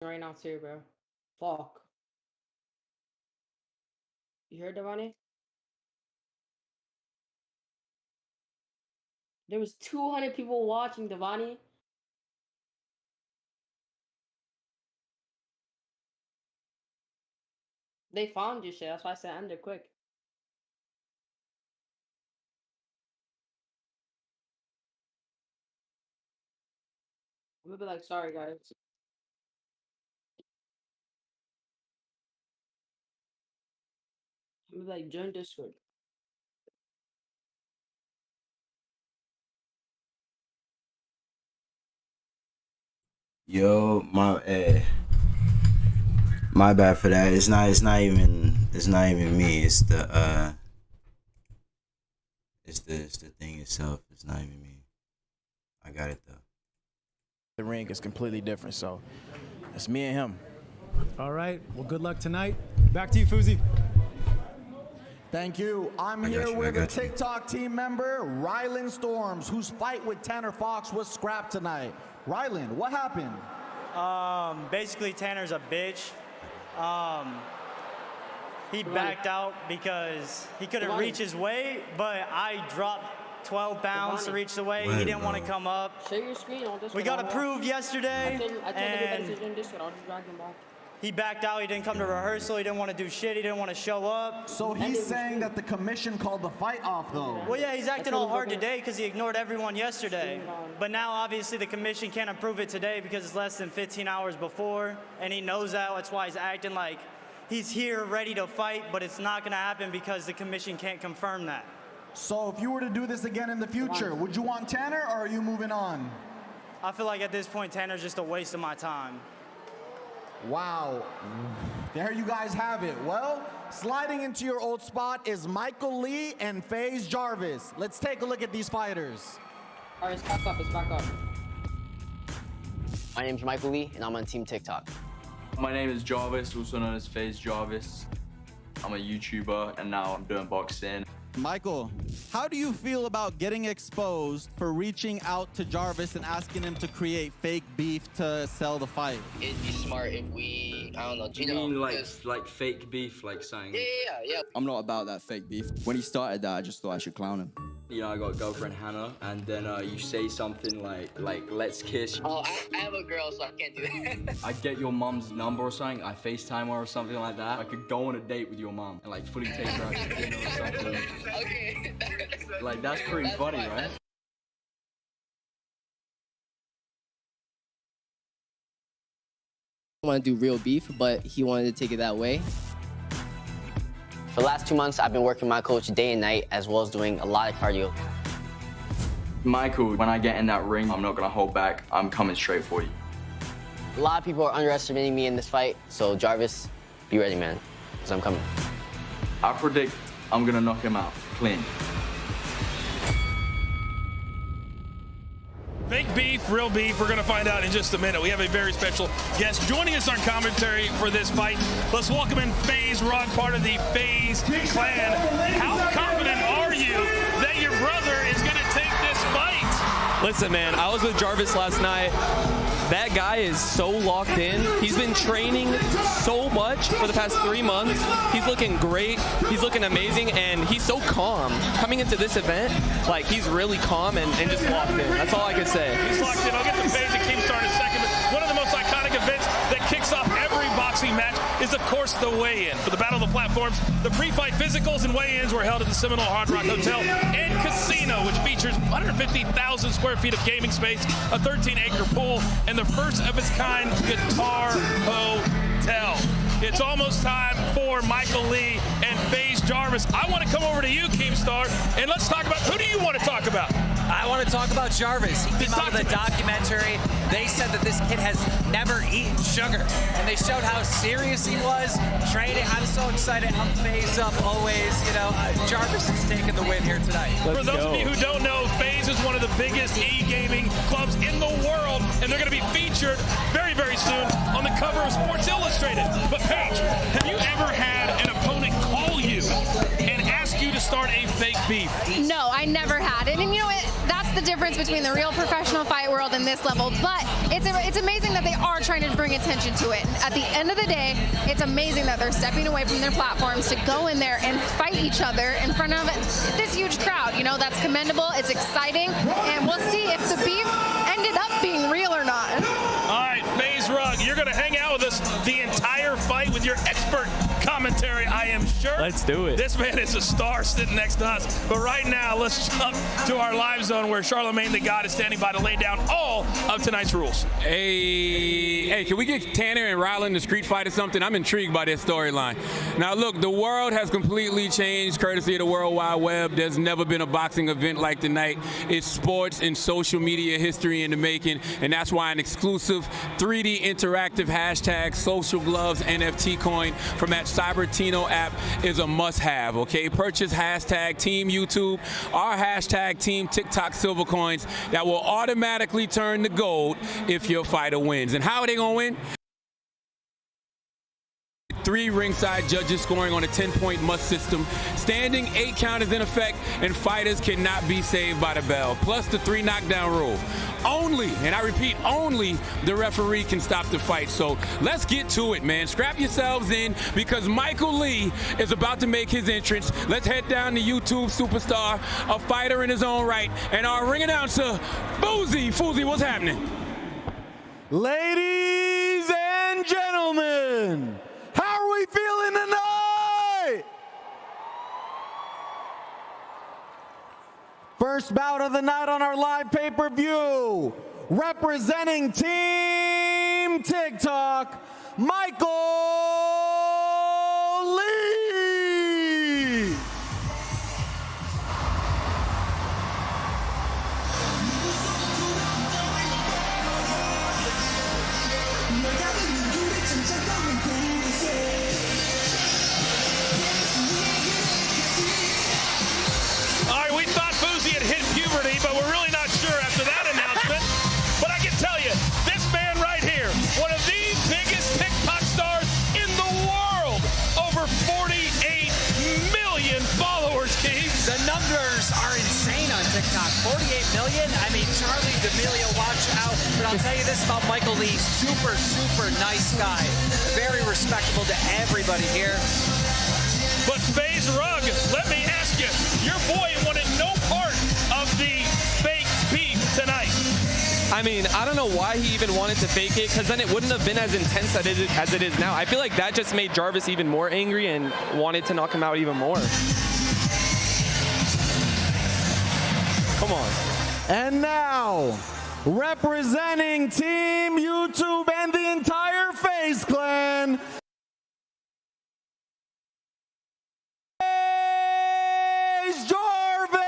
right now too, bro. Fuck. You heard Devani? There was 200 people watching Devani. They found your shit. That's why I said end it quick. I'm gonna be like, sorry guys. I'm gonna be like, join Discord. Yo, my bad for that. It's not even me. It's the thing itself. It's not even me. I got it though. The ring is completely different, so it's me and him. All right. Well, good luck tonight. Back to you, Fuzi. Thank you. I'm here with a TikTok team member, Rylan Storms, whose fight with Tanner Fox was scrapped tonight. Rylan, what happened? Basically, Tanner's a bitch. He backed out because he couldn't reach his weight, but I dropped 12 pounds to reach the weight. He didn't want to come up. Share your screen on Discord. We got approved yesterday, and he backed out. He didn't come to rehearsal. He didn't want to do shit. He didn't want to show up. So he's saying that the commission called the fight off, though. Well, yeah, he's acting all hard today because he ignored everyone yesterday. But now, obviously, the commission can't approve it today because it's less than 15 hours before, and he knows that. That's why he's acting like he's here ready to fight, but it's not going to happen because the commission can't confirm that. So if you were to do this again in the future, would you want Tanner, or are you moving on? I feel like at this point, Tanner's just a waste of my time. Wow. There you guys have it. Well, sliding into your old spot is Michael Lee and Faze Jarvis. Let's take a look at these fighters. All right, it's back up. It's back up. My name's Michael Lee, and I'm on Team TikTok. My name is Jarvis, also known as Faze Jarvis. I'm a YouTuber, and now I'm doing boxing. Michael, how do you feel about getting exposed for reaching out to Jarvis and asking him to create fake beef to sell the fight? It'd be smart if we, I don't know, You mean like fake beef, like saying? Yeah. I'm not about that fake beef. When he started that, I just thought I should clown him. You know, I got a girlfriend, Hannah, and then you say something like let's kiss. Oh, I have a girl, so I can't do that. I get your mom's number or something, I FaceTime her or something like that. I could go on a date with your mom and like fully take her out to dinner or something. Okay. Like, that's pretty funny, right? I want to do real beef, but he wanted to take it that way. For the last 2 months, I've been working with my coach day and night, as well as doing a lot of cardio. Michael, when I get in that ring, I'm not gonna hold back. I'm coming straight for you. A lot of people are underestimating me in this fight, so Jarvis, be ready, man, because I'm coming. I predict I'm gonna knock him out, clean. Fake beef, real beef, we're going to find out in just a minute. We have a very special guest joining us on commentary for this fight. Let's welcome in Faze Rock, part of the Faze clan. How confident are you that your brother is going to take this fight? Listen, man, I was with Jarvis last night. That guy is so locked in. He's been training so much for the past 3 months. He's looking great. He's looking amazing, and he's so calm. Coming into this event, like, he's really calm and just locked in. That's all I can say. He's locked in. I'll get the Faze and team start in a second. But one of the most iconic events that kicks off every boxing match is, of course, the weigh-in. For the Battle of the Platforms, the pre-fight physicals and weigh-ins were held at the Seminole Hard Rock Hotel and Casino, which features 150,000 square feet of gaming space, a 13-acre pool, and the first of its kind guitar hotel. It's almost time for Michael Lee and Faze Jarvis. I want to come over to you, Keemstar, and let's talk about, who do you want to talk about? I want to talk about Jarvis. He came out with a documentary. They said that this kid has never eaten sugar, and they showed how serious he was training. I'm so excited. I'm Faze up always. You know, Jarvis is taking the win here tonight. For those of you who don't know, Faze is one of the biggest e-gaming clubs in the world, and they're going to be featured very, very soon on the cover of Sports Illustrated. But Paige, have you ever had an opponent call you and ask you to start a fake beef? No, I never had it. And you know what? That's that's the difference between the real professional fight world and this level. But it's amazing that they are trying to bring attention to it. At the end of the day, it's amazing that they're stepping away from their platforms to go in there and fight each other in front of this huge crowd. You know, that's commendable. It's exciting, and we'll see if the beef ended up being real or not. All right, Faze Rug, you're going to hang out with us the entire fight with your expert commentary, I am sure. Let's do it. This man is a star sitting next to us. But right now, let's jump to our live zone where Charlemagne the God is standing by to lay down all of tonight's rules. Hey, can we get Tanner and Rylan the street fight or something? I'm intrigued by this storyline. Now, look, the world has completely changed courtesy of the World Wide Web. There's never been a boxing event like tonight. It's sports and social media history in the making, and that's why an exclusive 3D interactive hashtag social gloves NFT coin from that Cybertino app is a must-have, okay? Purchase hashtag Team YouTube or hashtag Team TikTok silver coins that will automatically turn to gold if your fighter wins. And how are they gonna win? 3 ringside judges scoring on a 10-point must system. Standing 8 count is in effect, and fighters cannot be saved by the bell. Plus the 3 knockdown rule. Only, and I repeat, only the referee can stop the fight. So let's get to it, man. Strap yourselves in because Michael Lee is about to make his entrance. Let's head down to YouTube superstar, a fighter in his own right, and our ring announcer, Fousey. Fousey, what's happening? Ladies and gentlemen, how are we feeling tonight? First bout of the night on our live pay-per-view, representing Team TikTok, Michael Lee. All right, we thought Fousey had hit puberty, but we're really not sure after that announcement. But I can tell you, this man right here, one of the biggest TikTok stars in the world, over 48 million followers, Keith. The numbers are insane on TikTok. 48 million. I mean, Charlie D'Amelio, watch out. But I'll tell you this about Michael Lee. Super, super nice guy. Very respectable to everybody here. But Faze Rug, let me ask you, your boy wanted no part of the fake beef tonight. I mean, I don't know why he even wanted to fake it, because then it wouldn't have been as intense as it is now. I feel like that just made Jarvis even more angry and wanted to knock him out even more. Come on. And now, representing Team YouTube and the entire Faze clan, Jarvis!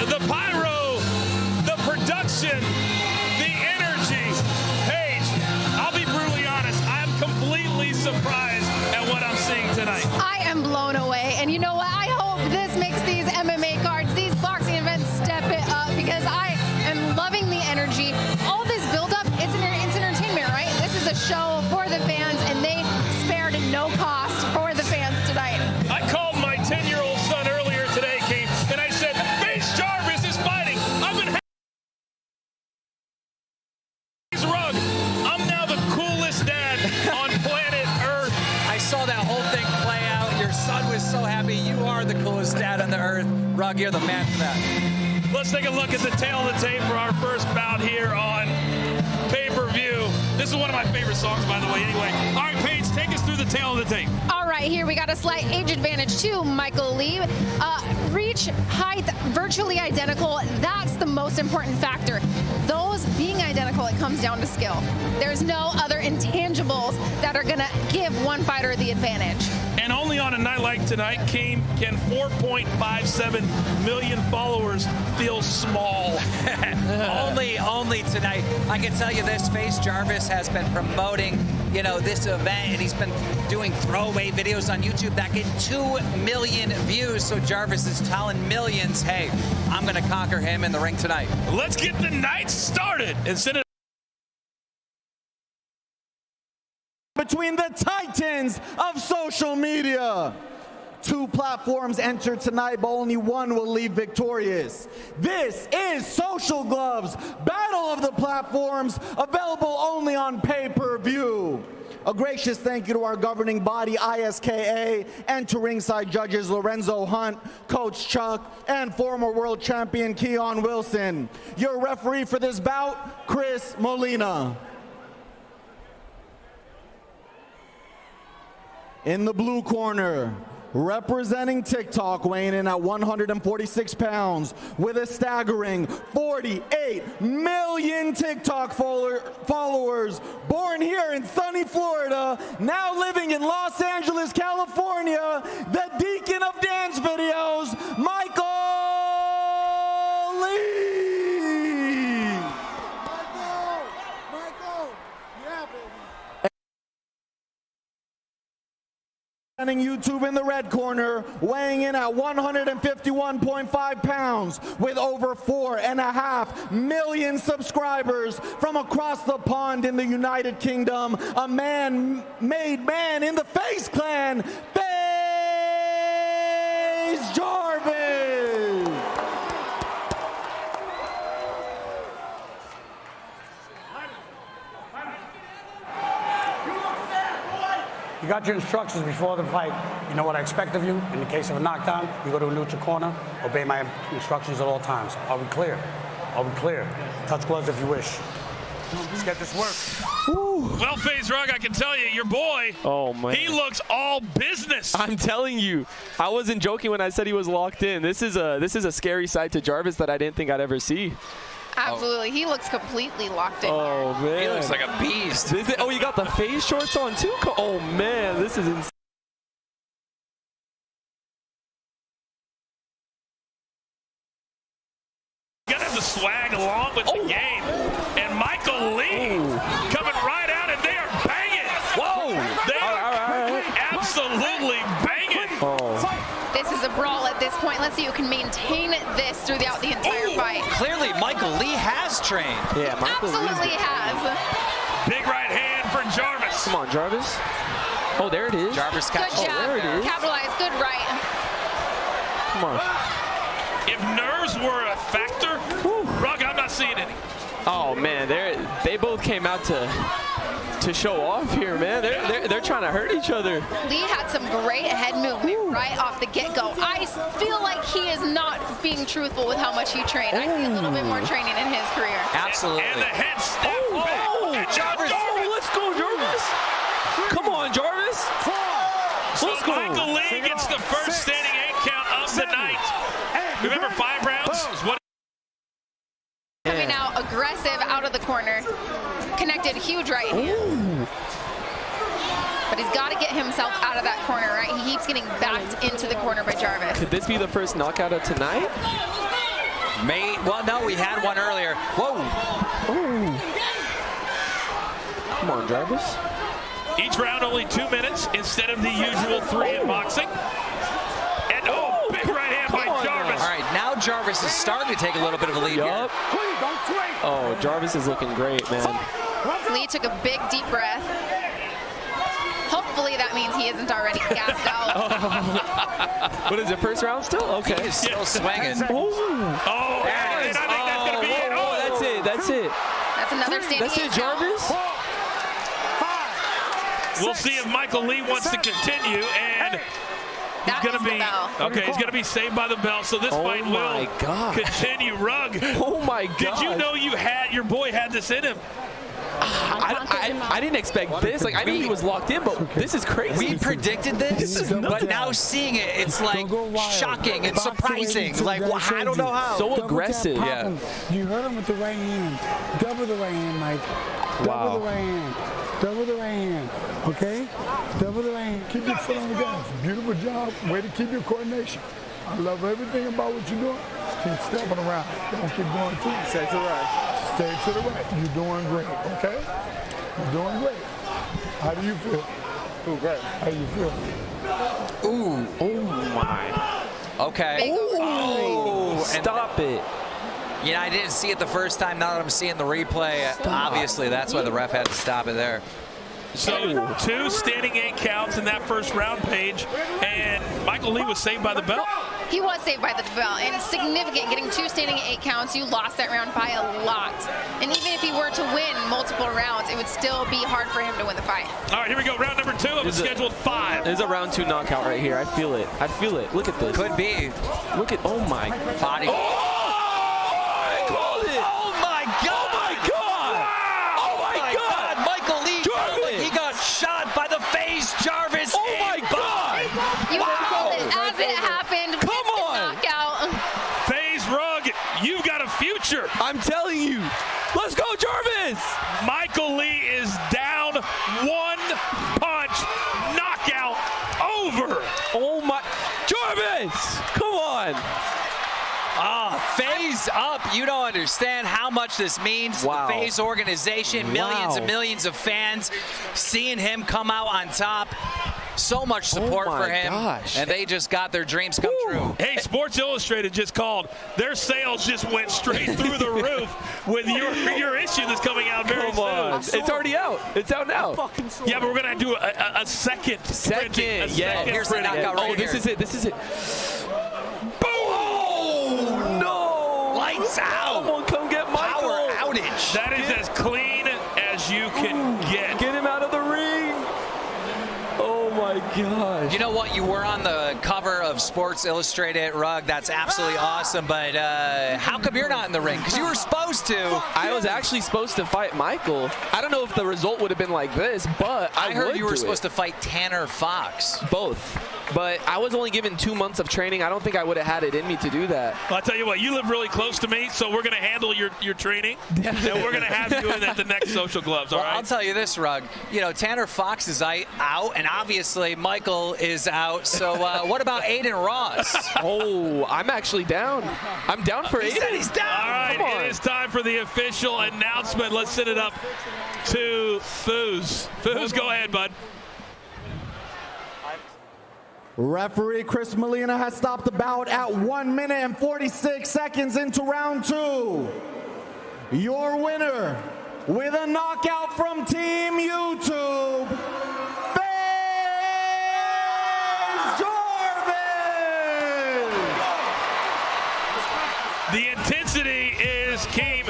The pyro, the production, the energy. Paige, I'll be brutally honest, I'm completely surprised at what I'm seeing tonight. I am blown away, and you know what? I hope this makes these MMA cards, these boxing events, step it up, because I am loving the energy. All this build-up, it's entertainment, right? This is a show for the fans, and they spared no cost for the fans tonight. I called my 10-year-old son earlier today, Keith, and I said, Faze Jarvis is fighting. I've been Faze Rug. I'm now the coolest dad on planet Earth. I saw that whole thing play out. Your son was so happy. You are the coolest dad on the earth. Rug, you're the man for that. Let's take a look at the tail of the tape for our first bout here on pay-per-view. This is one of my favorite songs, by the way, anyway. All right, Paige, take us through the tail of the tape. All right, here we got a slight age advantage to Michael Lee. Reach, height, virtually identical. That's the most important factor. Those being identical, it comes down to skill. There's no other intangibles that are going to give one fighter the advantage. And only on a night like tonight can 4.57 million followers feel small. only tonight. I can tell you this, Faze Jarvis has been promoting you know, this event, and he's been doing throwaway videos on YouTube that get 2 million views. So Jarvis is telling millions, hey, I'm going to conquer him in the ring tonight. Let's get the night started and send it. Between the titans of social media. 2 platforms enter tonight, but only one will leave victorious. This is Social Gloves, Battle of the Platforms, available only on pay-per-view. A gracious thank you to our governing body, ISKA, and to ringside judges Lorenzo Hunt, Coach Chuck, and former world champion Keon Wilson. Your referee for this bout, Chris Molina. In the blue corner, representing TikTok, weighing in at 146 pounds with a staggering 48 million TikTok followers, born here in sunny Florida, now living in Los Angeles, California, the deacon of dance videos, Michael Lee. YouTube in the red corner, weighing in at 151.5 pounds with over 4.5 million subscribers from across the pond in the United Kingdom, a man-made man in the Faze clan, Faze Jarvis. You got your instructions before the fight. You know what I expect of you. In the case of a knockdown, you go to a neutral corner, obey my instructions at all times. Are we clear? Are we clear? Touch gloves if you wish. Let's get this work. Well, Faze Rug, I can tell you, your boy, he looks all business. I'm telling you, I wasn't joking when I said he was locked in. This is a scary side to Jarvis that I didn't think I'd ever see. Absolutely. He looks completely locked in. Oh, man. He looks like a beast. Oh, you got the Faze shorts on, too? Oh, man. This is insane. You gotta have the swag along with the game. And Michael Lee coming right out, and they are banging. Whoa! They are absolutely banging. This is a brawl at this point. Let's see who can maintain this throughout the entire fight. Clearly, Michael Lee has trained. Yeah, Michael Absolutely has. Big right hand for Jarvis. Come on, Jarvis. Oh, there it is. Jarvis Good job. there it is. Capitalize. Good right. Come on. If nerves were a factor, Rug, I'm not seeing any. Oh, man. They both came out to show off here, man. They're trying to hurt each other. Lee had some great head movement right off the get-go. I feel like he is not being truthful with how much he trained. I see a little bit more training in his career. Absolutely. And the head step. Jarvis. Let's go, Jarvis. Come on, Jarvis. Let's go. Michael Lee gets the first standing 8 count of the night. Remember, 5 rounds is what. Coming out aggressive out of the corner. Connected, huge right hand. But he's got to get himself out of that corner, right? He keeps getting backed into the corner by Jarvis. Could this be the first knockout of tonight? Well, no, we had one earlier. Whoa. Come on, Jarvis. Each round only 2 minutes instead of the usual 3 in boxing. And big right hand by Jarvis. All right, now Jarvis is starting to take a little bit of a lead here. Oh, Jarvis is looking great, man. Lee took a big, deep breath. Hopefully that means he isn't already gassed out. What is it, first round still? Okay. He is still swinging. I think that's going to be it. That's it. That's another standing. That's it, Jarvis. We'll see if Michael Lee wants to continue, and he's going to be he's going to be saved by the bell. So this fight will continue. Rug. Oh my God! Did you know your boy had this in him? I didn't expect this. Like, I knew he was locked in, but this is crazy. We predicted this, but now seeing it, it's like shocking and surprising. Like, well, I don't know how. So aggressive. Yeah. You heard him with the right hand. Double the right hand, Mike. Double the right hand. Double the right hand. Okay? Double the right hand. Keep your foot on the gas. Beautiful job. Way to keep your coordination. I love everything about what you're doing. Keep stepping around. Don't keep going too. Stay to the right. Stay to the right. You're doing great, okay? You're doing great. How do you feel? Feel great. How do you feel? Ooh. Oh my. Okay. Oh, Stop it. You know, I didn't see it the first time. Now that I'm seeing the replay, obviously that's why the ref had to stop it there. So 2 standing 8 counts in that first round, Paige, and Michael Lee was saved by the bell. He was saved by the bell, and significant. Getting 2 standing 8 counts, you lost that round by a lot. And even if he were to win multiple rounds, it would still be hard for him to win the fight. All right, here we go. Round number 2 of a scheduled 5. There's a round 2 knockout right here. I feel it. I feel it. Look at this. Could be. Look at, oh my. Body. I called it. Oh my God. Oh my God. Wow. Oh my God. Michael Lee. Jarvis. He got shot by the Faze Jarvis. Oh my God. You called it as it happened. Come on. Knockout. Faze Rugg, you've got a future. I'm telling you. Let's go, Jarvis. Michael Lee is down 1 punch. Knockout over. Oh my. Jarvis. Come on. Faze up. You don't understand how much this means to the Faze organization. Millions and millions of fans seeing him come out on top. So much support for him. And they just got their dreams come true. Hey, Sports Illustrated just called. Their sales just went straight through the roof with your issue that's coming out very soon. It's already out. It's out now. Yeah, but we're going to do a second. Second, yeah. Here's the knockout right here. This is it. This is it. Boom! No! Lights out. Someone come get Michael. Power outage. That is as clean as you can get. Get him out of the ring. Oh my gosh. You know what? You were on the cover of Sports Illustrated, Rugg. That's absolutely awesome. But how come you're not in the ring? Because you were supposed to. I was actually supposed to fight Michael. I don't know if the result would have been like this, but I heard you were supposed to fight Tanner Fox. Both. But I was only given 2 months of training. I don't think I would have had it in me to do that. Well, I'll tell you what, you live really close to me, so we're going to handle your training, and we're going to have you in at the next Social Gloves, all right? I'll tell you this, Rugg. You know, Tanner Fox is out, and obviously Michael is out. So what about Aiden Ross? Oh, I'm actually down. I'm down for Aiden. He said he's down. All right, it is time for the official announcement. Let's send it up to Foos. Foos, go ahead, bud. Referee Chris Molina has stopped the bout at 1 minute and 46 seconds into round 2. Your winner with a knockout from Team YouTube, Faze Jarvis! The intensity came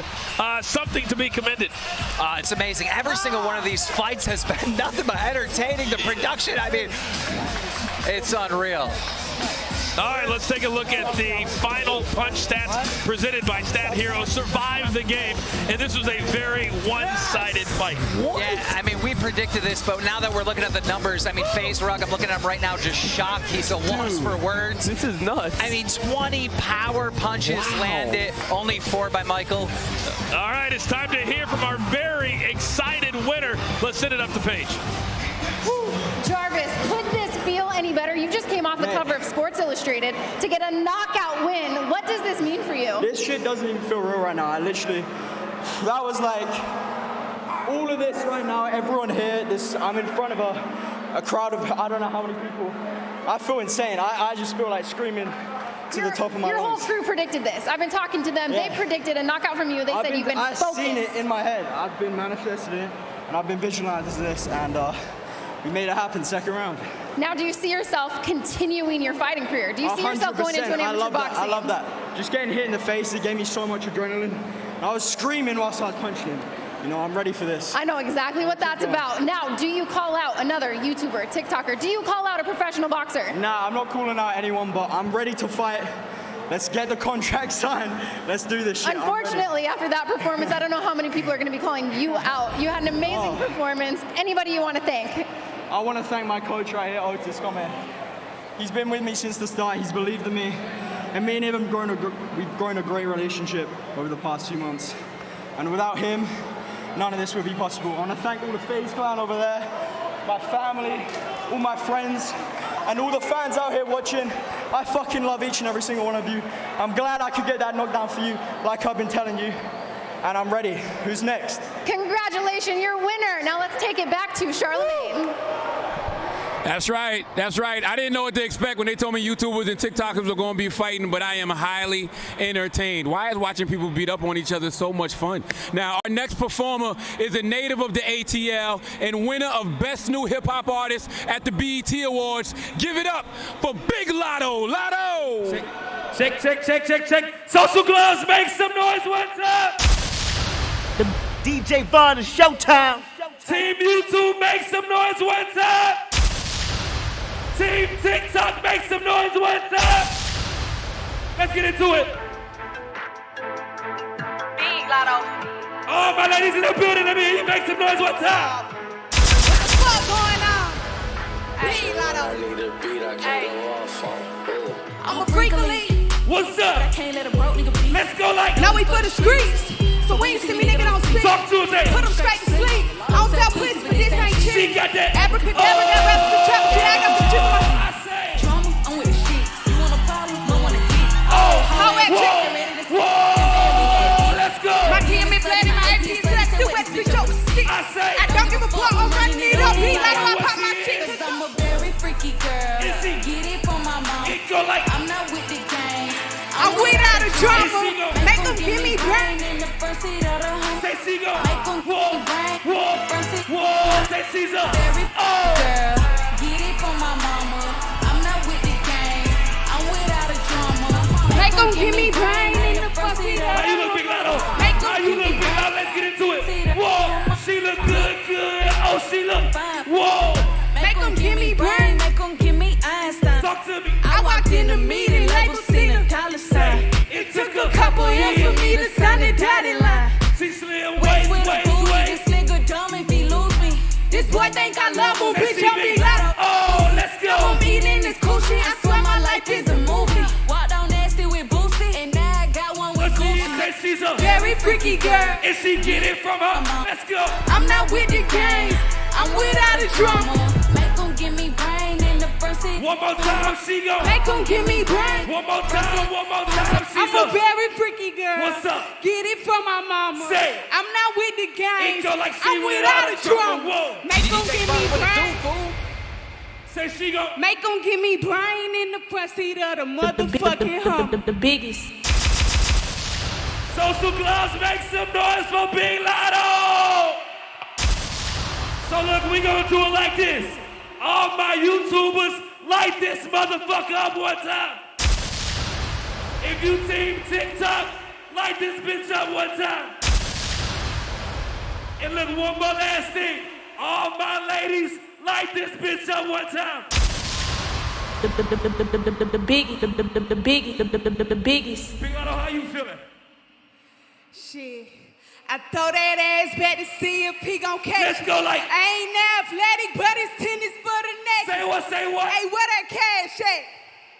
something to be commended. It's amazing. Every single one of these fights has been nothing but entertaining. The production, I mean, it's unreal. All right, let's take a look at the final punch stats presented by Stat Hero. Survived the game, and this was a very one-sided fight. Yeah, I mean, we predicted this, but now that we're looking at the numbers, I mean, Faze Rugg, I'm looking at him right now just shocked. He's a loss for words. This is nuts. I mean, 20 power punches landed, only 4 by Michael. All right, it's time to hear from our very excited winner. Let's send it up the page. Jarvis, could this feel any better? You just came off the cover of Sports Illustrated to get a knockout win. What does this mean for you? This shit doesn't even feel real right now. I literally, that was like, all of this right now, everyone here, I'm in front of a crowd of I don't know how many people. I feel insane. I just feel like screaming to the top of my lungs. Your whole crew predicted this. I've been talking to them. Yeah. They predicted a knockout from you. They said you've been focused. I've seen it in my head. I've been manifesting it, and I've been visualizing this, and we made it happen second round. Now, do you see yourself continuing your fighting career? Do you see yourself going into an amateur boxing? I love that. Just getting hit in the face, it gave me so much adrenaline. And I was screaming whilst I was punching him. You know, I'm ready for this. I know exactly what that's about. Now, do you call out another YouTuber, TikToker? Do you call out a professional boxer? Nah, I'm not calling out anyone, but I'm ready to fight. Let's get the contract signed. Let's do this shit. Unfortunately, after that performance, I don't know how many people are going to be calling you out. You had an amazing performance. Anybody you want to thank? I want to thank my coach right here, Otis. Come here. He's been with me since the start. He's believed in me. And me and him have we've grown a great relationship over the past few months. And without him, none of this would be possible. I want to thank all the Faze clan over there, my family, all my friends, and all the fans out here watching. I fucking love each and every single one of you. I'm glad I could get that knockdown for you, like I've been telling you. and I'm ready. Who's next? Congratulations, you're winner. Now let's take it back to Charlemagne. That's right. That's right. I didn't know what to expect when they told me YouTubers and TikTokers were going to be fighting, but I am highly entertained. Why is watching people beat up on each other so much fun? Now, our next performer is a native of the ATL and winner of Best New Hip Hop Artist at the BET Awards. Give it up for Big Lotto. Lotto! Check. Social gloves, make some noise. What's up? The DJ Von is showtime. Team YouTube, make some noise. What's up? Team TikTok, make some noise. What's up? Let's get into it. Big Lotto. All my ladies in the building, let me hear you make some noise. What's up? What's going on? Big Lotto. Hey. I'm a freak elite. What's up? I can't let a broke nigga be. Let's go like. Now we for the streets. So when you see me, nigga, don't speak. Talk to us, hey. Put them straight to sleep. I don't sell pussy, but this ain't cheap. She got that. Abracadabra, that rest of the trap. Yeah, I got the chip. I say. Drama, I'm with the shit. You want a problem? I want to hit. How at Whoa, let's go. My DMA playing my AP sex. Do it, switch over stick. I say. I don't give a fuck. I'm running it up. Be like I pop my cheek. Cause I'm a very freaky girl. Get it from my mom. It go like. I'm not with the gang. I'm without a drama. Make them give me brain. In the front seat of the home. Say Seagull. Make them give me brain. Whoa, say Caesar. Very girl. Get it from my mama. I'm not with the gang. I'm without a drama. Make them give me brain in the front seat of the home. How you look, Big Lotto? How you look, Big Lotto? Let's get into it. Whoa, she look good. Oh, she look. Whoa. Make them give me brain. Make them give me Einstein. Talk to me. I walked in the meeting, label seen a dollar sign. It took a Couple years for me to sign the dotted line. See Slim, Wait. wait. This nigga dumb if he lose me. This boy think I love him, Say bitch, I'm Big Big Lotto. Oh, let's go. I'm eating this coochie. I swear my life is a movie. Walked on nasty with Boosie, and now I got one with Gucci. Say Caesar. Very freaky girl. And she get it from her. Let's go. I'm not with the gangs. I'm without a drama. Make them give me brain in the front seat. One more time, she go. Make them give me brain. One more time, I'm Caesar. a very freaky girl. What's up? Get it from my mama. Say. I'm not with the gangs. It go like she I'm without a drama. Whoa. Make them give me brain. Say she go. Make them give me brain in the front seat of the motherfucking home. The biggest. Social gloves, make some noise for Big Lotto. So look, we gonna do it like this. All my YouTubers, light this motherfucker up one time. If you team TikTok, light this bitch up one time. And look, one more last thing. All my ladies, light this bitch up one time. The biggest. Big Lotto, how you feeling? Shit. I throw that ass back to see if he gon' catch. Let's go like. I ain't athletic, but it's tennis for the neck. Say what, say what? Hey, where that cash at?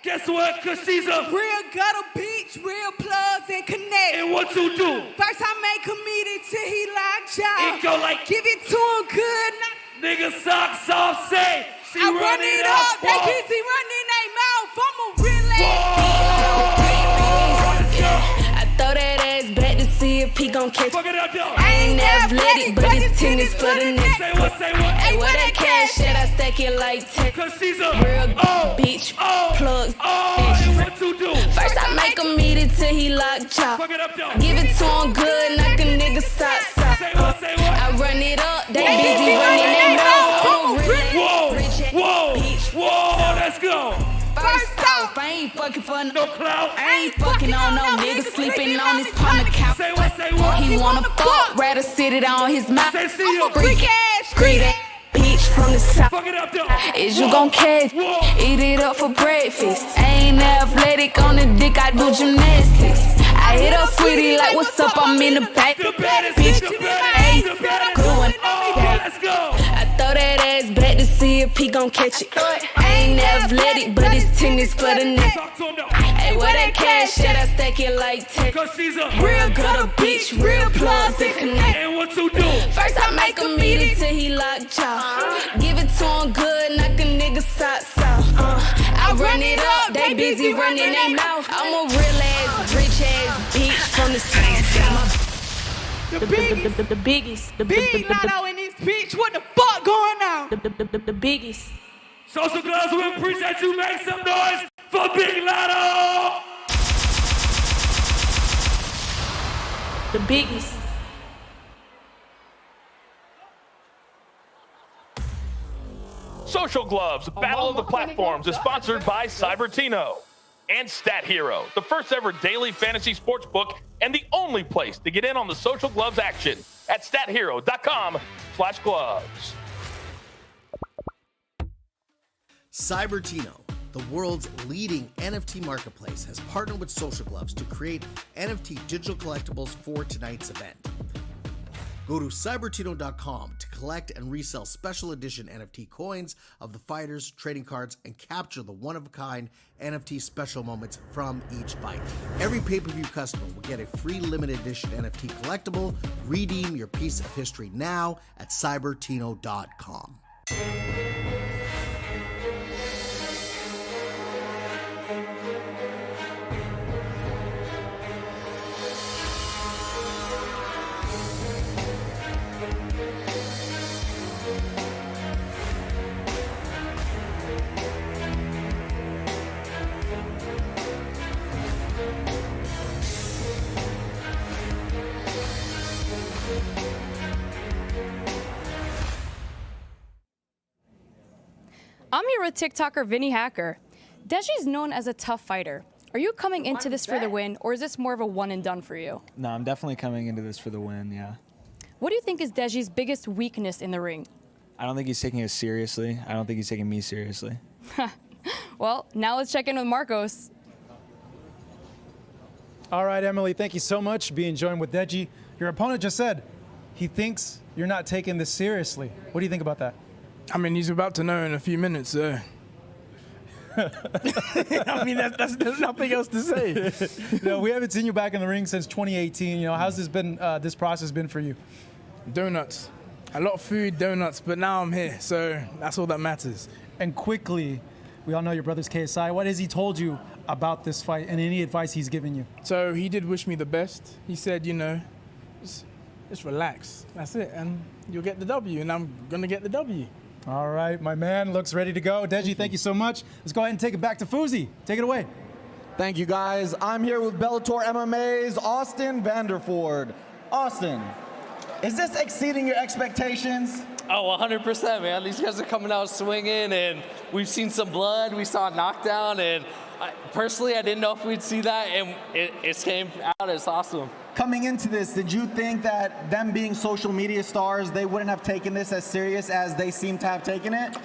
Guess what? Cause she's a real gutter beach, real plugs and connect. And what you do? First I make committed till he locked jaw. It go like. Give it to him good. Nigga socks off, say. She I run it up. They busy running their mouth. I'm a real ass. Throw that ass back to see if he gon' catch. Fuck it up, yo. I ain't athletic, but it's tennis for the neck. Say what, say what? Hey, where that cash at? I stack it like 10. Cause she's a real bitch, plugs. And what you do? First I make him eat it till he locked jaw. Fuck it up, yo. Give it to him good, knock a nigga socks off. Say what, say what? I run it up, they busy running their mouth. Whoa, let's go. First off, I ain't fucking for no clout. I ain't fucking on no nigga sleeping on his partner couch. Say what, say what? He wanna fuck, rather sit it on his mouth. Say see you. Freak ass. Greet that bitch from the south. Fuck it up, yo. Is you gon' catch? Eat it up for breakfast. I ain't athletic on the dick, I do gymnastics. I hit up sweetie like, what's up? I'm in the back. The baddest, bitch. the baddest, the baddest. Let's go. I throw that ass back to see if he gon' catch it. I ain't athletic, but it's tennis for the neck. Hey, where that cash at? I stack it like 10. Cause she's a real gutter bitch, real plugs and connect. And what you do? First I make him eat it till he locked jaw. Give it to him good, knock a nigga socks off. I run it up, they busy running their mouth. I'm a real ass, rich ass bitch from the south. The biggest. Big Lotto in this bitch. What the fuck going on? The biggest. Social Gloves, we appreciate you. Make some noise for Big Lotto. The biggest. Social Gloves, Battle of the Platforms is sponsored by Cybertino and Stat Hero, the first ever daily fantasy sports book and the only place to get in on the Social Gloves action at stathero.com/gloves. Cybertino, the world's leading NFT marketplace, has partnered with Social Gloves to create NFT digital collectibles for tonight's event. Go to cybertino.com to collect and resell special edition NFT coins of the fighters, trading cards, and capture the one-of-a-kind NFT special moments from each fight. Every pay-per-view customer will get a free limited edition NFT collectible. Redeem your piece of history now at cybertino.com. I'm here with TikToker Vinnie Hacker. Deyji's known as a tough fighter. Are you coming into this for the win, or is this more of a one and done for you? No, I'm definitely coming into this for the win, yeah. What do you think is Deyji's biggest weakness in the ring? I don't think he's taking us seriously. I don't think he's taking me seriously. Well, now let's check in with Marcos. All right, Emily, thank you so much for being joined with Deyji. Your opponent just said he thinks you're not taking this seriously. What do you think about that? I mean, he's about to know in a few minutes, so. I mean, there's nothing else to say. No, we haven't seen you back in the ring since 2018. You know, how's this process been for you? Donuts. A lot of food, donuts, but now I'm here, so that's all that matters. And quickly, we all know your brother's KSI. What has he told you about this fight and any advice he's given you? So he did wish me the best. He said, you know, just relax. That's it, and you'll get the W, and I'm gonna get the W. All right, my man looks ready to go. Deyji, thank you so much. Let's go ahead and take it back to Fuzi. Take it away. Thank you, guys. I'm here with Bellator MMA's Austin Vanderford. Austin, is this exceeding your expectations? Oh, 100%, man. These guys are coming out swinging, and we've seen some blood. We saw a knockdown, and personally, I didn't know if we'd see that, and it came out. It's awesome. Coming into this, did you think that them being social media stars, they wouldn't have taken this as serious as they seem to have taken it?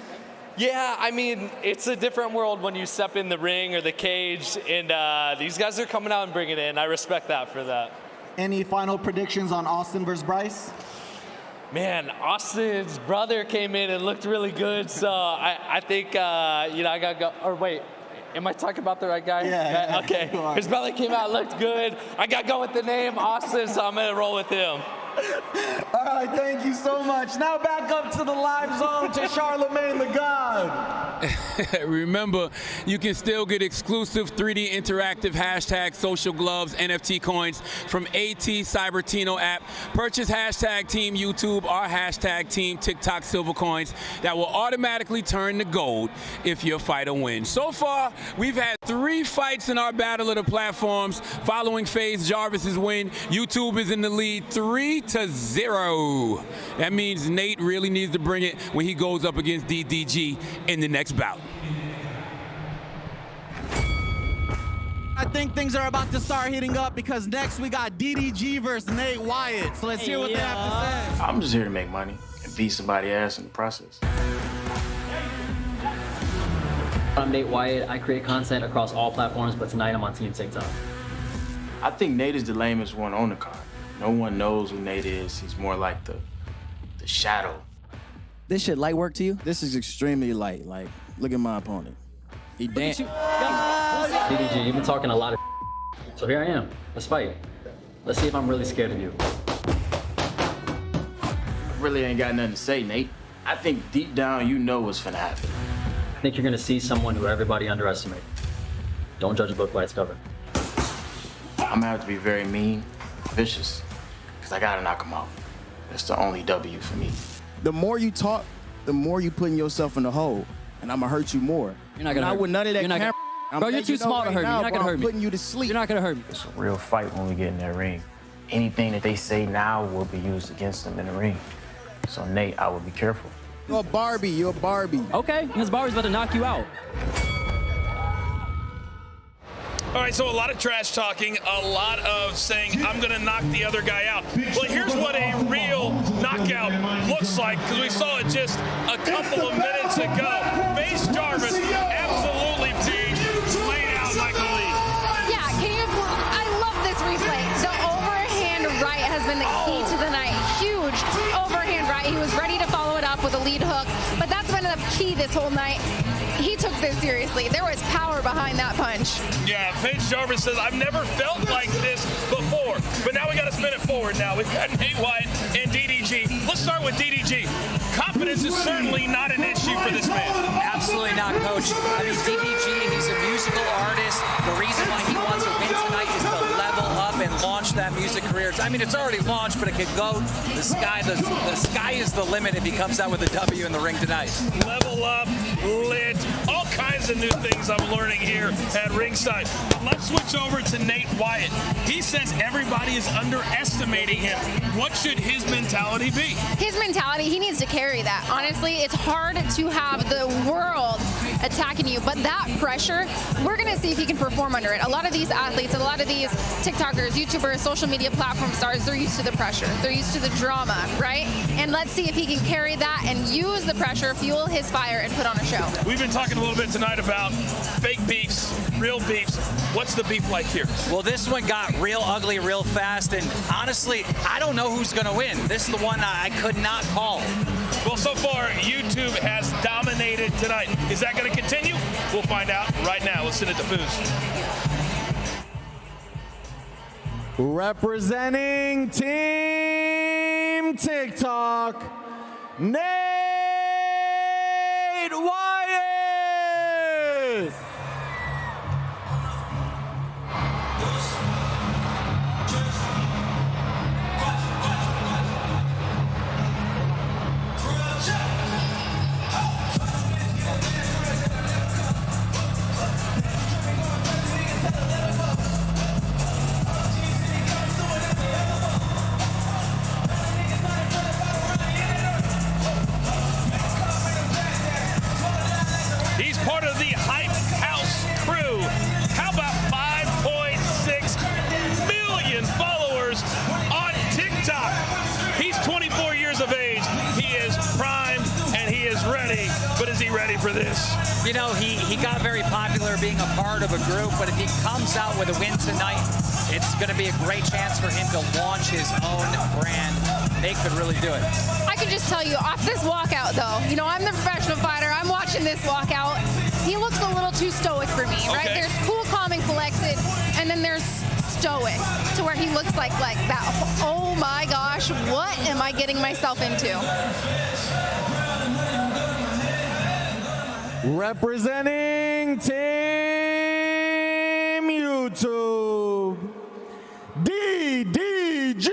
Yeah, I mean, it's a different world when you step in the ring or the cage, and these guys are coming out and bringing it in. I respect that for that. Any final predictions on Austin versus Bryce? Man, Austin's brother came in and looked really good, so I think, you know, I got to go. Or wait, am I talking about the right guy? Yeah. Okay. His brother came out, looked good. I got to go with the name Austin, so I'm going to roll with him. All right, thank you so much. Now back up to the live zone to Charlemagne the God. Remember, you can still get exclusive 3D interactive hashtag social gloves NFT coins from AT Cybertino app. Purchase hashtag Team YouTube or hashtag Team TikTok silver coins that will automatically turn to gold if your fighter wins. So far, we've had 3 fights in our battle of the platforms. Following Faze Jarvis's win, YouTube is in the lead 3-0. That means Nate really needs to bring it when he goes up against DDG in the next bout. I think things are about to start heating up because next we got DDG versus Nate Wyatt. So let's hear what they have to say. I'm just here to make money and beat somebody's ass in the process. I'm Nate Wyatt. I create content across all platforms, but tonight I'm on Team TikTok. I think Nate is the lamest one on the card. No one knows who Nate is. He's more like the shadow. This shit light work to you? This is extremely light. Like, look at my opponent. He dance. DDG, you've been talking a lot of so here I am. Let's fight. Let's see if I'm really scared of you. I really ain't got nothing to say, Nate. I think deep down you know what's finna happen. I think you're gonna see someone who everybody underestimates. Don't judge a book by its cover. I'm gonna have to be very mean, vicious. because I got to knock him out. That's the only W for me. The more you talk, the more you putting yourself in the hole, and I'm gonna hurt you more. You're not gonna hurt with me. none of that You're not camera. gonna- Bro, you're too small to hurt me. You're not gonna hurt me. I'm putting you to sleep. You're not gonna hurt me. It's a real fight when we get in that ring. Anything that they say now will be used against them in the ring. So Nate, I would be careful. You're a Barbie. You're a Barbie. Okay, Ms. Barbie's about to knock you out. All right, so a lot of trash talking, a lot of saying, I'm going to knock the other guy out. Well, here's what a real knockout looks like, because we saw it just a couple of minutes ago. Faze Jarvis absolutely beat, laid out like a lead. Yeah, I love this replay. The overhand right has been the key to the night. Huge overhand right. He was ready to follow it up with a lead hook, but that's been the key this whole night. He took this seriously. There was power behind that punch. Yeah, Faze Jarvis says, I've never felt like this before. But now we got to spin it forward now. We've got Nate Wyatt and DDG. Let's start with DDG. Confidence is certainly not an issue for this man. Absolutely not, Coach. I mean, DDG, he's a musical artist. The reason why he wants to win tonight is to level up and launch that music career. I mean, it's already launched, but it could go. The sky is the limit if he comes out with a W in the ring tonight. Level up, lit, all kinds of new things I'm learning here at ringside. Let's switch over to Nate Wyatt. He says everybody is underestimating him. What should his mentality be? His mentality, he needs to carry that. Honestly, it's hard to have the world attacking you, but that pressure, we're going to see if he can perform under it. A lot of these athletes, a lot of these TikTokers, YouTubers, social media platform stars, they're used to the pressure. They're used to the drama, right? And let's see if he can carry that and use the pressure, fuel his fire, and put on a show. We've been talking a little bit tonight about fake beefs, real beefs. What's the beef like here? Well, this one got real ugly real fast, and honestly, I don't know who's going to win. This is the one I could not call. Well, so far, YouTube has dominated tonight. Is that going to continue? We'll find out right now. Let's send it to Faze. Representing Team TikTok, Nate Wyatt. He's part of the Hype House crew. How about 5.6 million followers on TikTok? He's 24 years of age. He is primed and he is ready. But is he ready for this? You know, he got very popular being a part of a group, but if he comes out with a win tonight, it's going to be a great chance for him to launch his own brand. Nate could really do it. I can just tell you, off this walkout, though, you know, I'm the professional fighter. I'm watching this walkout. He looks a little too stoic for me, right? Okay. There's cool, calm, and collected, and then there's stoic, to where he looks like that. Oh my gosh, what am I getting myself into? Representing Team YouTube, DDG.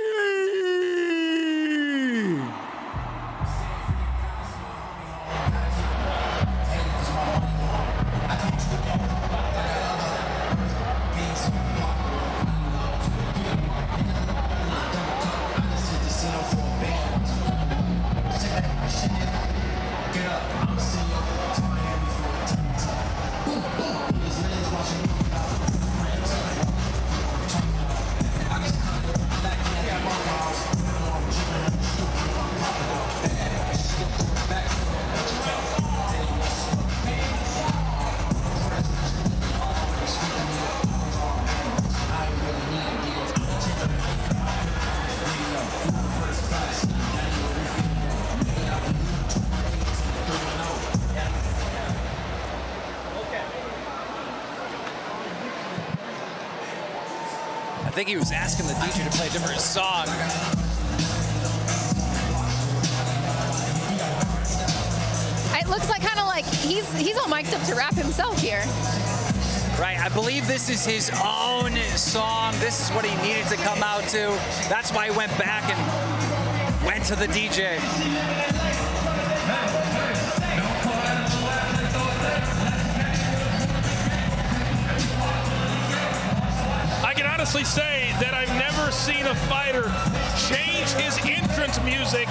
I think he was asking the DJ to play a different song. It looks like kind of like he's all mic'd up to rap himself here. right? I believe this is his own song. This is what he needed to come out to. That's why he went back and went to the DJ. I can honestly say that I've never seen a fighter change his entrance music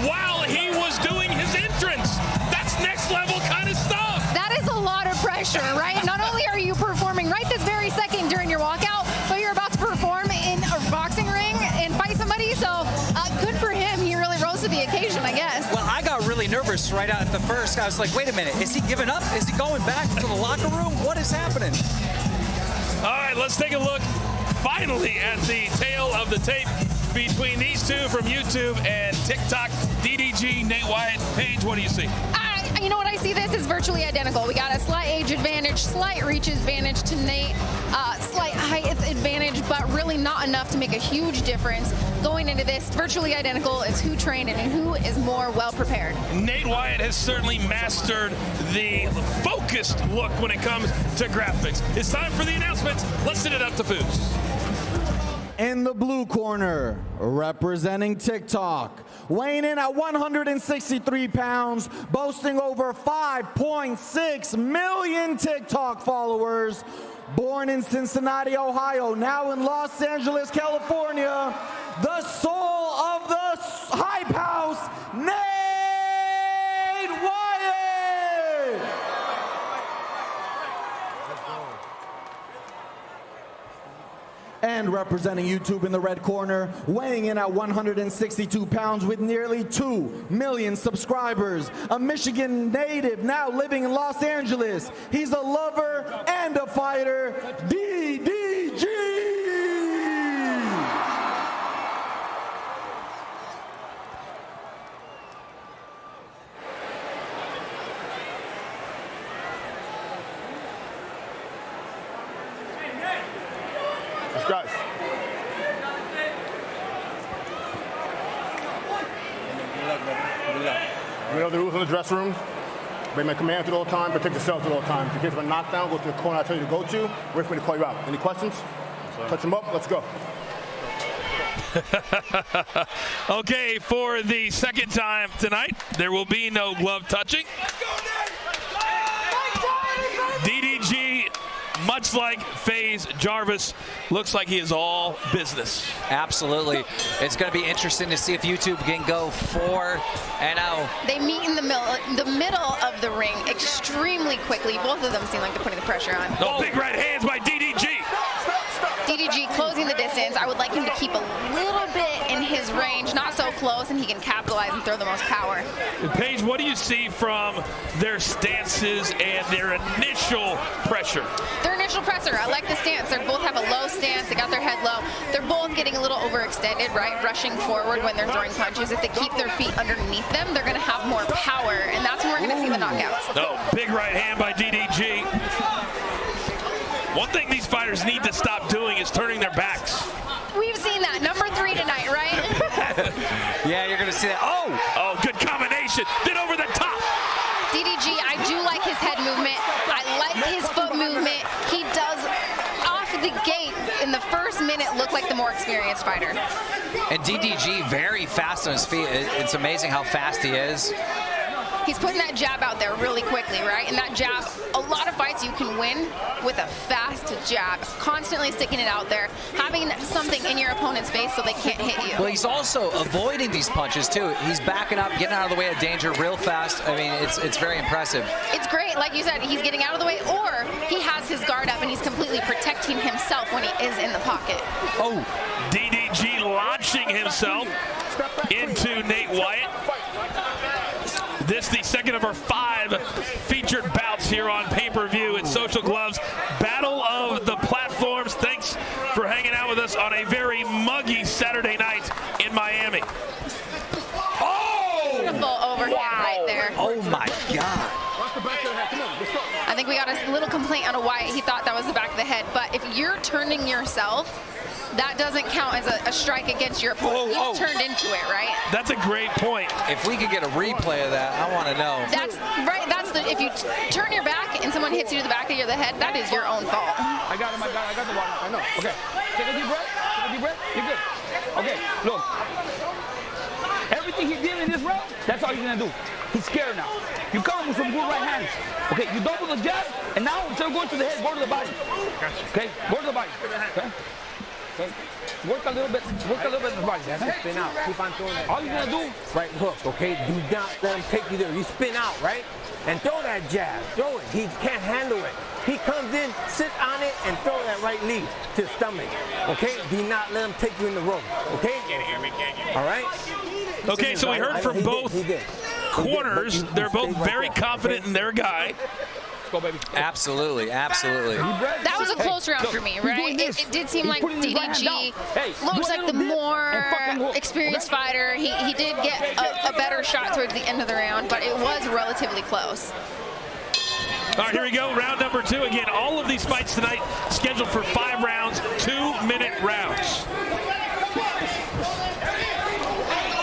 while he was doing his entrance. That's next level kind of stuff. That is a lot of pressure, right? Not only are you performing right this very second during your walkout, but you're about to perform in a boxing ring and fight somebody. So good for him. He really rose to the occasion, I guess. Well, I got really nervous right out at the first. I was like, wait a minute, is he giving up? Is he going back to the locker room? What is happening? All right, let's take a look finally at the tail of the tape between these two from YouTube and TikTok. DDG, Nate Wyatt, Paige, what do you see? You know what I see? This is virtually identical. We got a slight age advantage, slight reach advantage to Nate, slight height advantage, but really not enough to make a huge difference. Going into this, virtually identical. It's who trained and who is more well prepared. Nate Wyatt has certainly mastered the focused look when it comes to graphics. It's time for the announcements. Let's send it up to Foos. In the blue corner, representing TikTok, weighing in at 163 pounds, boasting over 5.6 million TikTok followers, born in Cincinnati, Ohio, now in Los Angeles, California, the soul of the Hype House, Nate Wyatt! And representing YouTube in the red corner, weighing in at 162 pounds with nearly 2 million subscribers, a Michigan native now living in Los Angeles. He's a lover and a fighter, DDG! Guys. We know the rules in the dressing room. Obey my commands at all times, protect yourselves at all times. In case of a knockdown, go to the corner I tell you to go to. Wait for me to call you out. Any questions? Touch them up. Let's go. Okay, for the second time tonight, there will be no glove touching. DDG, much like Faze, Jarvis, looks like he is all business. Absolutely. It's going to be interesting to see if YouTube can go 4-0. They meet in the middle of the ring extremely quickly. Both of them seem like they're putting the pressure on. Oh, big right hands by DDG. DDG closing the distance. I would like him to keep a little bit in his range, not so close, and he can capitalize and throw the most power. Paige, what do you see from their stances and their initial pressure? Their initial pressure, I like the stance. They both have a low stance. They got their head low. They're both getting a little overextended, right? Rushing forward when they're throwing punches. If they keep their feet underneath them, they're going to have more power, and that's when we're going to see the knockouts. Oh, big right hand by DDG. One thing these fighters need to stop doing is turning their backs. We've seen that. Number 3 tonight, right? Yeah, you're going to see that. Oh, good combination. Then over the top. DDG, I do like his head movement. I like his foot movement. He does, off the gate, in the first minute, look like the more experienced fighter. And DDG very fast on his feet. It's amazing how fast he is. He's putting that jab out there really quickly, right? And that jab, a lot of fights you can win with a fast jab, constantly sticking it out there, having something in your opponent's face so they can't hit you. Well, he's also avoiding these punches, too. He's backing up, getting out of the way of danger real fast. I mean, it's very impressive. It's great. Like you said, he's getting out of the way, or he has his guard up and he's completely protecting himself when he is in the pocket. Oh, DDG launching himself into Nate Wyatt. This the second of our 5 featured bouts here on pay-per-view at Social Gloves. Battle of the Platforms. Thanks for hanging out with us on a very muggy Saturday night in Miami. Oh! Beautiful overhand right there. Oh my God. I think we got a little complaint out of Wyatt, he thought that was the back of the head. But if you're turning yourself, that doesn't count as a strike against your opponent. You turned into it, right? That's a great point. If we could get a replay of that, I want to know. That's right. That's the if you turn your back and someone hits you to the back of the head, that is your own fault. I got him. I got the water. I know. Okay. Take a deep breath. Take a deep breath. You're good. Okay. Look. Everything he did in this round, that's all he's gonna do. He's scared now. You come with some good right hands. Okay. You double the jab, and now instead of going to the head, go to the body. Okay. Go to the body. Okay. Okay. Work a little bit in the body. That's it, spin out. Keep on throwing that. All you're gonna do, right hook, okay? Do not let him take you there. You spin out, right? And throw that jab. Throw it. He can't handle it. He comes in, sit on it, and throw that right knee to the stomach. Okay? Do not let him take you in the rope. Okay? All right? Okay, so we heard from both corners. They're both very confident in their guy. Go, baby. Absolutely, absolutely. That was a close round for me, right? It did seem like DDG looks like the more experienced fighter. He did get a better shot towards the end of the round, but it was relatively close. All right, here we go. Round number 2. Again, all of these fights tonight scheduled for 5 rounds, 2-minute rounds.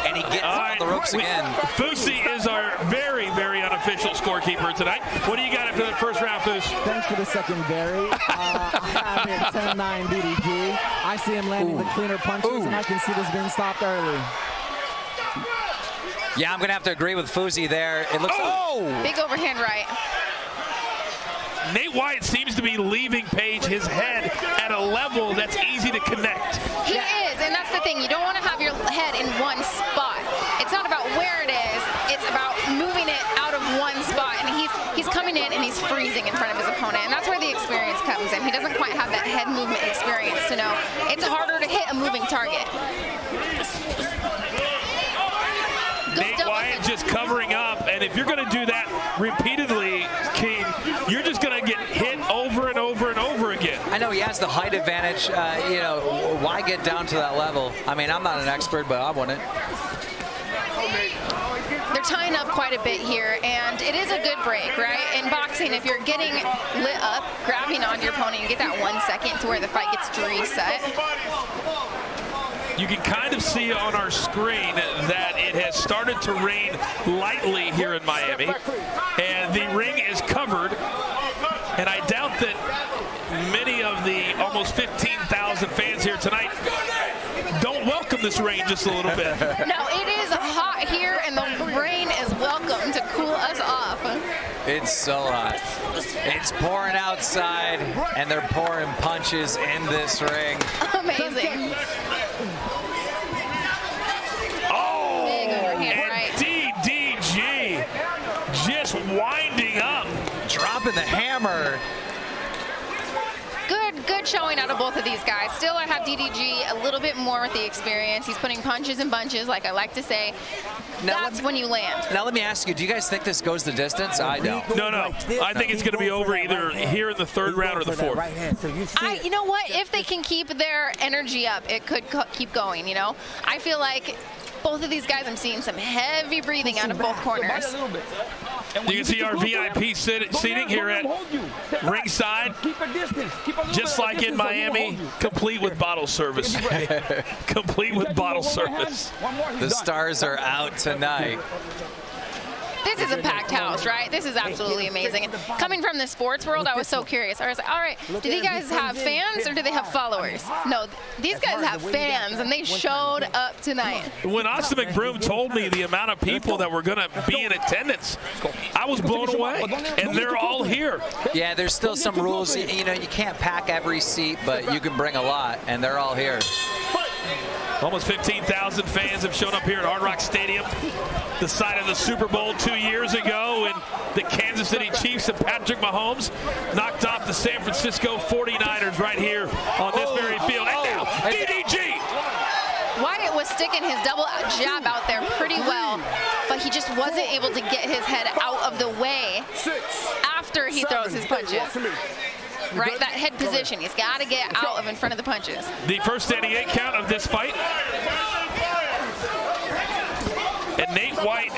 And he gets on the ropes again. Fusi is our very, very unofficial scorekeeper tonight. What do you got after the first round, Fus? Thanks for the secondary. I have it 10-9 DDG. I see him landing the cleaner punches, and I can see this being stopped early. Yeah, I'm going to have to agree with Fusi there. It looks... Big overhand right. Nate Wyatt seems to be leaving Page his head at a level that's easy to connect. He is, and that's the thing. You don't want to have your head in one spot. It's not about where it is. It's about moving it out of one spot. And he's coming in and he's freezing in front of his opponent. And that's where the experience comes in. He doesn't quite have that head movement experience to know it's harder to hit a moving target. Nate Wyatt just covering up, and if you're going to do that repeatedly, King, you're just going to get hit over and over and over again. I know he has the height advantage. You know, why get down to that level? I mean, I'm not an expert, but I wouldn't. They're tying up quite a bit here, and it is a good break, right? In boxing, if you're getting lit up, grabbing on your opponent, you get that 1 second to where the fight gets to reset. You can kind of see on our screen that it has started to rain lightly here in Miami, and the ring is covered, and I doubt that many of the almost 15,000 fans here tonight don't welcome this rain just a little bit. No, it is hot here, and the rain is welcome to cool us off. It's so hot. It's pouring outside, and they're pouring punches in this ring. Amazing. And DDG just winding up. Dropping the hammer. Good showing out of both of these guys. Still, I have DDG a little bit more with the experience. He's putting punches in bunches, like I like to say. That's when you land. Now let me ask you, do you guys think this goes the distance? I don't. No. I think it's going to be over either here in the 3rd round or the 4th. You know what? If they can keep their energy up, it could keep going, you know? I feel like both of these guys, I'm seeing some heavy breathing out of both corners. You can see our VIP seating here at ringside, just like in Miami, complete with bottle service. Complete with bottle service. The stars are out tonight. This is a packed house, right? This is absolutely amazing. And coming from the sports world, I was so curious. I was like, all right, do these guys have fans or do they have followers? No, these guys have fans, and they showed up tonight. When Austin McBroom told me the amount of people that were going to be in attendance, I was blown away, and they're all here. Yeah, there's still some rules. You know, you can't pack every seat, but you can bring a lot, and they're all here. Almost 15,000 fans have shown up here at Hard Rock Stadium, the site of the Super Bowl 2 years ago, and the Kansas City Chiefs and Patrick Mahomes knocked off the San Francisco 49ers right here on this very field. And now, DDG! Wyatt was sticking his double jab out there pretty well, but he just wasn't able to get his head out of the way after he throws his punches. Right, that head position. He's got to get out of in front of the punches. The first standing 8 count of this fight. And Nate Wyatt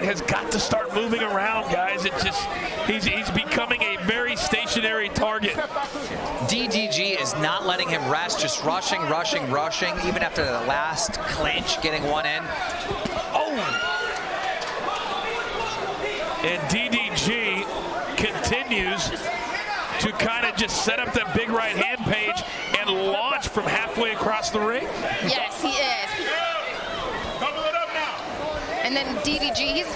has got to start moving around, guys. It just he's becoming a very stationary stationary target. DDG is not letting him rest, just rushing, even after the last clinch, getting one in. Oh! And DDG continues to kind of just set up that big right hand page and launch from halfway across the ring. Yes, he is. And then DDG, he's,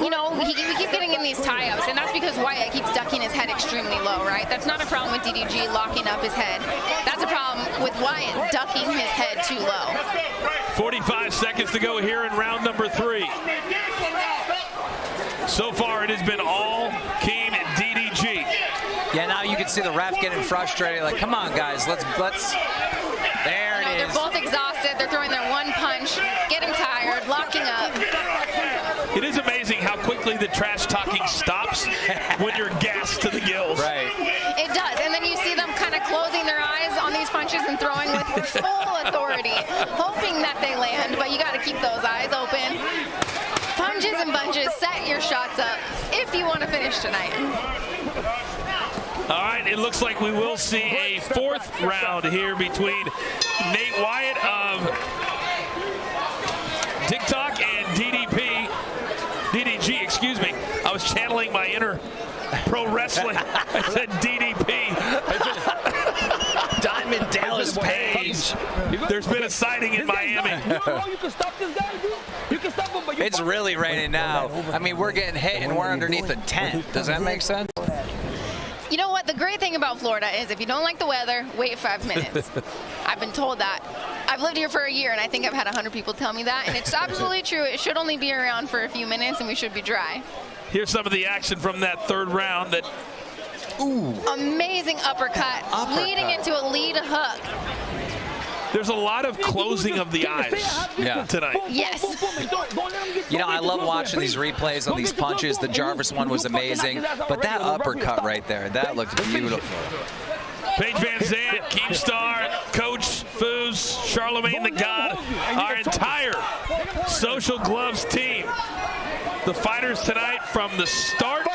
you know, we keep getting in these tie-ups, and that's because Wyatt keeps ducking his head extremely low, right? That's not a problem with DDG locking up his head. That's a problem with Wyatt ducking his head too low. 45 seconds to go here in round number 3. So far, it has been all Team DDG. Yeah, now you can see the ref getting frustrated. Like, come on, guys, let's. There it is. They're both exhausted. They're throwing their one punch, getting tired, locking up. It is amazing how quickly the trash talking stops when you're gassed to the gills. Right. It does, and then you see them kind of closing their eyes on these punches and throwing with full authority, hoping that they land, but you got to keep those eyes open. Punches and bunches, set your shots up if you want to finish tonight. All right, it looks like we will see a 4th round here between Nate Wyatt of Ticktoc and DDG, excuse me. I was channeling my inner pro wrestling. I said DDP. Diamond Dallas Page. There's been a sighting in Miami. It's really raining now. I mean, we're getting hit and we're underneath a tent. Does that make sense? You know what? The great thing about Florida is if you don't like the weather, wait 5 minutes. I've been told that. I've lived here for a year, and I think I've had 100 people tell me that, and it's absolutely true. It should only be around for a few minutes, and we should be dry. Here's some of the action from that 3rd round. That amazing uppercut, leading into a lead hook. There's a lot of closing of the eyes tonight. Yes. You know, I love watching these replays on these punches. The Jarvis one was amazing, but that uppercut right there, that looked beautiful. Paige Van Zandt, Keemstar, Coach Foos, Charlemagne the God, our entire Social Gloves team. The fighters tonight from the start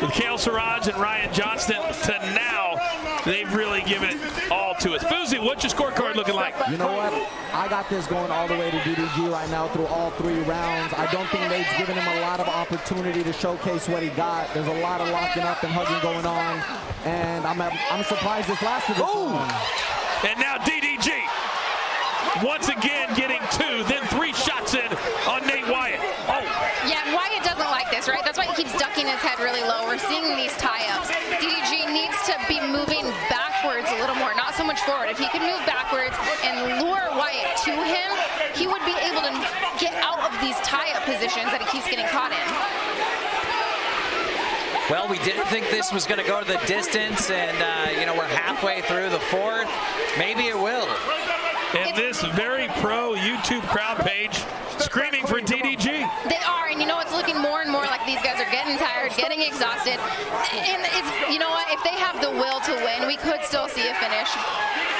with Kale Siraj and Ryan Johnston to now, they've really given it all to us. Foosy, what's your scorecard looking like? You know what? I got this going all the way to DDG right now through all 3 rounds. I don't think Nate's given him a lot of opportunity to showcase what he got. There's a lot of locking up and hugging going on, and I'm surprised this lasted this long. And now DDG, once again getting 2, then 3 shots in on Nate Wyatt. Oh. Yeah, Wyatt doesn't like this, right? That's why he keeps ducking his head really low. We're seeing these tie-ups. DDG needs to be moving backwards a little more, not so much forward. If he could move backwards and lure Wyatt to him, he would be able to get out of these tie-up positions that he keeps getting caught in. Well, we didn't think this was going to go to the distance, and, you know, we're halfway through the 4th. Maybe it will. And this very pro YouTube crowd page screaming for DDG. They are, and you know, it's looking more and more like these guys are getting tired, getting exhausted. And it's, you know what, if they have the will to win, we could still see a finish.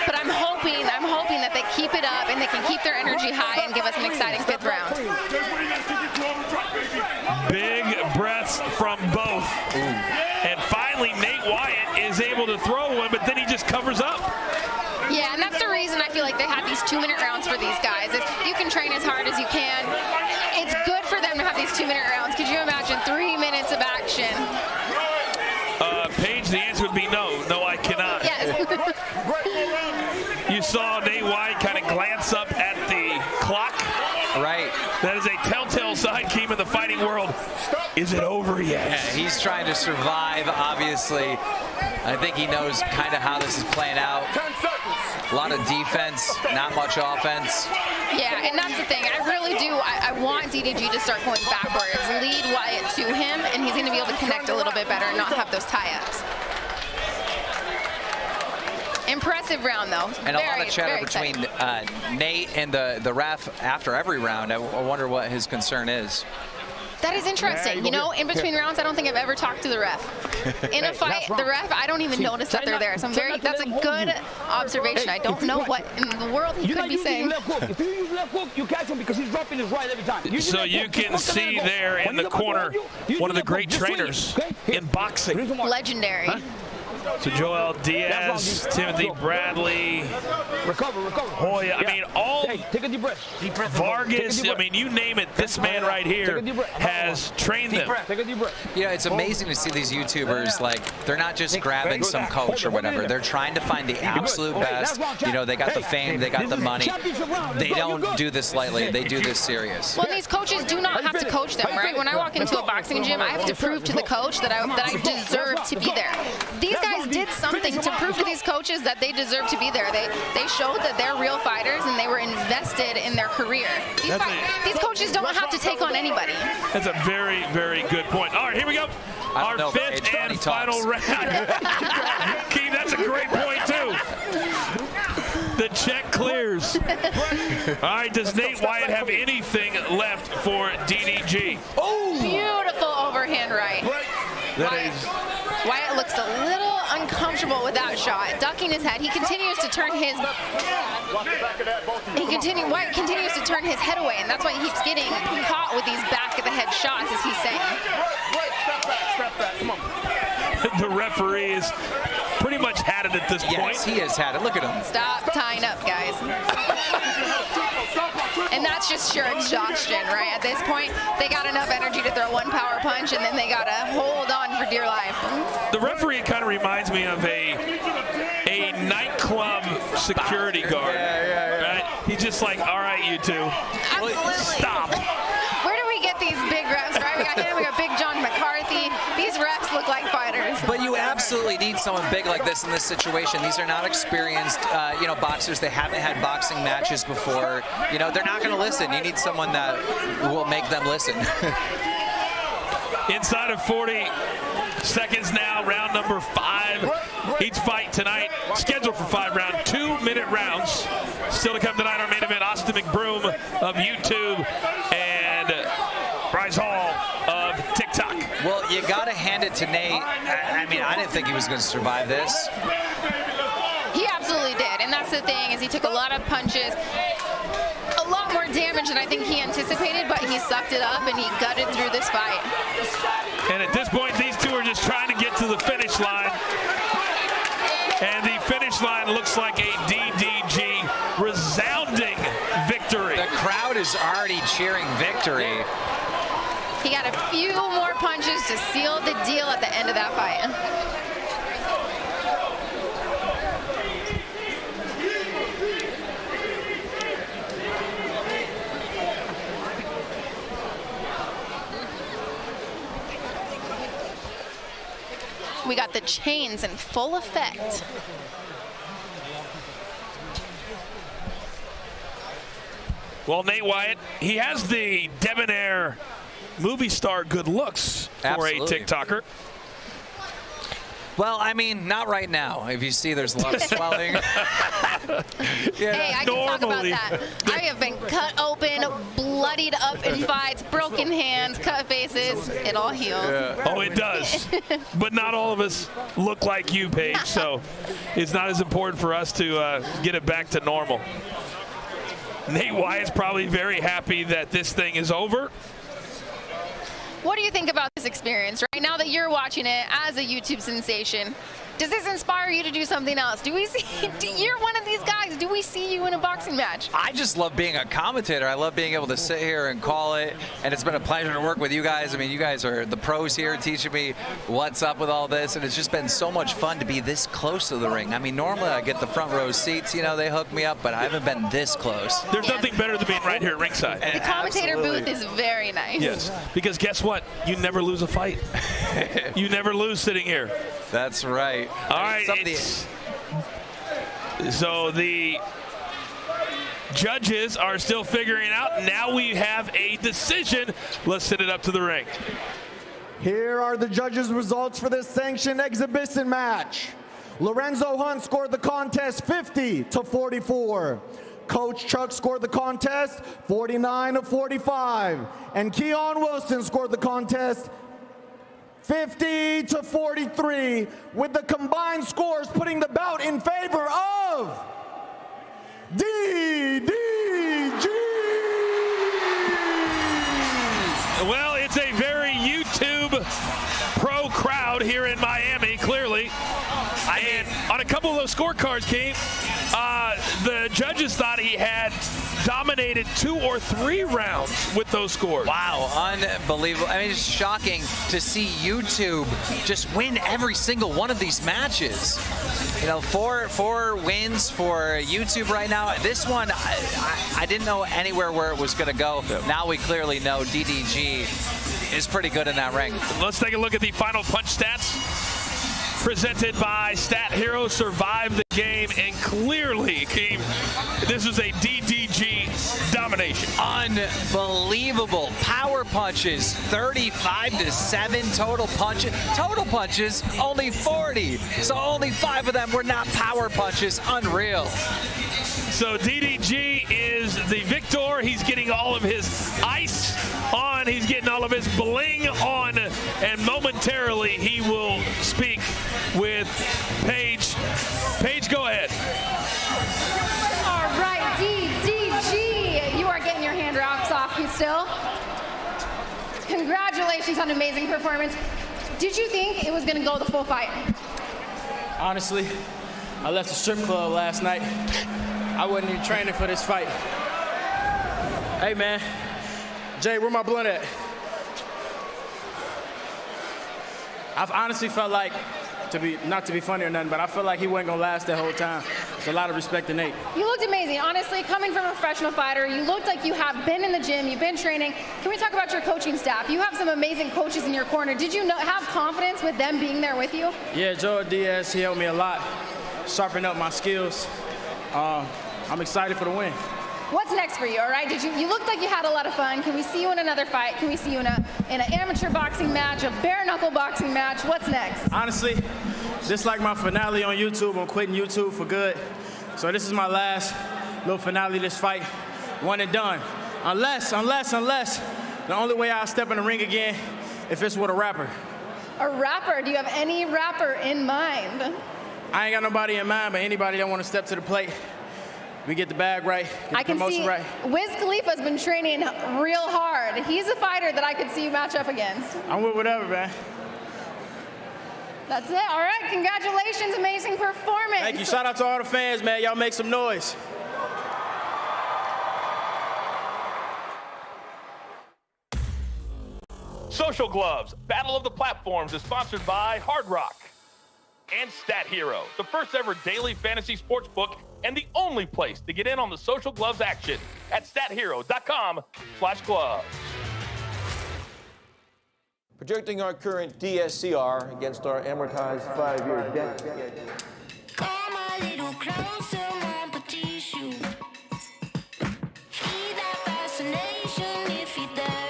But I'm hoping that they keep it up and they can keep their energy high and give us an exciting 5th round. Big breaths from both. And finally, Nate Wyatt is able to throw one, but then he just covers up. Yeah, and that's the reason I feel like they have these 2-minute rounds for these guys. If you can train as hard as you can, it's good for them to have these 2-minute rounds. Could you imagine 3 minutes of action? Paige, the answer would be no. No, I cannot. Yes. You saw Nate Wyatt kind of glance up at the clock. Right. That is a telltale sign, Keem, in the fighting world. Is it over yet? Yeah, he's trying to survive, obviously. I think he knows kind of how this is playing out. A lot of defense, not much offense. Yeah, and that's the thing. I really do. I want DDG to start going backwards, lead Wyatt to him, and he's going to be able to connect a little bit better and not have those tie-ups. Impressive round, though. And a lot of chatter between Nate and the ref after every round. I wonder what his concern is. That is interesting. You know, in between rounds, I don't think I've ever talked to the ref. In a fight, the ref, I don't even notice that they're there. So that's a good observation. I don't know what in the world he could be saying. If you use left hook, you catch him because he's dropping his right every time. So you can see there in the corner one of the great trainers in boxing. Legendary. So Joel Diaz, Timothy Bradley, Hoya. I mean, all take a deep breath. Vargas. I mean, you name it. This man right here has trained them. Take a deep breath. Yeah, it's amazing to see these YouTubers, like, they're not just grabbing some coach or whatever. They're trying to find the absolute best. You know, they got the fame, they got the money. They don't do this lightly. They do this serious. Well, these coaches do not have to coach them, right? When I walk into a boxing gym, I have to prove to the coach that I deserve to be there. These guys did something to prove to these coaches that they deserve to be there. They showed that they're real fighters and they were invested in their career. These coaches don't have to take on anybody. That's a very, very good point. All right, here we go. Our fifth and final round. Keith, that's a great point, too. The check clears. All right, does Nate Wyatt have anything left for DDG? Oh! Beautiful overhand right. Wyatt looks a little uncomfortable with that shot, ducking his head. He continues to turn his Wyatt continues to turn his head away, and that's why he keeps getting caught with these back of the head shots, as he's saying. Step back, come on. The referee is pretty much had it at this point. Yes, he has had it. Look at him. Stop tying up, guys. And that's just sheer exhaustion, right? At this point, they got enough energy to throw one power punch, and then they got to hold on for dear life. The referee kind of reminds me of a nightclub security guard. Right? He's just like, all right, you two. Absolutely. Stop. Where do we get these big refs, right? We got him, we got Big John McCarthy. These refs look like fighters. But you absolutely need someone big like this in this situation. These are not experienced, boxers. They haven't had boxing matches before. You know, they're not going to listen. You need someone that will make them listen. Inside of 40 seconds now, round number 5. Each fight tonight scheduled for 5 rounds, 2-minute rounds. Still to come tonight, our main event, Austin McBroom of YouTube and Bryce Hall of TikTok. Well, you got to hand it to Nate. I mean, I didn't think he was going to survive this. He absolutely did, and that's the thing, is he took a lot of punches, a lot more damage than I think he anticipated, but he sucked it up and he gutted through this fight. And at this point, these two are just trying to get to the finish line. And the finish line looks like a DDG resounding victory. The crowd is already cheering victory. He got a few more punches to seal the deal at the end of that fight. We got the chains in full effect. Well, Nate Wyatt, he has the debonair movie star good looks for a TikToker. Well, I mean, not right now. If you see, there's a lot of swelling. Hey, I can talk about that. I have been cut open, bloodied up in fights, broken hands, cut faces. It all heals. Yeah. Oh, it does. But not all of us look like you, Paige, so it's not as important for us to get it back to normal. Nate Wyatt's probably very happy that this thing is over. What do you think about this experience right now that you're watching it as a YouTube sensation? Does this inspire you to do something else? Do we see, you're one of these guys, do we see you in a boxing match? I just love being a commentator. I love being able to sit here and call it, and it's been a pleasure to work with you guys. I mean, you guys are the pros here teaching me what's up with all this, and it's just been so much fun to be this close to the ring. I mean, normally I get the front row seats, you know, they hook me up, but I haven't been this close. There's nothing better than being right here at ringside. The commentator booth is very nice. Yes, because guess what? You never lose a fight. You never lose sitting here. That's right. All right. So the judges are still figuring out. Now we have a decision. Let's send it up to the ring. Here are the judges' results for this sanctioned exhibition match. Lorenzo Hunt scored the contest 50-44. Coach Chuck scored the contest 49-45. And Keon Wilson scored the contest 50-43, with the combined scores putting the bout in favor of DDG. Well, it's a very YouTube pro crowd here in Miami, clearly. those scorecards came. The judges thought he had dominated 2 or 3 rounds with those scores. Wow, unbelievable. I mean, it's shocking to see YouTube just win every single one of these matches. You know, four wins for YouTube right now. This one, I didn't know anywhere where it was going to go. Now we clearly know DDG is pretty good in that ring. Let's take a look at the final punch stats presented by Stat Hero. Survived the game and clearly this is a DDG domination. Unbelievable. Power punches, 35-7 total punches. Total punches, only 40. So only 5 of them were not power punches. Unreal. So DDG is the victor. He's getting all of his ice on. He's getting all of his bling on. And momentarily he will speak with Paige. Paige, go ahead. All right, DDG, you are getting your hand wraps off you still. Congratulations on an amazing performance. Did you think it was going to go the full fight? Honestly, I left the strip club last night. I wasn't even training for this fight. Hey, man. Jay, where my blunt at? I've honestly felt like, not to be funny or nothing, but I felt like he wasn't going to last that whole time. It's a lot of respect to Nate. You looked amazing. Honestly, coming from a professional fighter, you looked like you have been in the gym, you've been training. Can we talk about your coaching staff? You have some amazing coaches in your corner. Did you have confidence with them being there with you? Yeah, Joe Diaz, he helped me a lot, sharpen up my skills. I'm excited for the win. What's next for you, all right? You looked like you had a lot of fun. Can we see you in another fight? Can we see you in an amateur boxing match, a bare knuckle boxing match? What's next? Honestly, this is like my finale on YouTube. I'm quitting YouTube for good. So this is my last little finale of this fight. One and done. Unless, the only way I'll step in the ring again if it's with a rapper. A rapper? Do you have any rapper in mind? I ain't got nobody in mind, but anybody that want to step to the plate, we get the bag right, get I the can promotion see right. Wiz Khalifa's been training real hard. He's a fighter that I could see you match up against. I'm with whatever, man. That's it. All right. Congratulations. Amazing performance. Thank you. Shout out to all the fans, man. Y'all make some noise. Social Gloves, Battle of the Platforms is sponsored by Hard Rock and Stat Hero, the first ever daily fantasy sports book and the only place to get in on the Social Gloves action at stathero.com/gloves. Projecting our current DSCR against our amortized 5-year debt. Come a little closer, mon petit chou. Feel that fascination if you're there.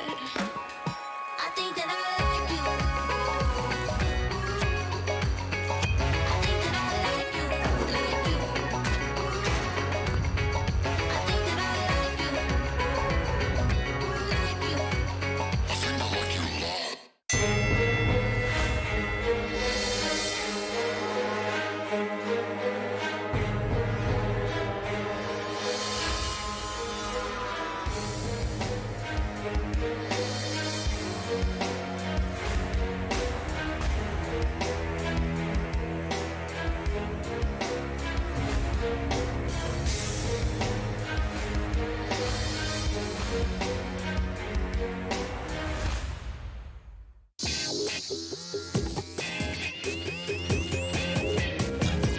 I think that I like you. I think that I like you, like you. I think that I like you, like you. I think I like you a lot.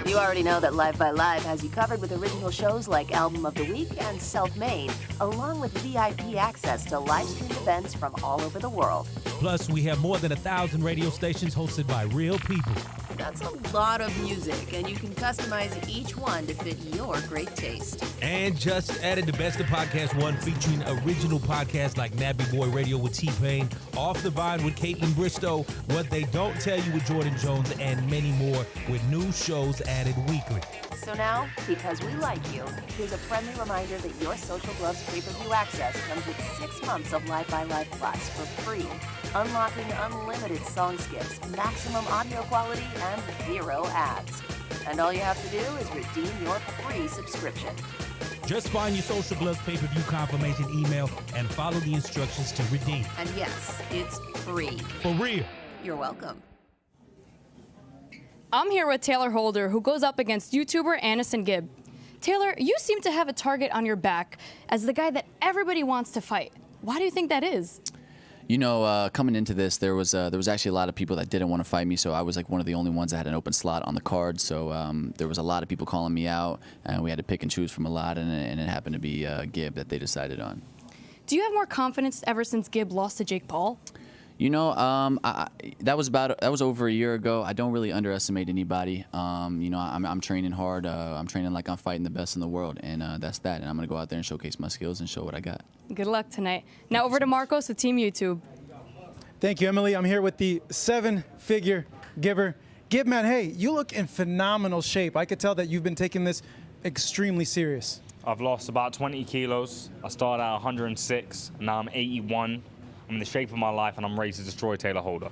You already know that Live by Live has you covered with original shows like Album of the Week and Self-Made, along with VIP access to live stream events from all over the world. Plus, we have more than 1,000 radio stations hosted by real people. That's a lot of music, and you can customize each one to fit your great taste. And just added the Best of Podcast 1 featuring original podcasts like Nappy Boy Radio with T-Pain, Off the Vine with Caitlin Bristow, What They Don't Tell You with Jordan Jones, and many more with new shows added weekly. So now, because we like you, here's a friendly reminder that your Social Gloves pay-per-view access comes with 6 months of Live by Live Plus for free, unlocking unlimited song skips, maximum audio quality, and 0 ads. And all you have to do is redeem your free subscription. Just find your Social Gloves pay-per-view confirmation email and follow the instructions to redeem. And yes, it's free. For real. You're welcome. I'm here with Taylor Holder, who goes up against YouTuber Anderson Gibb. Taylor, you seem to have a target on your back as the guy that everybody wants to fight. Why do you think that is? You know, coming into this, there was actually a lot of people that didn't want to fight me, so I was like one of the only ones that had an open slot on the card. So there was a lot of people calling me out, and we had to pick and choose from a lot, and it happened to be Gibb that they decided on. Do you have more confidence ever since Gibb lost to Jake Paul? You know, that was over a year ago. I don't really underestimate anybody. You know, I'm training hard. I'm training like I'm fighting the best in the world, and that's that. And I'm gonna go out there and showcase my skills and show what I got. Good luck tonight. Now over to Marcos with Team YouTube. Thank you, Emily. I'm here with the 7-figure Gibber. Gib, man, hey, you look in phenomenal shape. I could tell that you've been taking this extremely serious. I've lost about 20 kilos. I started at 106, and now I'm 81. I'm in the shape of my life, and I'm ready to destroy Taylor Holder.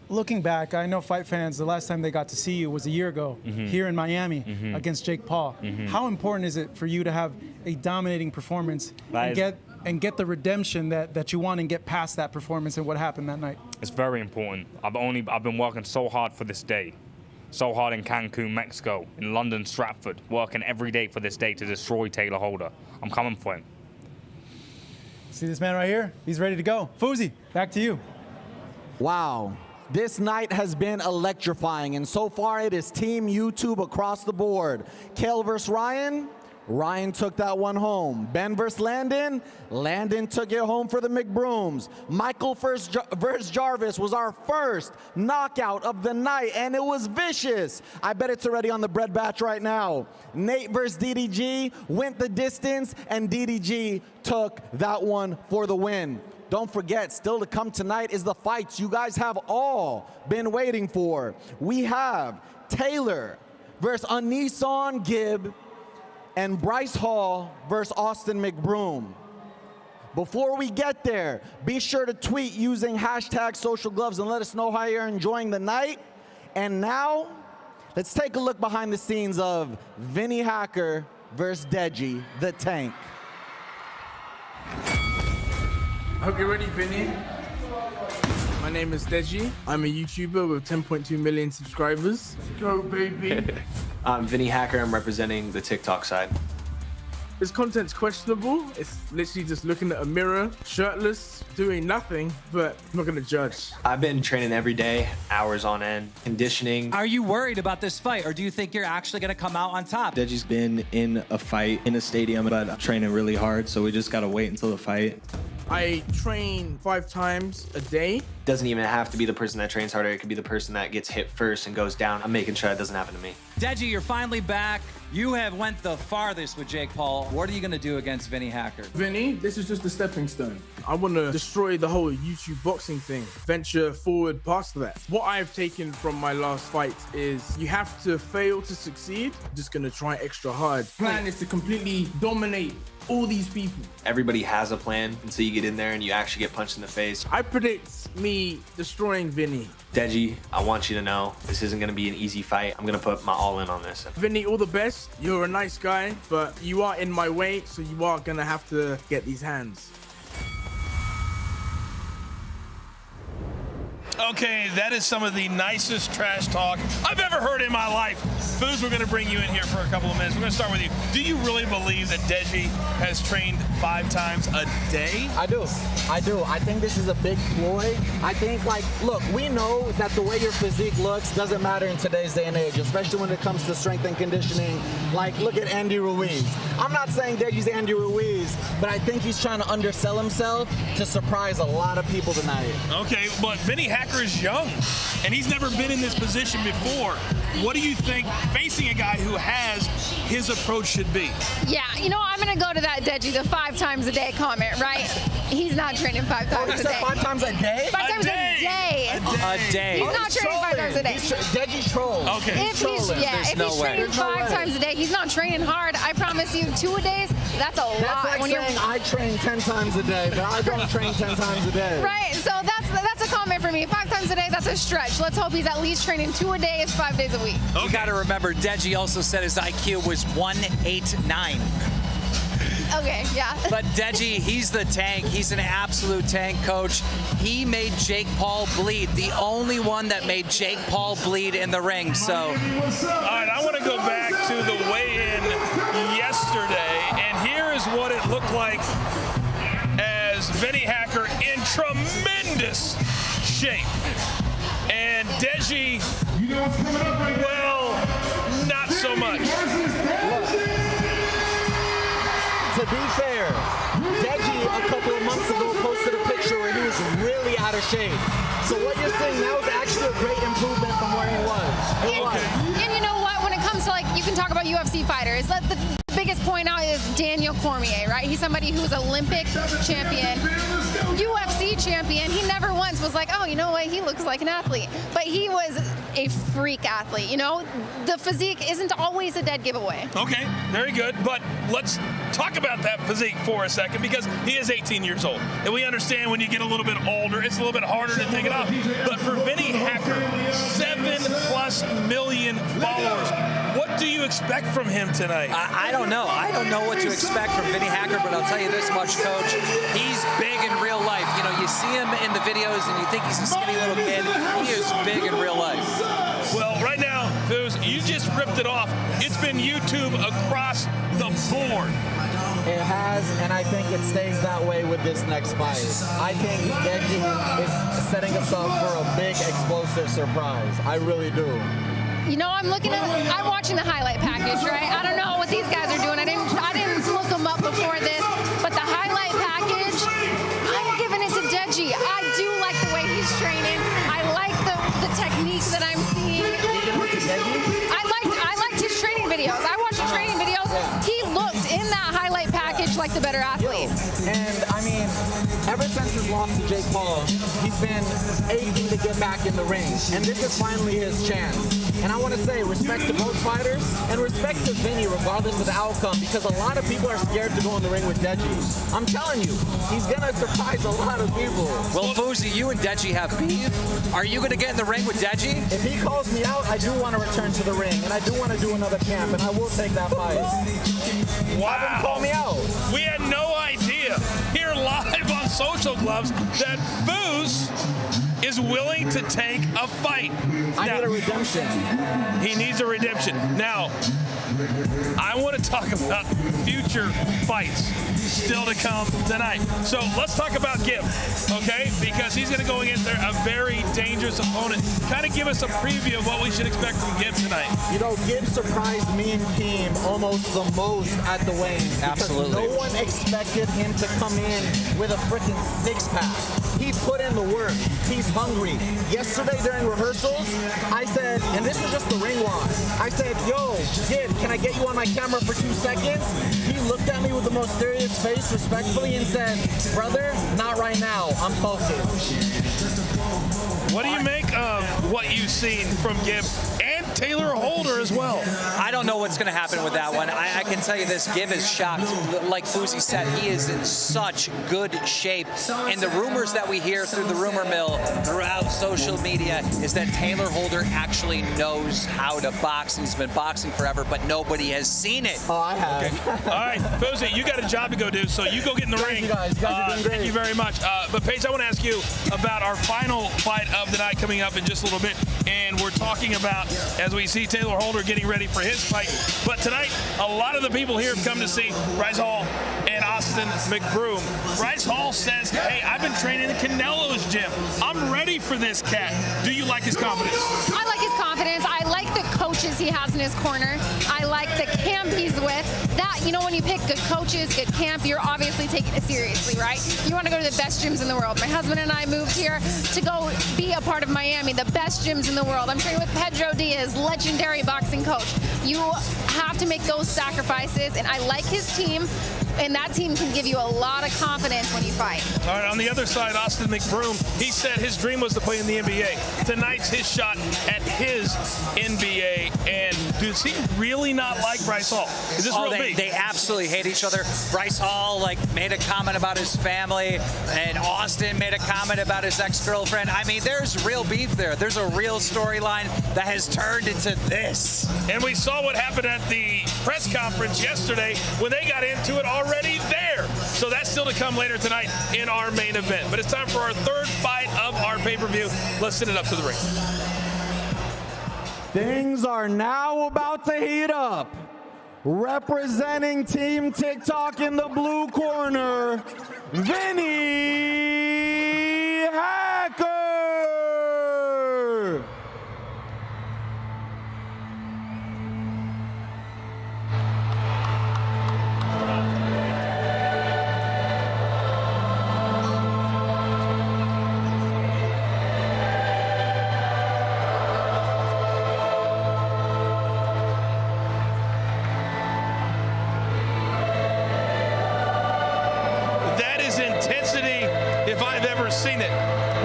Looking back, I know fight fans, the last time they got to see you was a year ago here in Miami against Jake Paul. How important is it for you to have a dominating performance and get the redemption that you want and get past that performance and what happened that night? It's very important. I've been working so hard for this day. So hard in Cancun, Mexico, in London, Stratford, working every day for this day to destroy Taylor Holder. I'm coming for him. See this man right here? He's ready to go. Fuzi, back to you. Wow. This night has been electrifying, and so far it is Team YouTube across the board. Kale versus Ryan. Ryan took that one home. Ben versus Landon. Landon took it home for the McBrooms. Michael versus Jarvis was our first knockout of the night, and it was vicious. I bet it's already on the bread batch right now. Nate versus DDG went the distance, and DDG took that one for the win. Don't forget, still to come tonight is the fights you guys have all been waiting for. We have Taylor versus Anisan Gibb, and Bryce Hall versus Austin McBroom. Before we get there, be sure to tweet using #SocialGloves and let us know how you're enjoying the night. And now, let's take a look behind the scenes of Vinnie Hacker versus Deyji, the Tank. I hope you're ready, Vinny. My name is Deyji. I'm a YouTuber with 10.2 million subscribers. Go, baby. I'm Vinnie Hacker. I'm representing the TikTok side. This content's questionable. It's literally just looking at a mirror, shirtless, doing nothing, but I'm not gonna judge. I've been training every day, hours on end, conditioning. Are you worried about this fight, or do you think you're actually gonna come out on top? Deyji's been in a fight in a stadium, but I'm training really hard, so we just gotta wait until the fight. I train 5 times a day. Doesn't even have to be the person that trains harder. It could be the person that gets hit first and goes down. I'm making sure that doesn't happen to me. Deyji, you're finally back. You have went the farthest with Jake Paul. What are you gonna do against Vinnie Hacker? Vinny, this is just a stepping stone. I wanna destroy the whole YouTube boxing thing. Venture forward past that. What I've taken from my last fight is you have to fail to succeed. I'm just gonna try extra hard. Plan is to completely dominate all these people. Everybody has a plan until you get in there and you actually get punched in the face. I predict me destroying Vinny. Deyji, I want you to know this isn't gonna be an easy fight. I'm gonna put my all in on this. Vinny, all the best. You're a nice guy, but you are in my way, so you are gonna have to get these hands. Okay, that is some of the nicest trash talk I've ever heard in my life. Foos, we're going to bring you in here for a couple of minutes. We're going to start with you. Do you really believe that Deyji has trained 5 times a day? I do. I think this is a big ploy. I think, like, look, we know that the way your physique looks doesn't matter in today's day and age, especially when it comes to strength and conditioning. Like, look at Andy Ruiz. I'm not saying Deyji's Andy Ruiz, but I think he's trying to undersell himself to surprise a lot of people tonight. Okay, but Vinnie Hacker is young, and he's never been in this position before. What do you think facing a guy who has his approach should be? Yeah, you know, I'm going to go to that Deyji, the 5 times a day comment, right? He's not training 5 times a day. 5 times a day? 5 times a day. A day. He's not training 5 times a day. Deyji trolls. Okay. If he's training 5 times a day, he's not training hard. I promise you, 2 a days, that's a lot. That's like saying I train 10 times a day, but I don't train 10 times a day. Right, so that's a comment for me. 5 times a day, that's a stretch. Let's hope he's at least training 2 a day is 5 days a week. Okay. You got to remember, Deyji also said his IQ was 189. Okay, yeah. But Deyji, he's the tank. He's an absolute tank, coach. He made Jake Paul bleed. The only one that made Jake Paul bleed in the ring. So, all right, I want to go back to the weigh-in yesterday, and here is what it looked like as Vinnie Hacker in tremendous shape. And Deyji, well, not so much. To be fair, Deyji a couple of months ago posted a picture where he was really out of shape. So what you're seeing now is actually a great improvement from where he was. And you know what? When it comes to, like, you can talk about UFC fighters. The biggest point out is Daniel Cormier, right? He's somebody who's Olympic champion, UFC champion. He never once was like, oh, you know what? He looks like an athlete. But he was a freak athlete, you know? The physique isn't always a dead giveaway. Okay, very good. But let's talk about that physique for a second, because he is 18 years old. And we understand when you get a little bit older, it's a little bit harder to take it off. But for Vinnie Hacker, 7+ million followers. What do you expect from him tonight? I don't know. I don't know what to expect from Vinnie Hacker, but I'll tell you this much, Coach. He's big in real life. You know, you see him in the videos and you think he's a skinny little kid. He is big in real life. Well, right now, you just ripped it off. It's been YouTube across the board. It has, and I think it stays that way with this next fight. I think Deyji is setting us up for a big, explosive surprise. I really do. You know, I'm watching the highlight package, right? I don't know what these guys are doing. I didn't look them up before this, but the highlight package, I'm giving it to Deyji. I do like the way he's training. I like the technique that I'm seeing. I liked his training videos. I watched the training videos. He looked in that highlight package like the better athlete. And I mean, ever since his loss to Jake Paul, he's been aching to get back in the ring. And this is finally his chance. And I want to say respect to both fighters and respect to Vinnie regardless of the outcome, because a lot of people are scared to go in the ring with Deyji. I'm telling you, he's going to surprise a lot of people. Well, Fousey, you and Deyji have beef. Are you going to get in the ring with Deyji? If he calls me out, I do want to return to the ring, and I do want to do another camp, and I will take that fight. Wow. Have him call me out. We had no idea here live on Social Gloves that Foose is willing to take a fight. I need a redemption. He needs a redemption. Now, I want to talk about future fights still to come tonight. So let's talk about Gib, okay? Because he's going to go against a very dangerous opponent. Kind of give us a preview of what we should expect from Gib tonight. You know, Gib surprised me and Keem almost the most at the weigh-ins. Absolutely. No one expected him to come in with a freaking six-pack. He put in the work. He's hungry. Yesterday during rehearsals, I said, and this was just the ring walk, I said, yo, Gib, can I get you on my camera for 2 seconds? He looked at me with the most serious face respectfully and said, brother, not right now. I'm focused. What do you make of what you've seen from Gib and Taylor Holder as well? I don't know what's going to happen with that one. I can tell you this, Gib is shocked. Like Fousey said, he is in such good shape. And the rumors that we hear through the rumor mill throughout social media is that Taylor Holder actually knows how to box. He's been boxing forever, but nobody has seen it. Oh, I have. Okay. All right, Fousey, you got a job to go do, so you go get in the ring. You guys are doing great. Thank you very much. But Paige, I want to ask you about our final fight of the night coming up in just a little bit. And we're talking about, as we see Taylor Holder getting ready for his fight. But tonight, a lot of the people here have come to see Bryce Hall and Austin McBroom. Bryce Hall says, hey, I've been training in Canelo's gym. I'm ready for this cat. Do you like his confidence? I like his confidence. I like the coaches he has in his corner. I like the camp he's with. That, you know, when you pick good coaches, good camp, you're obviously taking it seriously, right? You want to go to the best gyms in the world. My husband and I moved here to go be a part of Miami, the best gyms in the world. I'm training with Pedro Diaz, legendary boxing coach. You have to make those sacrifices, and I like his team. And that team can give you a lot of confidence when you fight. All right, on the other side, Austin McBroom, he said his dream was to play in the NBA. Tonight's his shot at his NBA. And does he really not like Bryce Hall? Is this real beef? They absolutely hate each other. Bryce Hall made a comment about his family, and Austin made a comment about his ex-girlfriend. I mean, there's real beef there. There's a real storyline that has turned into this. And we saw what happened at the press conference yesterday when they got into it already there. So that's still to come later tonight in our main event. But it's time for our third fight of our pay-per-view. Let's send it up to the ring. Things are now about to heat up. Representing Team TikTok in the blue corner, Vinnie Hacker. If I've ever seen it.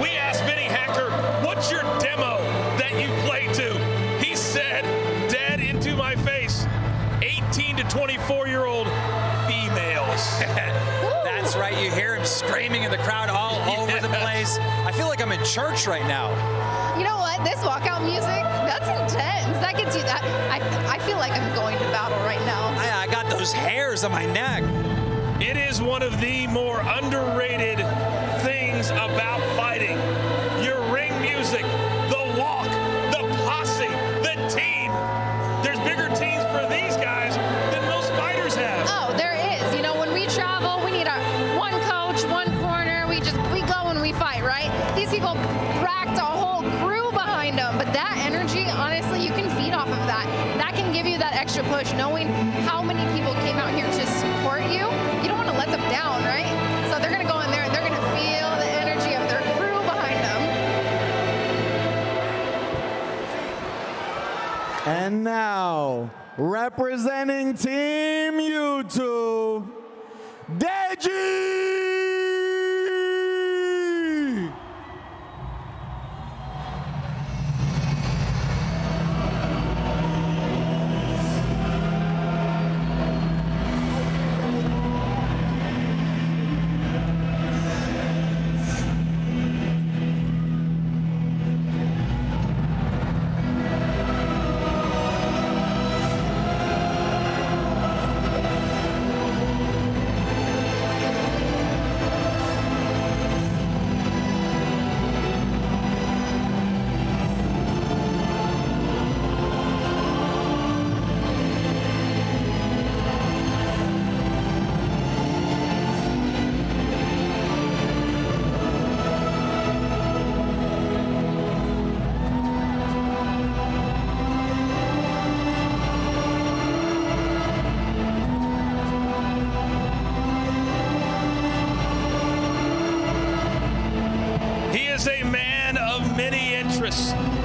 We asked Vinnie Hacker, what's your demo that you play to? He said, dead into my face, 18 to 24-year-old females. That's right, you hear him screaming in the crowd all over the place. I feel like I'm in church right now. You know what? This walkout music, that's intense. That gets you that. I feel like I'm going to battle right now. I got those hairs on my neck. It is one of the more underrated things about fighting. Your ring music, the walk, the posse, the team. There's bigger teams for these guys than most fighters have. Oh, there is. You know, when we travel, we need our one coach, one corner. We go and we fight, right? These people racked a whole crew behind them, but that energy, honestly, you can feed off of that. That can give you that extra push, knowing how many people came out here to support you. You don't want to let them down, right? So they're going to go in there and they're going to feel the energy of their crew behind them. And now, representing Team YouTube, Deyji!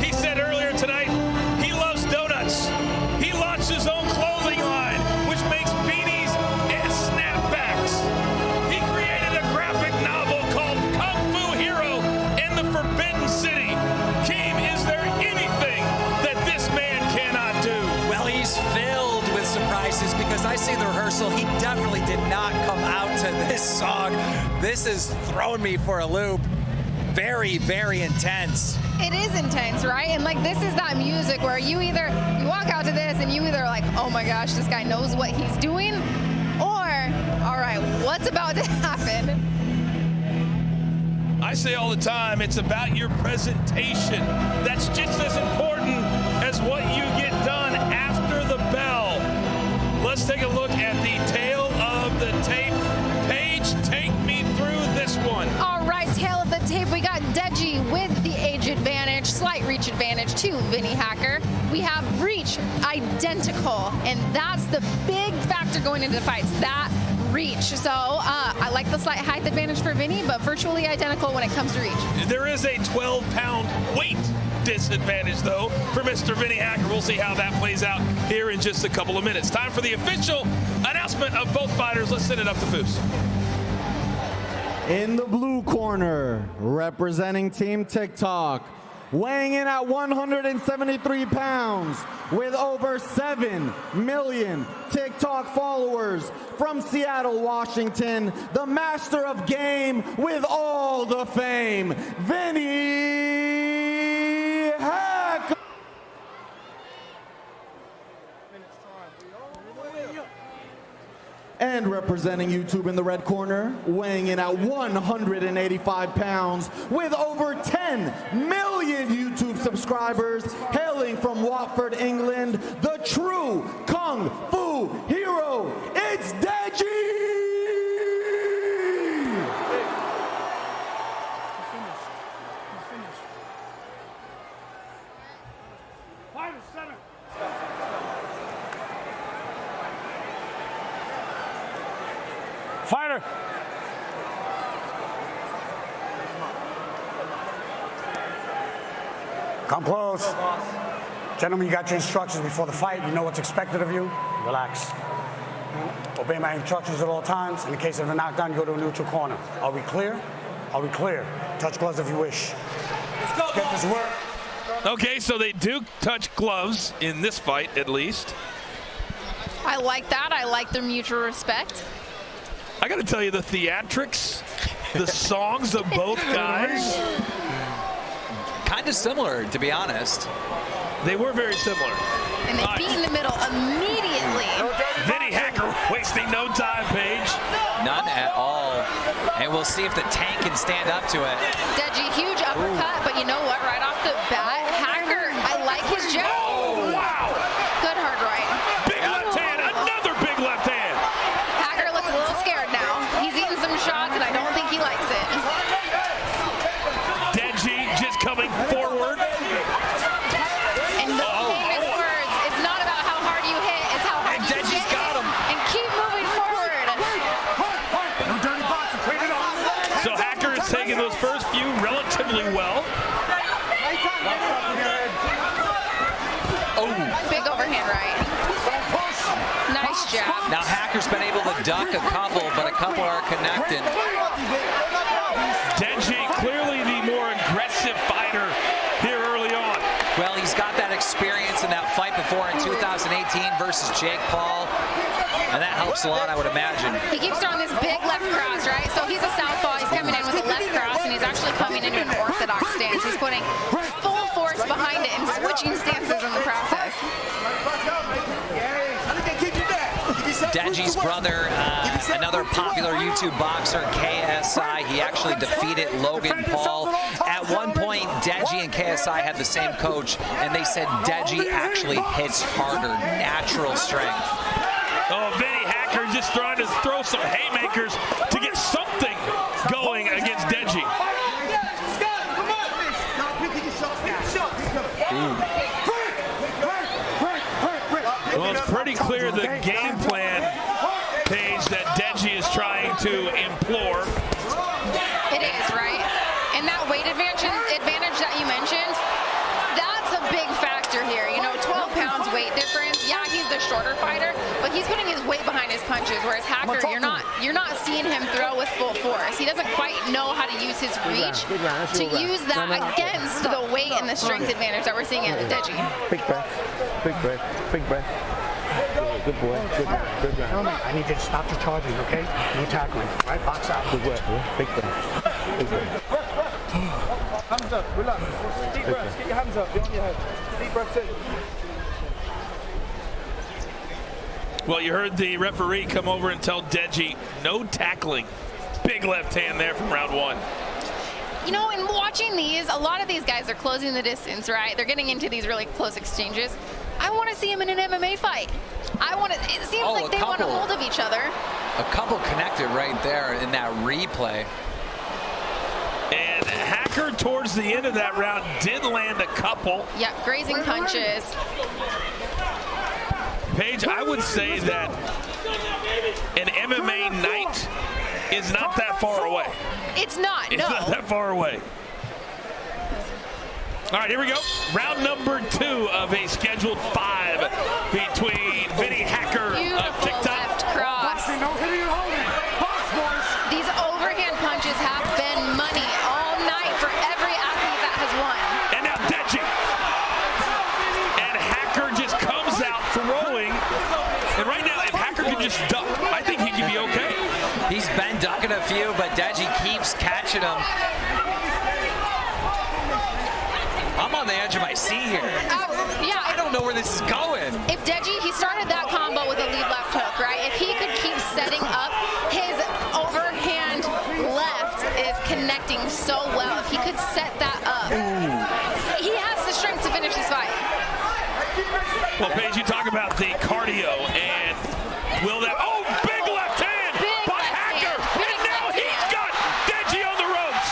He said earlier tonight he loves donuts. He launched his own clothing line, which makes beanies and snapbacks. He created a graphic novel called Kung Fu Hero in the Forbidden City. Keem, is there anything that this man cannot do? Well, he's filled with surprises because I see the rehearsal. He definitely did not come out to this song. This is throwing me for a loop. Very, very intense. It is intense, right? And like, this is that music where you walk out to this and you either like, oh my gosh, this guy knows what he's doing, or, all right, what's about to happen? I say all the time, it's about your presentation. That's just as important as what you get done after the bell. Let's take a look at the tail of the tape. Paige, take me through this one. All right, tail of the tape, we got Deyji with the age advantage, slight reach advantage to Vinnie Hacker. We have reach identical, and that's the big factor going into fights, that reach. So I like the slight height advantage for Vinnie, but virtually identical when it comes to reach. There is a 12-pound weight disadvantage, though, for Mr. Vinnie Hacker. We'll see how that plays out here in just a couple of minutes. Time for the official announcement of both fighters. Let's send it up to Foose. In the blue corner, representing Team TikTok, weighing in at 173 pounds, with over 7 million TikTok followers, from Seattle, Washington, the master of game with all the fame, Vinnie Hacker. And representing YouTube in the red corner, weighing in at 185 pounds, with over 10 million YouTube subscribers, hailing from Watford, England, the true Kung Fu hero, it's Deyji! Fighter. Come close. Gentlemen, you got your instructions before the fight. You know what's expected of you. Relax. Obey my instructions at all times. In the case of a knockdown, you go to a neutral corner. Are we clear? Are we clear? Touch gloves if you wish. Let's go. Get this work. Okay, so they do touch gloves in this fight, at least. I like that. I like their mutual respect. I got to tell you, the theatrics, the songs of both guys. Kind of similar, to be honest. They were very similar. And they beat in the middle immediately. Vinnie Hacker wasting no time, Paige. None at all. And we'll see if the tank can stand up to it. Deyji, huge uppercut, but you know what? Right off the bat, Hacker, I like his jab. Oh, wow. Good hard right. Big left hand, another big left hand. Hacker looks a little scared now. He's eating some shots, and I don't think he likes it. Deyji just coming forward. And the famous words, it's not about how hard you hit, it's how hard you Deyji's hit. got him. And keep moving forward. So Hacker is taking those first few relatively well. Oh. Big overhand right. Nice jab. Now Hacker's been able to duck a couple, but a couple are connected. Deyji, clearly the more aggressive fighter here early on. Well, he's got that experience in that fight before in 2018 versus Jake Paul, and that helps a lot, I would imagine. He keeps throwing this big left cross, right? So he's a southpaw. He's coming in with a left cross, and he's actually coming into an orthodox stance. He's putting full force behind it and switching stances in the process. Deyji's brother, another popular YouTube boxer, KSI, he actually defeated Logan Paul. At one point, Deyji and KSI had the same coach, and they said Deyji actually hits harder, natural strength. Oh, Vinnie Hacker just trying to throw some haymakers to get something going against Deyji. Well, it's pretty clear the game plan, Paige, that Deyji is trying to implore. It is, right? And that weight advantage that you mentioned, that's a big factor here. You know, 12 pounds weight difference. Yeah, he's the shorter fighter, but he's putting his weight behind his punches, whereas Hacker, you're not seeing him throw with full force. He doesn't quite know how to use his reach to use that against the weight and the strength advantage that we're seeing in Deyji. Big breath, big breath, big breath. Good boy, good round. I need you to stop the charging, okay? No tackling, right? Box out. Good work, big breath, big breath. Hands up, relax. Deep breaths, get your hands up, behind your head. Deep breaths in. Well, you heard the referee come over and tell Deyji, no tackling. Big left hand there from round one. You know, in watching these, a lot of these guys are closing the distance, right? They're getting into these really close exchanges. I want to see him in an MMA fight. It seems like they want a hold of each other. A couple connected right there in that replay. And Hacker towards the end of that round did land a couple. Yep, grazing punches. Paige, I would say that an MMA night is not that far away. It's not, It's not that far away. All right, here we go. Round number 2 of a scheduled 5 between Vinnie Hacker of TikTok. Left cross. These overhand punches have been money all night for every athlete that has won. And now Deyji. And Hacker just comes out throwing. And right now, if Hacker can just duck, I think he can be okay. He's been ducking a few, but Deyji keeps catching him. I'm on the edge of my seat here. Yeah, I don't know where this is going. If Deyji, he started that combo with a lead left hook, right? If he could keep setting up, his overhand left is connecting so well. If he could set that up, he has the strength to finish this fight. Well, Paige, you talk about the cardio, and will that... Oh, big left hand by Hacker! And now he's got Deyji on the ropes!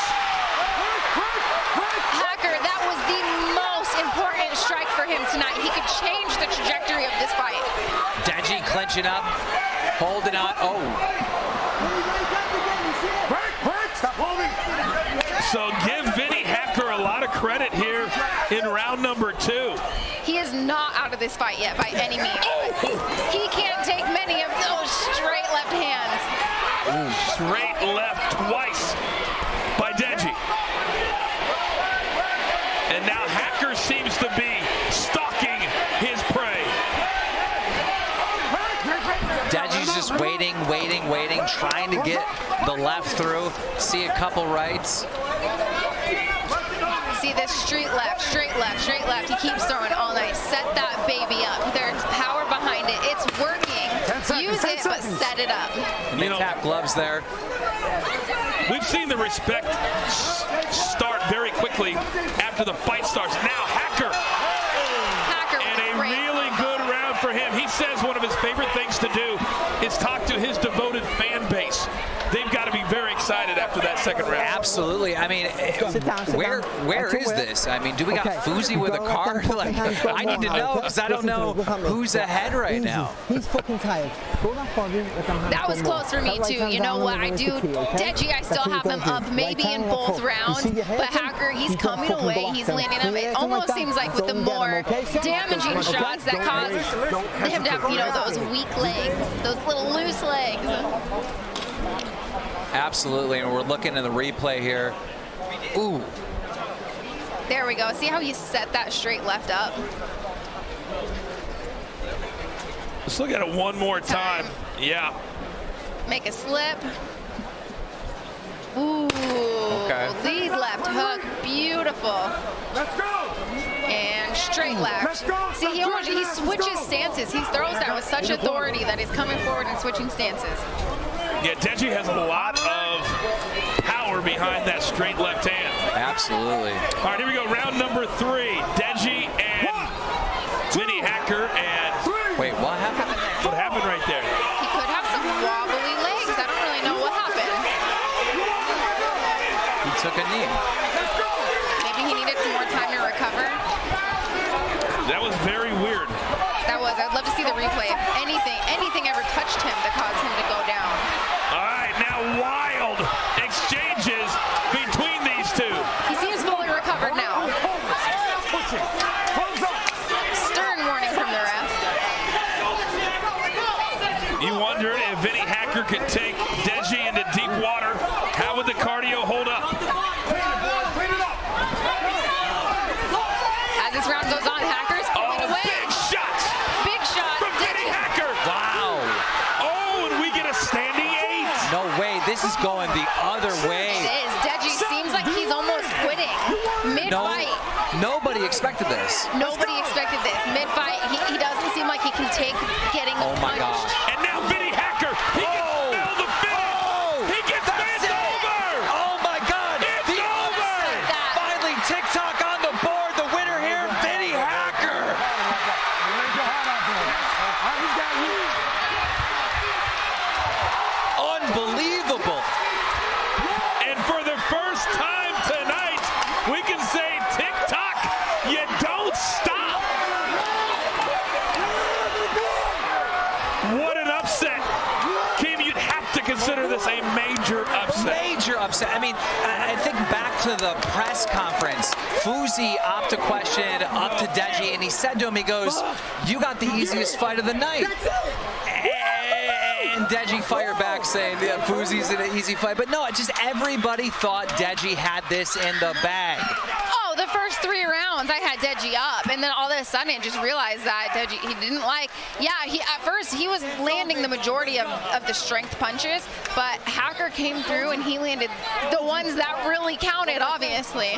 Hacker, that was the most important strike for him tonight. He could change the trajectory of this fight. Deyji clenching up, holding on. Oh. Stop holding! So give Vinnie Hacker a lot of credit here in round number 2. He is not out of this fight yet by any means. He can't take many of those straight left hands. Straight left twice by Deyji. And now Hacker seems to be stalking his prey. Deyji's just waiting, trying to get the left through. See a couple rights. See this straight left. He keeps throwing all night. Set that baby up. There's power behind it. It's working. Use it, but set it up. Mid-tap gloves there. We've seen the respect start very quickly after the fight starts. Now Hacker. And a really good round for him. He says one of his favorite things to do is talk to his devoted fan base. They've got to be very excited after that second round. Absolutely. I mean, where is this? I mean, do we got Fuzi with a car? Like, I need to know because I don't know who's ahead right now. He's fucking tired. That was close for me too. You know what? I do Deyji, I still have him up maybe in both rounds, but Hacker, he's coming away. He's landing up. It almost seems like with the more damaging shots that cause him to have, you know, those weak legs, those little loose legs. Absolutely, and we're looking at the replay here. Ooh. There we go. See how he set that straight left up? Let's look at it one more time. Yeah. Make a slip. Ooh. Okay. Lead left hook. Beautiful. Let's go. And straight left. Let's go. See, he switches stances. He throws that with such authority that he's coming forward and switching stances. Yeah, Deyji has a lot of power behind that straight left hand. Absolutely. All right, here we go. Round number 3. Deyji and Vinnie Hacker. And wait, what happened? What happened right there? He could have some wobbly legs. I don't really know what happened. He took a knee. Maybe he needed some more time to recover. That was very weird. That was. I'd love to see the replay. If anything ever touched him to cause him to go down. All right, now wild exchanges between these two. He seems fully recovered now. Stern warning from the ref. You wondered if Vinnie Hacker could take Deyji into deep water. How would the cardio hold up? As this round goes on, Hacker's pulling away. Big shots. Big shot. From Vinnie Hacker. Wow. Oh, and we get a standing 8. No way. This is going the other way. It is. Deyji seems like he's almost quitting. Mid-fight. Nobody expected this. Nobody expected this. Mid-fight, he doesn't seem like he can take getting Oh my punched. gosh. And now Vinnie Hacker. He can smell the finish. He gets it's over. Oh my God. It's over. Finally, TikTok on the board. The winner here, Vinnie Hacker. Unbelievable. And for the first time tonight, we can say TikTok, you don't stop. What an upset. Kim, you'd have to consider this a major upset. Major upset. I mean, I think back to the press conference. Fuzi opted a question up to Deyji, and he said to him, he goes, you got the easiest fight of the night. And Deyji fired back saying, yeah, Fuzi's in an easy fight. But no, just everybody thought Deyji had this in the bag. Oh, the first 3 rounds, I had Deyji up, and then all of a sudden, I just realized that Deyji, he didn't like, at first, he was landing the majority of the strength punches, but Hacker came through, and he landed the ones that really counted, obviously.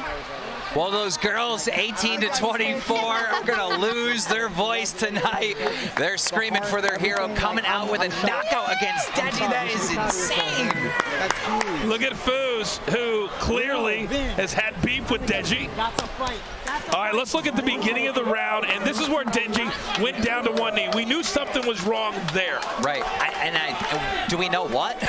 Well, those girls, 18 to 24, are going to lose their voice tonight. They're screaming for their hero, coming out with a knockout against Deyji. That is insane. Look at Faze, who clearly has had beef with Deyji. All right, let's look at the beginning of the round, and this is where Deyji went down to one knee. We knew something was wrong there. Right, do we know what?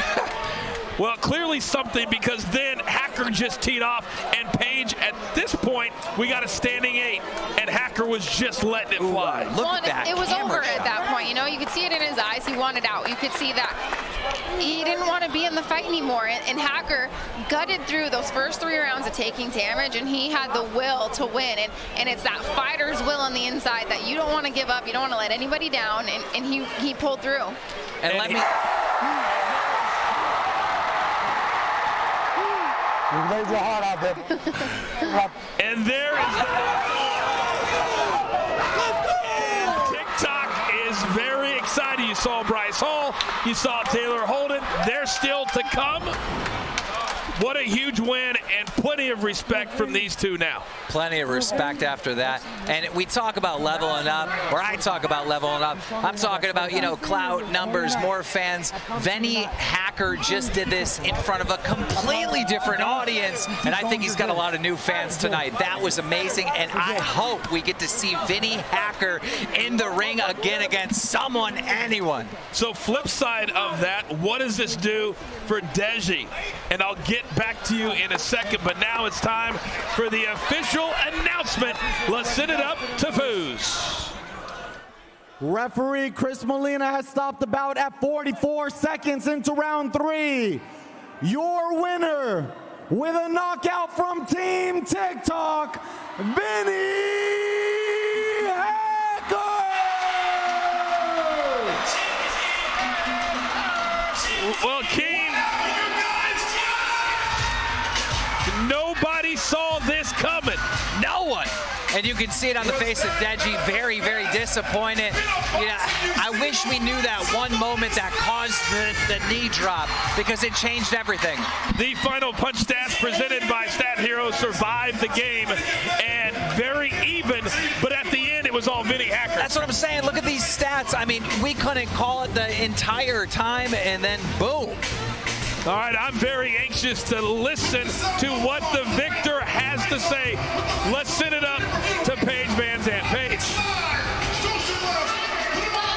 Well, clearly something, because then Hacker just teed off, and Paige, at this point, we got a standing 8, and Hacker was just letting it fly. Look at that. It was over at that point, you know? You could see it in his eyes. He wanted out. You could see that he didn't want to be in the fight anymore, and Hacker gutted through those first 3 rounds of taking damage, and he had the will to win, and it's that fighter's will on the inside that you don't want to give up, you don't want to let anybody down, and he pulled through. And let me... You laid your heart out there. And there is Ticktoc is very excited. You saw Bryce Hall, you saw Taylor Holden. They're still to come. What a huge win, and plenty of respect from these two now. Plenty of respect after that. And we talk about leveling up, or I talk about leveling up. I'm talking about, you know, clout, numbers, more fans. Vinnie Hacker just did this in front of a completely different audience, and I think he's got a lot of new fans tonight. That was amazing, and I hope we get to see Vinnie Hacker in the ring again against someone, anyone. So flip side of that, what does this do for Deyji? And I'll get back to you in a second, but now it's time for the official announcement. Let's send it up to Faze. Referee Chris Molina has stopped the bout at 44 seconds into round 3. Your winner with a knockout from Team TikTok, Vinnie Hacker! Well, King, nobody saw this coming. No one. And you can see it on the face of Deyji, very, very disappointed. Yeah, I wish we knew that one moment that caused the knee drop, because it changed everything. The final punch stats presented by Stat Hero survived the game, and very even, but at the end it was all Vinnie Hacker. That's what I'm saying. Look at these stats. I mean, we couldn't call it the entire time, and then boom. All right, I'm very anxious to listen to what the victor has to say. Let's send it up to Paige Van Zandt. Paige.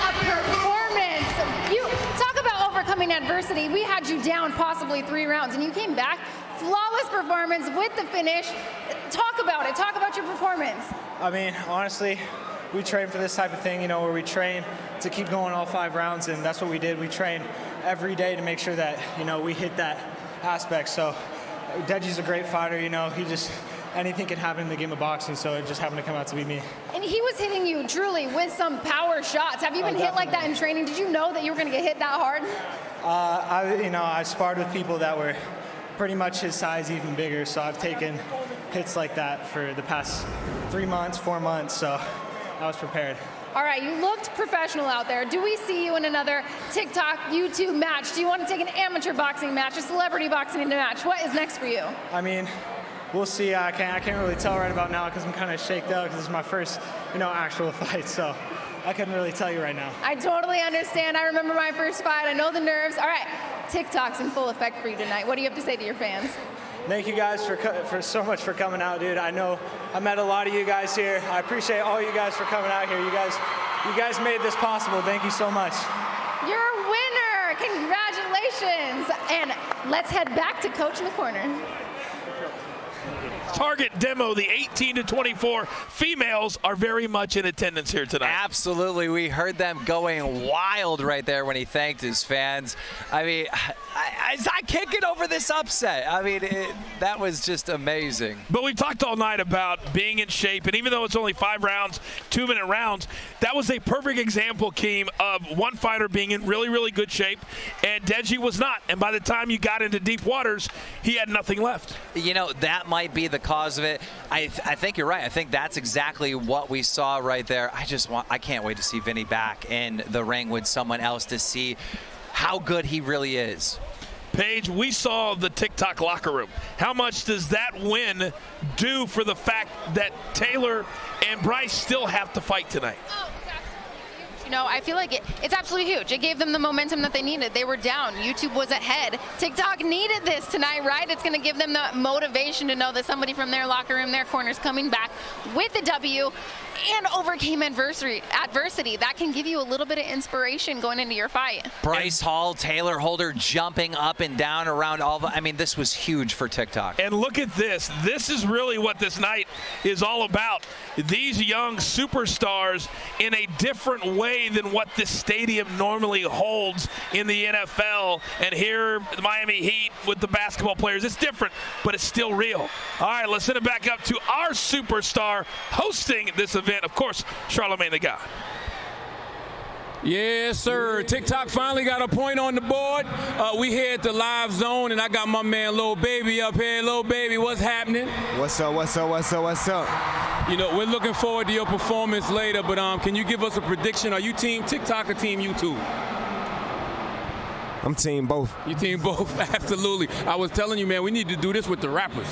A performance. You talk about overcoming adversity. We had you down possibly 3 rounds, and you came back. Flawless performance with the finish. Talk about it. Talk about your performance. I mean, honestly, we train for this type of thing, you know, where we train to keep going all 5 rounds, and that's what we did. We trained every day to make sure that, you know, we hit that aspect. So Deyji's a great fighter, you know, anything can happen in the game of boxing, so it just happened to come out to be me. And he was hitting you truly with some power shots. Have you been hit like that in training? Did you know that you were going to get hit that hard? I sparred with people that were pretty much his size, even bigger, so I've taken hits like that for the past 3 months, 4 months, so I was prepared. All right, you looked professional out there. Do we see you in another TikTok, YouTube match? Do you want to take an amateur boxing match, a celebrity boxing match? What is next for you? I mean, we'll see. I can't really tell right about now because I'm kind of shaked out because this is my first, you know, actual fight. So I couldn't really tell you right now. I totally understand. I remember my first fight. I know the nerves. All right, TikTok's in full effect for you tonight. What do you have to say to your fans? Thank you guys for so much for coming out, dude. I know I met a lot of you guys here. I appreciate all you guys for coming out here. You guys made this possible. Thank you so much. You're a winner. Congratulations. And let's head back to Coach in the Corner. Target demo, the 18 to 24 females are very much in attendance here tonight. Absolutely. We heard them going wild right there when he thanked his fans. I mean, I can't get over this upset. I mean, that was just amazing. But we've talked all night about being in shape, and even though it's only 5 rounds, 2-minute rounds, that was a perfect example, Keem, of one fighter being in really, really good shape, and Deyji was not. And by the time you got into deep waters, he had nothing left. You know, that might be the cause of it. I think you're right. I think that's exactly what we saw right there. I can't wait to see Vinnie back in the ring with someone else to see how good he really is. Paige, we saw the TikTok locker room. How much does that win do for the fact that Taylor and Bryce still have to fight tonight? You know, I feel like it's absolutely huge. It gave them the momentum that they needed. They were down. YouTube was ahead. TikTok needed this tonight, right? It's going to give them the motivation to know that somebody from their locker room, their corner, is coming back with a W and overcame adversity. That can give you a little bit of inspiration going into your fight. Bryce Hall, Taylor Holder jumping up and down around all the, I mean, this was huge for TikTok. And look at this. This is really what this night is all about. These young superstars in a different way than what this stadium normally holds in the NFL. And here, the Miami Heat with the basketball players, it's different, but it's still real. All right, let's send it back up to our superstar hosting this event, of course, Charlamagne the God. Yes, sir. TikTok finally got a point on the board. We here at the live zone, and I got my man Lil Baby up here. Lil Baby, what's happening? What's up, what's up, what's up, what's up? You know, we're looking forward to your performance later, but can you give us a prediction? Are you team TikTok or team YouTube? I'm team both. You team both? Absolutely. I was telling you, man, we need to do this with the rappers.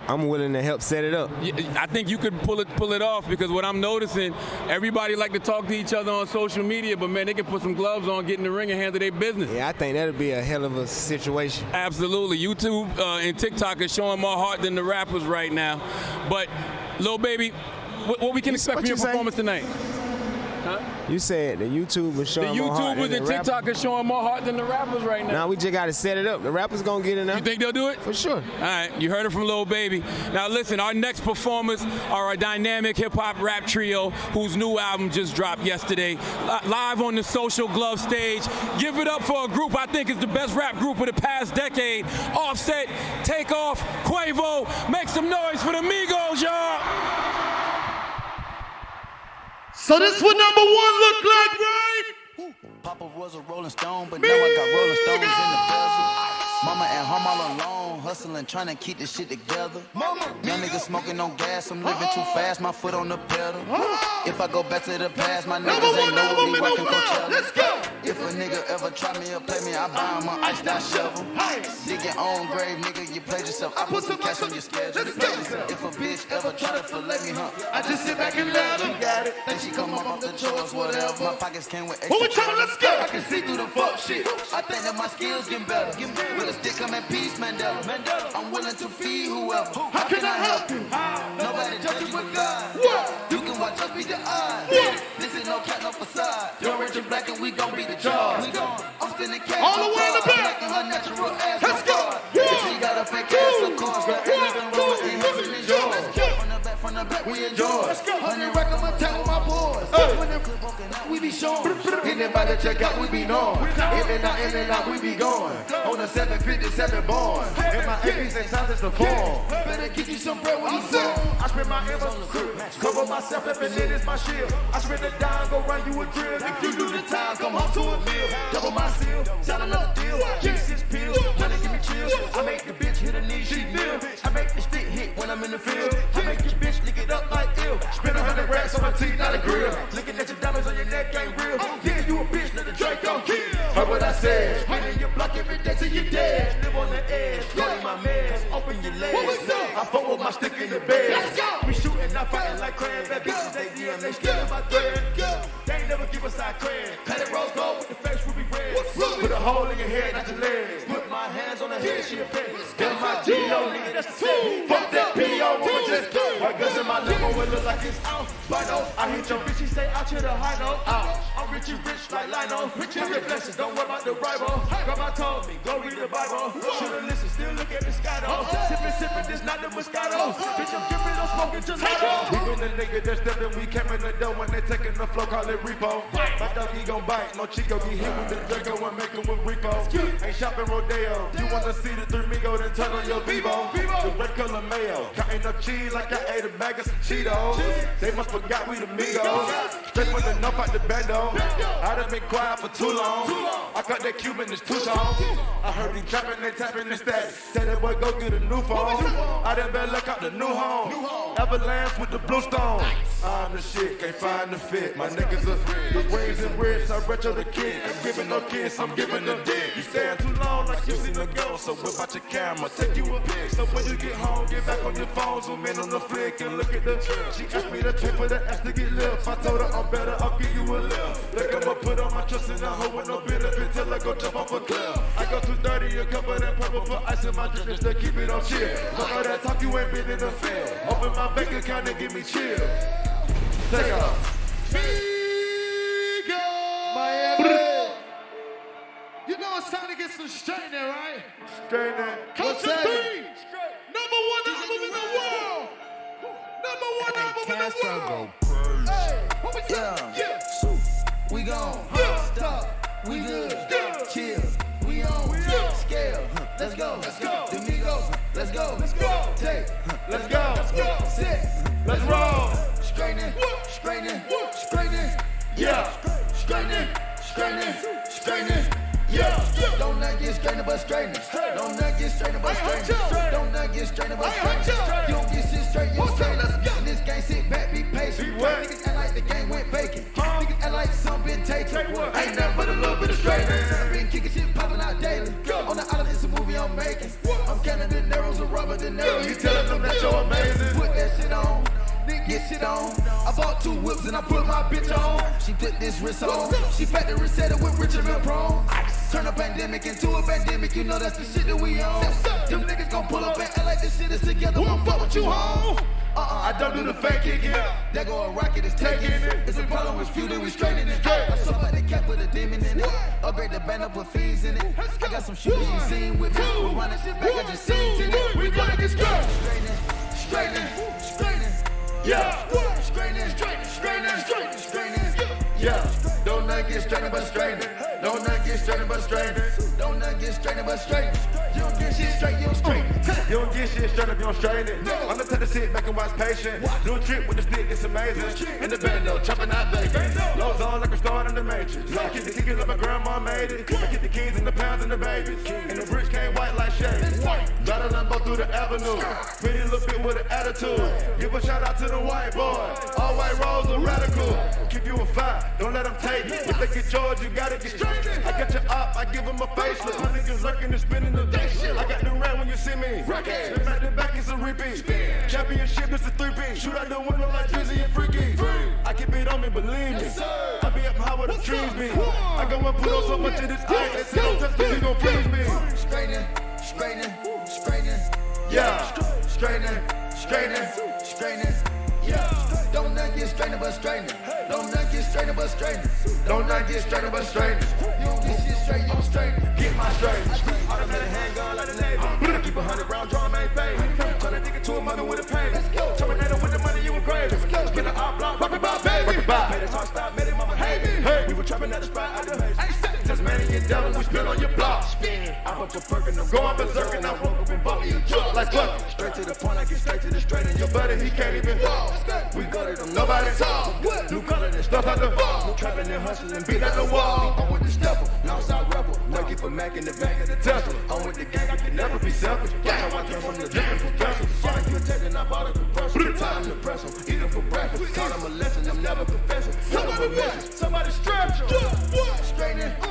I'm willing to help set it up. I think you could pull it off, because what I'm noticing, everybody like to talk to each other on social media, but man, they can put some gloves on, get in the ring, and handle their business. Yeah, I think that'll be a hell of a situation. Absolutely. YouTube and TikTok is showing more heart than the rappers right now. But, Lil Baby, what we can expect from your performance tonight? Huh? You said the YouTube is showing more heart than the YouTubers and TikTok is showing more heart than the rappers right now. Now we just got to set it up. The rappers going to get in there. You think they'll do it? For sure. All right, you heard it from Lil Baby. Now listen, our next performers are a dynamic hip-hop rap trio whose new album just dropped yesterday. Live on the Social Glove stage. Give it up for a group I think is the best rap group of the past decade. Offset, Takeoff, Quavo. Make some noise for the Migos, y'all. So this what number one look like, right? Papa was a Rolling Stone, but now I got Rolling Stones in the bezel. Mama at home all alone, hustling, trying to keep this shit together. Young nigga smoking on gas, I'm living too fast, my foot on the pedal. If I go back to the past, my niggas ain't know what we rockin' Coachella. If a nigga ever try me or play me, I buy him an iced out shovel. Dig your own grave, nigga, you played yourself. I put some cash on your schedule. If a bitch ever try to fillet me, I just sit back and let her. Got it. Then she come up off the chores, whatever. My pockets came with extra. Let's go. I can see through the fuck shit. I think that my skills getting better. With a stick, I'm at peace, Mandela. I'm willing to feed whoever. How can I help you? Nobody judge you but God. You can watch us beat the odds. This is no cat, no facade. You're rich and black and we gon' beat the jaws. I'm spending cash all the way in the back. Her natural ass. Let's go. If she got a fake ass, of course, but ain't nothing wrong with it. It's yours. From the back, we enjoy. 100 rack, I'ma tell with my boys. When them clip walking out, we be showing. Anybody check out, we be knowing. In and out, we be going. On the 757 born. And my APs and sounds is the form. Better get you some bread when you fall. I spend my ever cover myself up and it is my shield. I spend a dime, go run you a drill. If you do the time, come home to a meal. Double my seal, sell another deal. Give me 6 pills, money give me chills. I make the bitch hit her knees, she feel. I make the stick hit when I'm in the field. I make this bitch lick it up like ill. Spend 100 racks on my teeth, not a grill. Looking at your diamonds on your neck ain't real. Yeah, you a bitch, let the Drake gon' kill. Heard what I said. Spinning your block every day till you dead. Live on the edge, rolling my meds. Open your legs. I fuck with my stick in the bed. We shooting, not fighting like crab. Bad bitches, they DM, they stealing my thread. They ain't never give us our cred. Cut it rose gold with the face ruby red. Put a hole in your head, not your legs. Put my hands on her head, she a pig. Get my G.O. nigga, that's the same. Fuck that P.O. woman, just go. White guns in my limo, it look like it's out. Bino, I hit your bitch, she say out to the high note. I'm rich like Lino. Rich in your blessings, don't worry about the rival. Grandma told me, go read the Bible. Should've listened, still look at the sky though. Sippin', this not the Moscato. Bitch, I'm drippin', I'm smoking gelato. We been the nigga that's steppin', we came in the door when they taking the flow, call it repo. My dog, he gon' bite, no Chico, get hit with the Draco and make him with Rico. Ain't shopping Rodeo, you wanna see the 3 Migos, then turn on your Vivo. The red color mayo, counting up cheese like I ate a bag of some Cheetos. They must forgot we the Migos. Straight from the north out the bando. I done been quiet for too long. I cut that Cuban, it's too tall. I heard he trapping, they tapping the stats. Said that boy go through the new phone. I done better look out the new home. Avalanche with the blue stone. I'm the shit, can't find the fit. My niggas are the waves and bricks. I retro the kid. I'm giving no kiss, I'm giving the dick. You stand too long like you seen the ghost. So whip out your camera, take you a pic. So when you get home, get back on your phone, zoom in on the flick and look at the. She asked me to pay for the ass to get lift. I told her I'm better, I'll give you a lift. Look, I'ma put on my trust in a hoe with no benefit till I go jump off a cliff. I go 230, a cup of that purple, put ice in my drink just to keep it on chill. Fuck all that talk, you ain't been in the field. Open my bank account and give me chill. Take off. Miami. You know it's time to get some straightening, right? Straightening. Count to 3. Number 1 album in the world. Number 1 album in the world. Hey, what we say? Yeah. We gone. Stop. We good. Chill. We on. Scale. Let's go. The Migos. Let's go. Take. Let's go. Sit. Let's roll. Straightening. Yeah. Straightening. Yeah. Don't not get strained but straightening. Don't not get strained but straightening. Don't not get strained but straightening. You don't get shit straight, you don't straightening. In this game, sit back, be patient. Niggas act like the game went vacant. Niggas act like some been taken. Ain't nothing but a little bit of straightening. Been kicking shit, popping out daily. On the island, it's a movie I'm making. I'm counting the narrows and Robert De Niro. You telling them that you're amazing. Put that shit on. Get shit on. I bought 2 whips and I put my bitch on. She put this wrist on. She factory set it with Richard Milprone. Turn a pandemic into a pandemic. You know that's the shit that we on. Them niggas gon' pull up and act like this shit is together. Won't fuck with you home. I don't do the fake kicking. There go a rocket, it's taking it. It's a problem with few that we straightening it. I saw like the cap with a demon in it. Upgrade the band up with fiends in it. I got some shooters you seen with me. We running shit back, I just seen it. We gonna get straightening. Yeah. Straightening. Yeah. Don't not get strained but straightening. Don't not get strained but straightening. Don't not get strained but straightening. You don't get shit straight, you don't straighten. You don't get shit straight if you don't straighten it. I'm the type to sit back and watch patient. Do a trick with the stick, it's amazing. In the bando, chopping out bacon. Lows on like a star in the Matrix. I keep the tickets like my grandma made it. I keep the keys and the pounds and the babies. And the bricks came white like shades. Battle them both through the avenue. Pretty little bit with an attitude. Give a shout out to the white boy. All white rolls are radical. Keep you a fire, don't let them take it. If they get yours, you gotta get straight. I got your up, I give them a facelift. My niggas lurking and spinning the day shit. I got the red when you see me. Spin back to back, it's a repeat. Championship, it's a 3-piece. Shoot out the window like Drizzy and Freaky. I keep it on me, believe me. I be up high where the trees be. I go and put on so much of this ice. They say don't touch me, you gon' freeze me. Straightening. Yeah. Straightening. Yeah. Don't not get strained but straightening. Don't not get strained but straightening. Don't not get strained but straightening. You don't get shit straight, you don't straighten. Get my straight. Automatic handgun like the Navy. Keep 100 round drum, ain't baby. Tryna dig it to a mother with a pain. Terminator with the money, you a grave. Spin the op block, rock about baby. Made it talk stop, made it mama hate me. Hey, we were trapping at the spot out the base. Tasmanian devil, we spin on your block. I put your perk and I'm going berserk and I woke up and bought me a truck like fuck. Straight to the point, I get straight to the straight and your buddy, he can't even walk. We go to them, nobody talk. New color and stuff out the fall. Trapping and hustling, beat at the wall. I'm with the stepper, Northside rebel. Lucky for Mac in the back of the Tesla. I'm with the gang, I can never be selfish. Yeah, I came from the different professors. Saw you attending, I bought a compressor. Time to press them, eat them for breakfast. Taught them a lesson, I'm never confessing. Somebody stretch them. Straightening.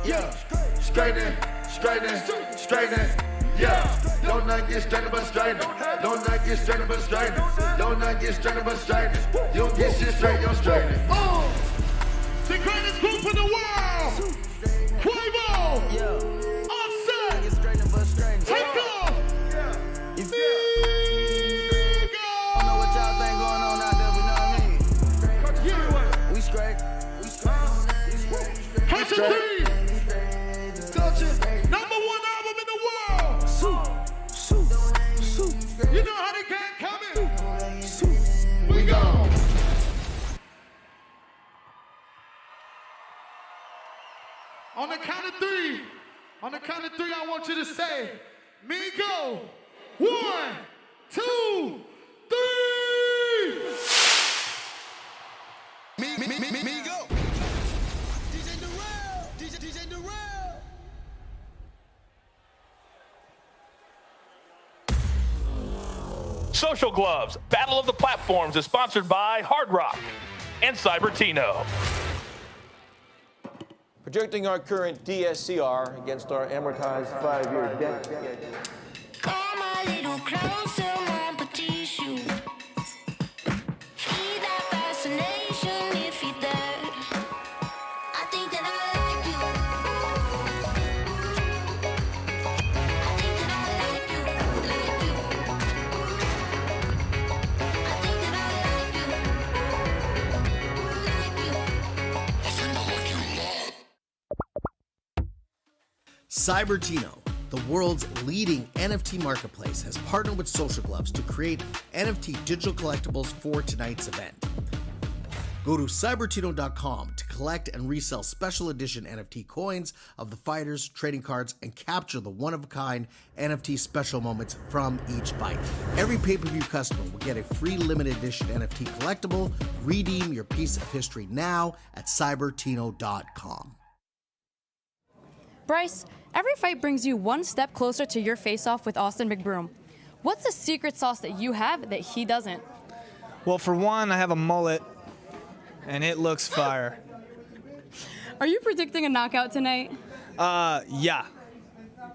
Yeah. Straightening. Yeah. Don't not get strained but straightening. Don't not get strained but straightening. Don't not get strained but straightening. You don't get shit straight, you're straightening. The greatest group in the world. Quavo. Offset. Take off. I know what y'all think going on out there, but know what I mean? We straight. Country 3. Number 1 album in the world. You know how they can't come in. We go. On the count of three, I want you to say, Migo. 1, 2, 3. Migo. DJ Durrell. Social Gloves, Battle of the Platforms is sponsored by Hard Rock and Cybertino. Projecting our current DSCR against our amortized 5-year debt. Come a little closer, mon petit chou. Feel that fascination if you're there. I think that I like you. I think that I like you, like you. I think that I like you, like you. I think I like you a lot. Cybertino, the world's leading NFT marketplace, has partnered with Social Gloves to create NFT digital collectibles for tonight's event. Go to cybertino.com to collect and resell special edition NFT coins of the fighters, trading cards, and capture the one-of-a-kind NFT special moments from each fight. Every pay-per-view customer will get a free limited edition NFT collectible. Redeem your piece of history now at cybertino.com. Bryce, every fight brings you one step closer to your face-off with Austin McBroom. What's the secret sauce that you have that he doesn't? Well, for one, I have a mullet, and it looks fire. Are you predicting a knockout tonight? Yeah.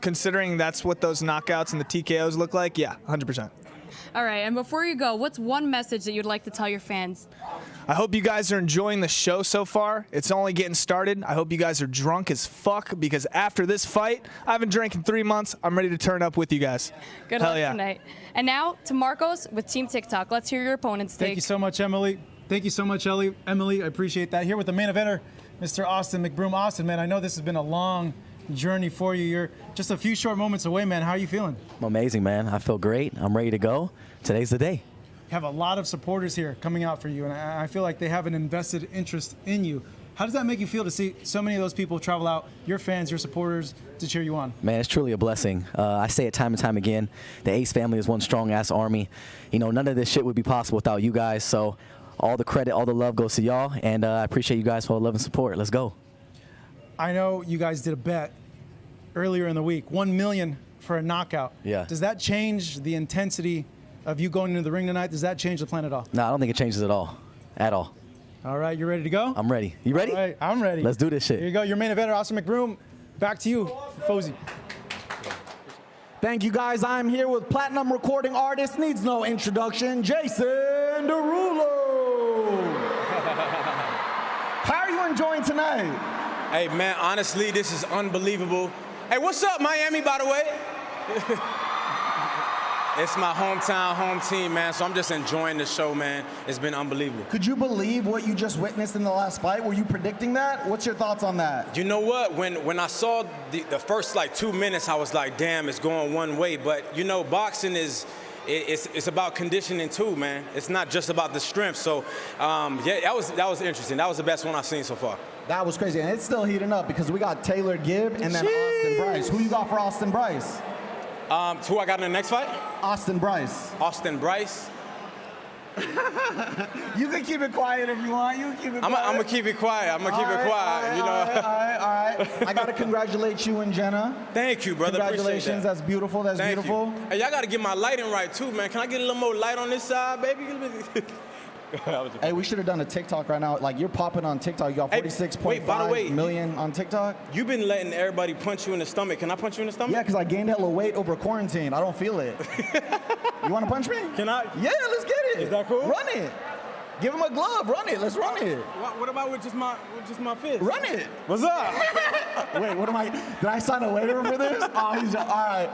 Considering that's what those knockouts and the TKOs look like, yeah, 100%. All right, and before you go, what's one message that you'd like to tell your fans? I hope you guys are enjoying the show so far. It's only getting started. I hope you guys are drunk as fuck because after this fight, I haven't drank in 3 months. I'm ready to turn up with you guys. Good luck tonight. And now to Marcos with Team TikTok. Let's hear your opponent's take. Thank you so much, Emily. Thank you so much, Emily. I appreciate that. Here with the main eventer, Mr. Austin McBroom. Austin, man, I know this has been a long journey for you. You're just a few short moments away, man. How are you feeling? I'm amazing, man. I feel great. I'm ready to go. Today's the day. You have a lot of supporters here coming out for you, and I feel like they have an invested interest in you. How does that make you feel to see so many of those people travel out, your fans, your supporters, to cheer you on? Man, it's truly a blessing. I say it time and time again. The Ace family is one strong-ass army. You know, none of this shit would be possible without you guys, so all the credit, all the love goes to y'all, and I appreciate you guys for all the love and support. Let's go. I know you guys did a bet earlier in the week, $1 million for a knockout. Yeah. Does that change the intensity of you going into the ring tonight? Does that change the plan at all? No, I don't think it changes at all. At all. All right, you ready to go? I'm ready. You ready? All right, I'm ready. Let's do this shit. Here you go, your main eventer, Austin McBroom. Back to you, Faze. Thank you, guys. I'm here with platinum recording artist, needs no introduction, Jason Derulo. How are you enjoying tonight? Hey, man, honestly, this is unbelievable. Hey, what's up, Miami, by the way? It's my hometown, home team, man, so I'm just enjoying the show, man. It's been unbelievable. Could you believe what you just witnessed in the last fight? Were you predicting that? What's your thoughts on that? You know what? When I saw the first, 2 minutes, I was like, damn, it's going one way. But, you know, boxing is... It's about conditioning too, man. It's not just about the strength. So, yeah, that was interesting. That was the best one I've seen so far. That was crazy, and it's still heating up because we got Taylor Gibb and then Austin Bryce. Who you got for Austin Bryce? Who I got in the next fight? Austin Bryce. Austin Bryce. You can keep it quiet if you want. You can keep it quiet. I'm gonna keep it quiet. All right. I gotta congratulate you and Jenna. Thank you, brother. Congratulations. That's beautiful. That's Thank beautiful. You. Hey, y'all gotta get my lighting right too, man. Can I get a little more light on this side, baby? Hey, we should have done a TikTok right now. Like, you're popping on TikTok. You got 46.5 million on TikTok. You've been letting everybody punch you in the stomach. Can I punch you in the stomach? Yeah, because I gained hella weight over quarantine. I don't feel it. You want to punch me? Can I? Yeah, let's get it. Is that cool? Run it. Give him a glove. Run it. Let's run it. What about with just my fist? Run it. What's up? Wait, what am I? Did I sign a waiver for this? Oh, he's all right.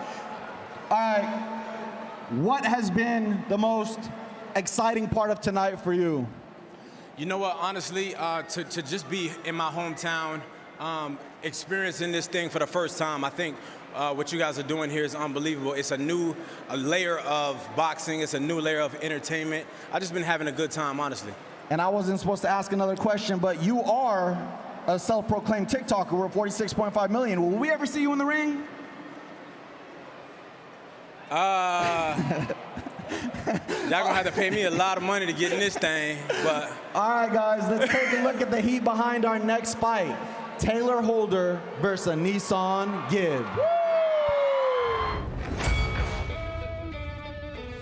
All right. What has been the most exciting part of tonight for you? You know what, honestly, to just be in my hometown, experiencing this thing for the first time, I think what you guys are doing here is unbelievable. It's a new layer of boxing. It's a new layer of entertainment. I've just been having a good time, honestly. And I wasn't supposed to ask another question, but you are a self-proclaimed TikToker. We're 46.5 million. Will we ever see you in the ring? Y'all gonna have to pay me a lot of money to get in this thing, but. All right, guys, let's take a look at the heat behind our next fight. Taylor Holder versus Nissan Gibb.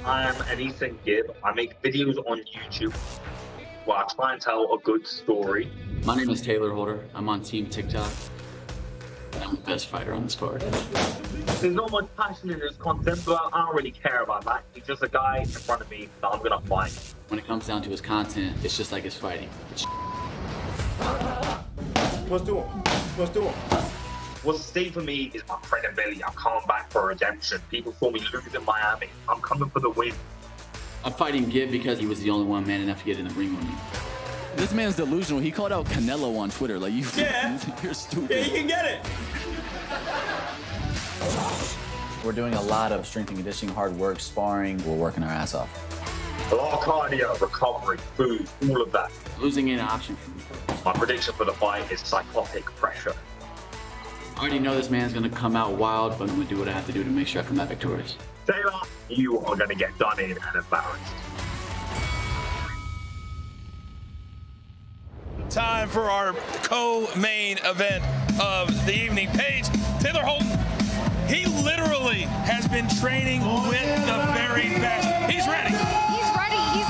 I'm Ethan Gibb. I make videos on YouTube where I try and tell a good story. My name is Taylor Holder. I'm on Team TikTok. I'm the best fighter on this card. There's not much passion in this content, but I don't really care about that. He's just a guy in front of me that I'm gonna fight. When it comes down to his content, it's just like his fighting. What's doing? What's at stake for me is my credibility. I'm coming back for redemption. People saw me lose in Miami. I'm coming for the win. I'm fighting Gibb because he was the only one man enough to get in the ring with me. This man's delusional. He called out Canelo on Twitter. Like, you're stupid. Yeah, you can get it. We're doing a lot of strength and conditioning, hard work, sparring. We're working our ass off. A lot of cardio, recovery, food, all of that. Losing ain't an option for me. My prediction for the fight is psychotic pressure. I already know this man's gonna come out wild, but I'm gonna do what I have to do to make sure I come out victorious. Taylor, you are gonna get done in and embarrassed. Time for our co-main event of the evening. Paige, Taylor Holden, he literally has been training with the very best. He's ready. He's ready. He's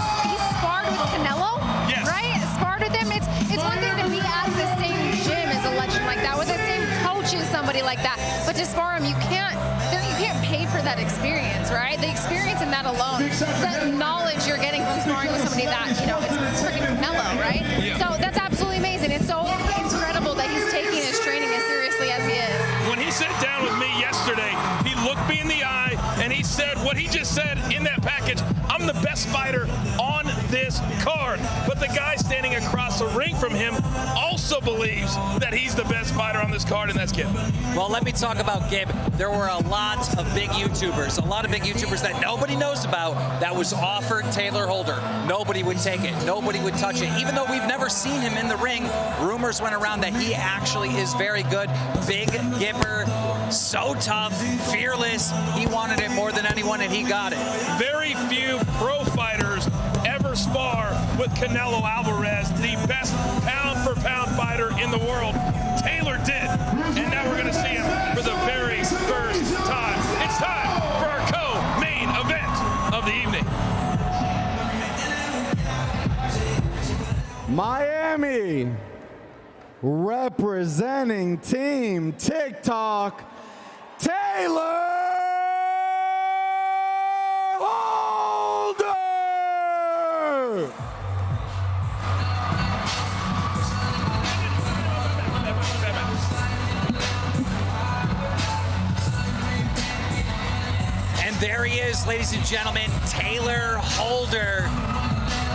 sparred with Canelo. Yes. Right? Sparred with him. It's one thing to be at the same gym as a legend like that, with the same coach as somebody like that. But to spar him, you can't pay for that experience, right? The experience in that alone, the knowledge you're getting from sparring with somebody that, you know, it's freaking Canelo, right? Yeah. So that's absolutely amazing. It's so incredible that he's taking his training as seriously as he is. When he sat down with me yesterday, he looked me in the eye and he said what he just said in that package: I'm the best fighter on this card. But the guy standing across the ring from him also believes that he's the best fighter on this card, and that's Gibb. Well, let me talk about Gibb. There were a lot of big YouTubers that nobody knows about that was offered Taylor Holder. Nobody would take it. Nobody would touch it. Even though we've never seen him in the ring, rumors went around that he actually is very good. Big Gibber, so tough, fearless. He wanted it more than anyone, and he got it. Very few pro fighters ever spar with Canelo Alvarez, the best pound-for-pound fighter in the world. Taylor did, and now we're going to see him for the very first time. It's time for our co-main event of the evening. Miami, representing Team TikTok, Taylor Holder! And there he is, ladies and gentlemen, Taylor Holder.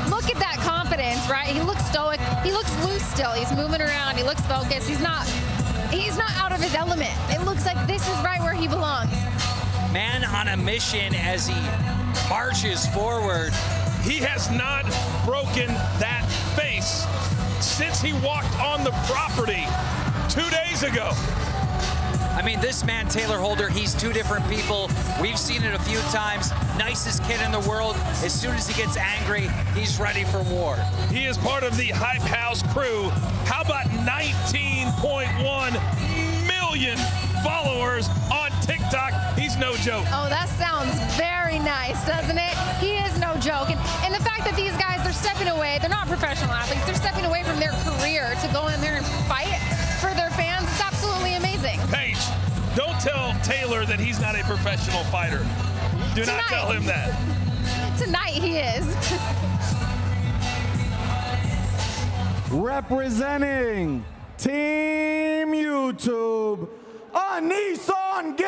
Look at that confidence, right? He looks stoic. He looks loose still. He's moving around. He looks focused. He's not out of his element. It looks like this is right where he belongs. Man on a mission as he marches forward. He has not broken that face since he walked on the property 2 days ago. I mean, this man, Taylor Holder, he's two different people. We've seen it a few times. Nicest kid in the world. As soon as he gets angry, he's ready for war. He is part of the Hype House crew. How about 19.1 million followers on TikTok? He's no joke. Oh, that sounds very nice, doesn't it? He is no joke. And the fact that these guys, they're stepping away. They're not professional athletes. They're stepping away from their career to go in there and fight for their fans. It's absolutely amazing. Paige, don't tell Taylor that he's not a professional fighter. Do not tell him that. Tonight he is. Representing Team YouTube, Nissan Gibb!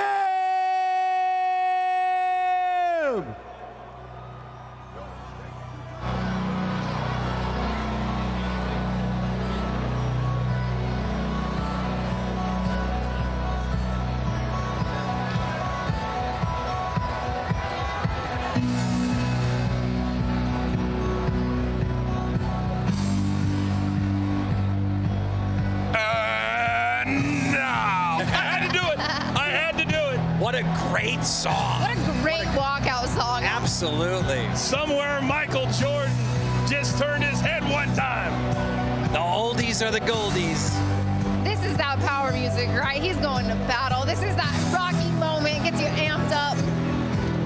What a great song. What a great walkout song. Absolutely. Somewhere Michael Jordan just turned his head one time. The oldies are the goldies. This is that power music, right? He's going to battle. This is that rocky moment, gets you amped up.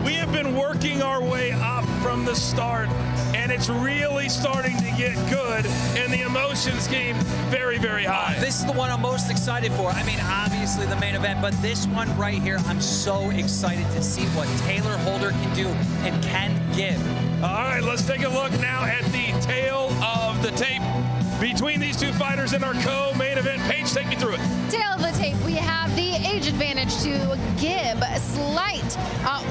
We have been been working our way up from the start, and it's really starting to get good, and the emotions came very, very high. This is the one I'm most excited for. I mean, obviously the main event, but this one right here, I'm so excited to see what Taylor Holder can do and can give. All right, let's take a look now at the tail of the tape between these two fighters in our co-main event. Paige, take me through it. Tail of the tape, we have the age advantage to Gib, slight,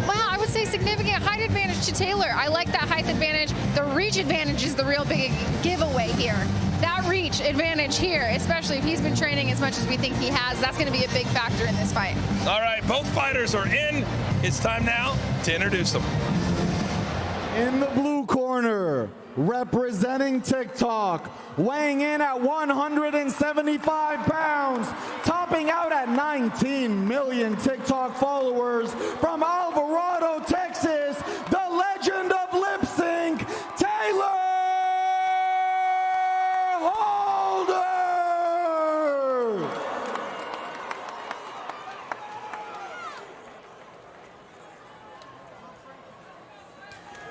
well, I would say significant height advantage to Taylor. I like that height advantage. The reach advantage is the real big giveaway here. That reach advantage here, especially if he's been training as much as we think he has, that's going to be a big factor in this fight. All right, both fighters are in. It's time now to introduce them. In the blue corner, representing TikTok, weighing in at 175 pounds, topping out at 19 million TikTok followers, from Alvarado, Texas, the legend of lip sync, Taylor Holder!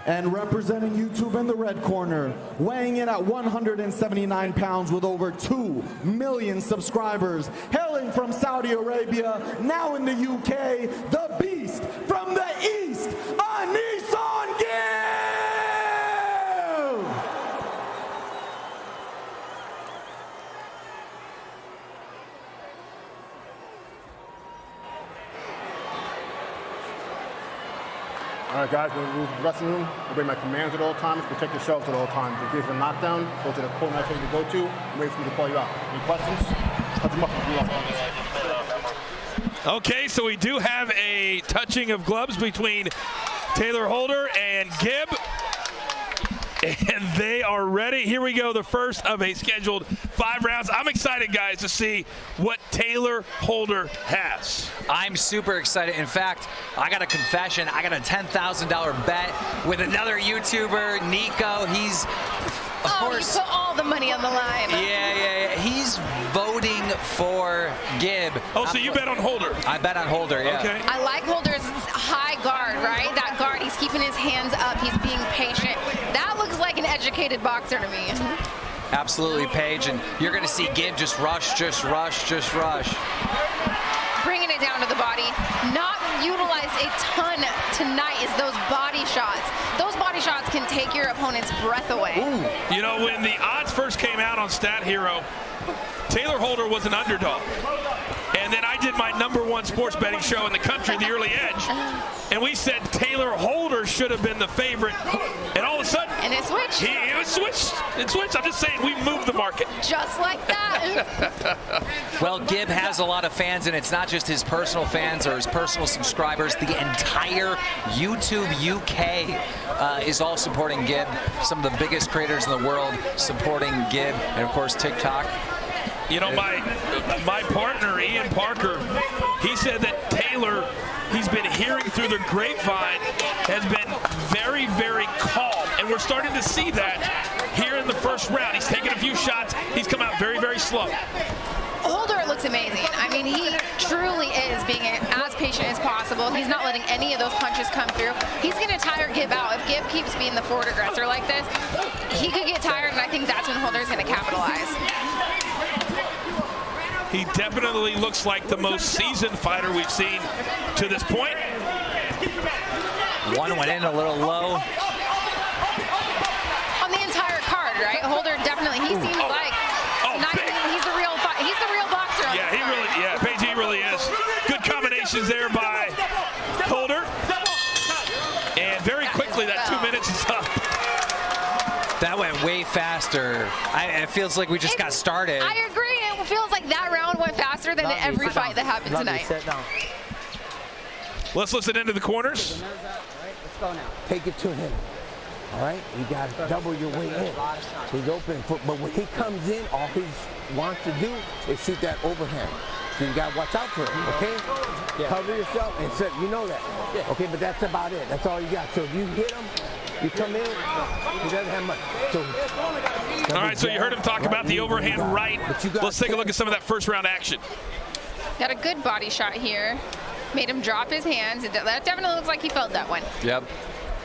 And representing YouTube in the red corner, weighing in at 179 pounds with over 2 million subscribers, hailing from Saudi Arabia, now in the UK, the beast from the east, Anissan Gill! All right, guys, we're in the dressing room. Obey my commands at all times. Protect yourselves at all times. In case of a knockdown, go to the corner I tell you to go to. I'm waiting for me to call you out. Any questions? Cut them up if you want. Okay, so we do have a touching of gloves between Taylor Holder and Gib. And they are ready. Here we go, the first of a scheduled 5 rounds. I'm excited, guys, to see what Taylor Holder has. I'm super excited. In fact, I got a confession. I got a $10,000 bet with another YouTuber, Nico. He's, of course, you put all the money on the line. Yeah. He's voting for Gib. Oh, so you bet on Holder? I bet on Holder, yeah. Okay. I like Holder's high guard, right? That guard, he's keeping his hands up. He's being patient. That looks like an educated boxer to me. Absolutely, Paige. And you're going to see Gib just rush. Bringing it down to the body. Not utilized a ton tonight is those body shots. Those body shots can take your opponent's breath away. Ooh. You know, when the odds first came out on Stat Hero, Taylor Holder was an underdog. And then I did my #1 sports betting show in the country, The Early Edge. And we said Taylor Holder should have been the favorite. And all of a sudden, and it switched. It switched. I'm just saying, we moved the market. Just like that. Well, Gib has a lot of fans, and it's not just his personal fans or his personal subscribers. The entire YouTube UK is all supporting Gib. Some of the biggest creators in the world supporting Gib, and of course TikTok. You know, my partner, Ian Parker, he said that Taylor, he's been hearing through the grapevine, has been very, very calm. And we're starting to see that here in the first round. He's taken a few shots. He's come out very, very slow. Holder looks amazing. I mean, he truly is being as patient as possible. He's not letting any of those punches come through. He's going to tire Gib out. If Gib keeps being the forward aggressor like this, he could get tired, and I think that's when Holder's going to capitalize. He definitely looks like the most seasoned fighter we've seen to this point. One went in a little low. On the entire card, right? Holder definitely, he seems like he's the real boxer. Yeah, Paige, he really is. Good combinations there by Holder. And very quickly, that 2 minutes is up. That went way faster. It feels like we just got started. I agree. It feels like that round went faster than every fight that happened tonight. Let's listen into the corners. Let's go now. Take it to him. All right? You got to double your weight in. He's open. But when he comes in, all he wants to do is shoot that overhand. So you got to watch out for him, okay? Cover yourself and set. You know that. Okay, but that's about it. That's all you got. So if you hit him, you come in, he doesn't have much. All right, so you heard him talk about the overhand right. Let's take a look at some of that first round action. Got a good body shot here. made him drop his hands. That definitely looks like he felt that one. Yep.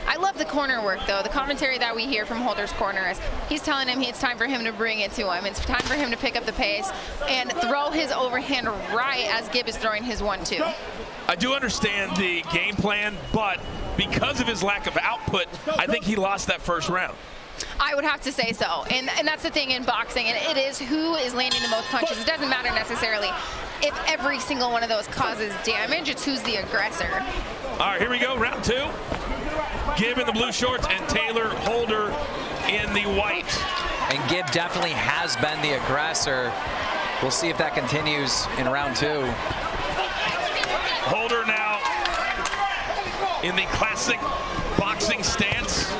I love the corner work, though. The commentary that we hear from Holder's corner is he's telling him it's time for him to bring it to him. It's time for him to pick up the pace and throw his overhand right as Gibb is throwing his 1-2. I do understand the game plan, but because of his lack of output, I think he lost that first round. I would have to say so. And that's the thing in boxing, and it is who is landing the most punches. It doesn't matter necessarily if every single one of those causes damage. It's who's the aggressor. All right, here we go, round 2. Gibb in the blue shorts and Taylor Holder in the white. And Gibb definitely has been the aggressor. We'll see if that continues in round 2. Holder now in the classic boxing stance.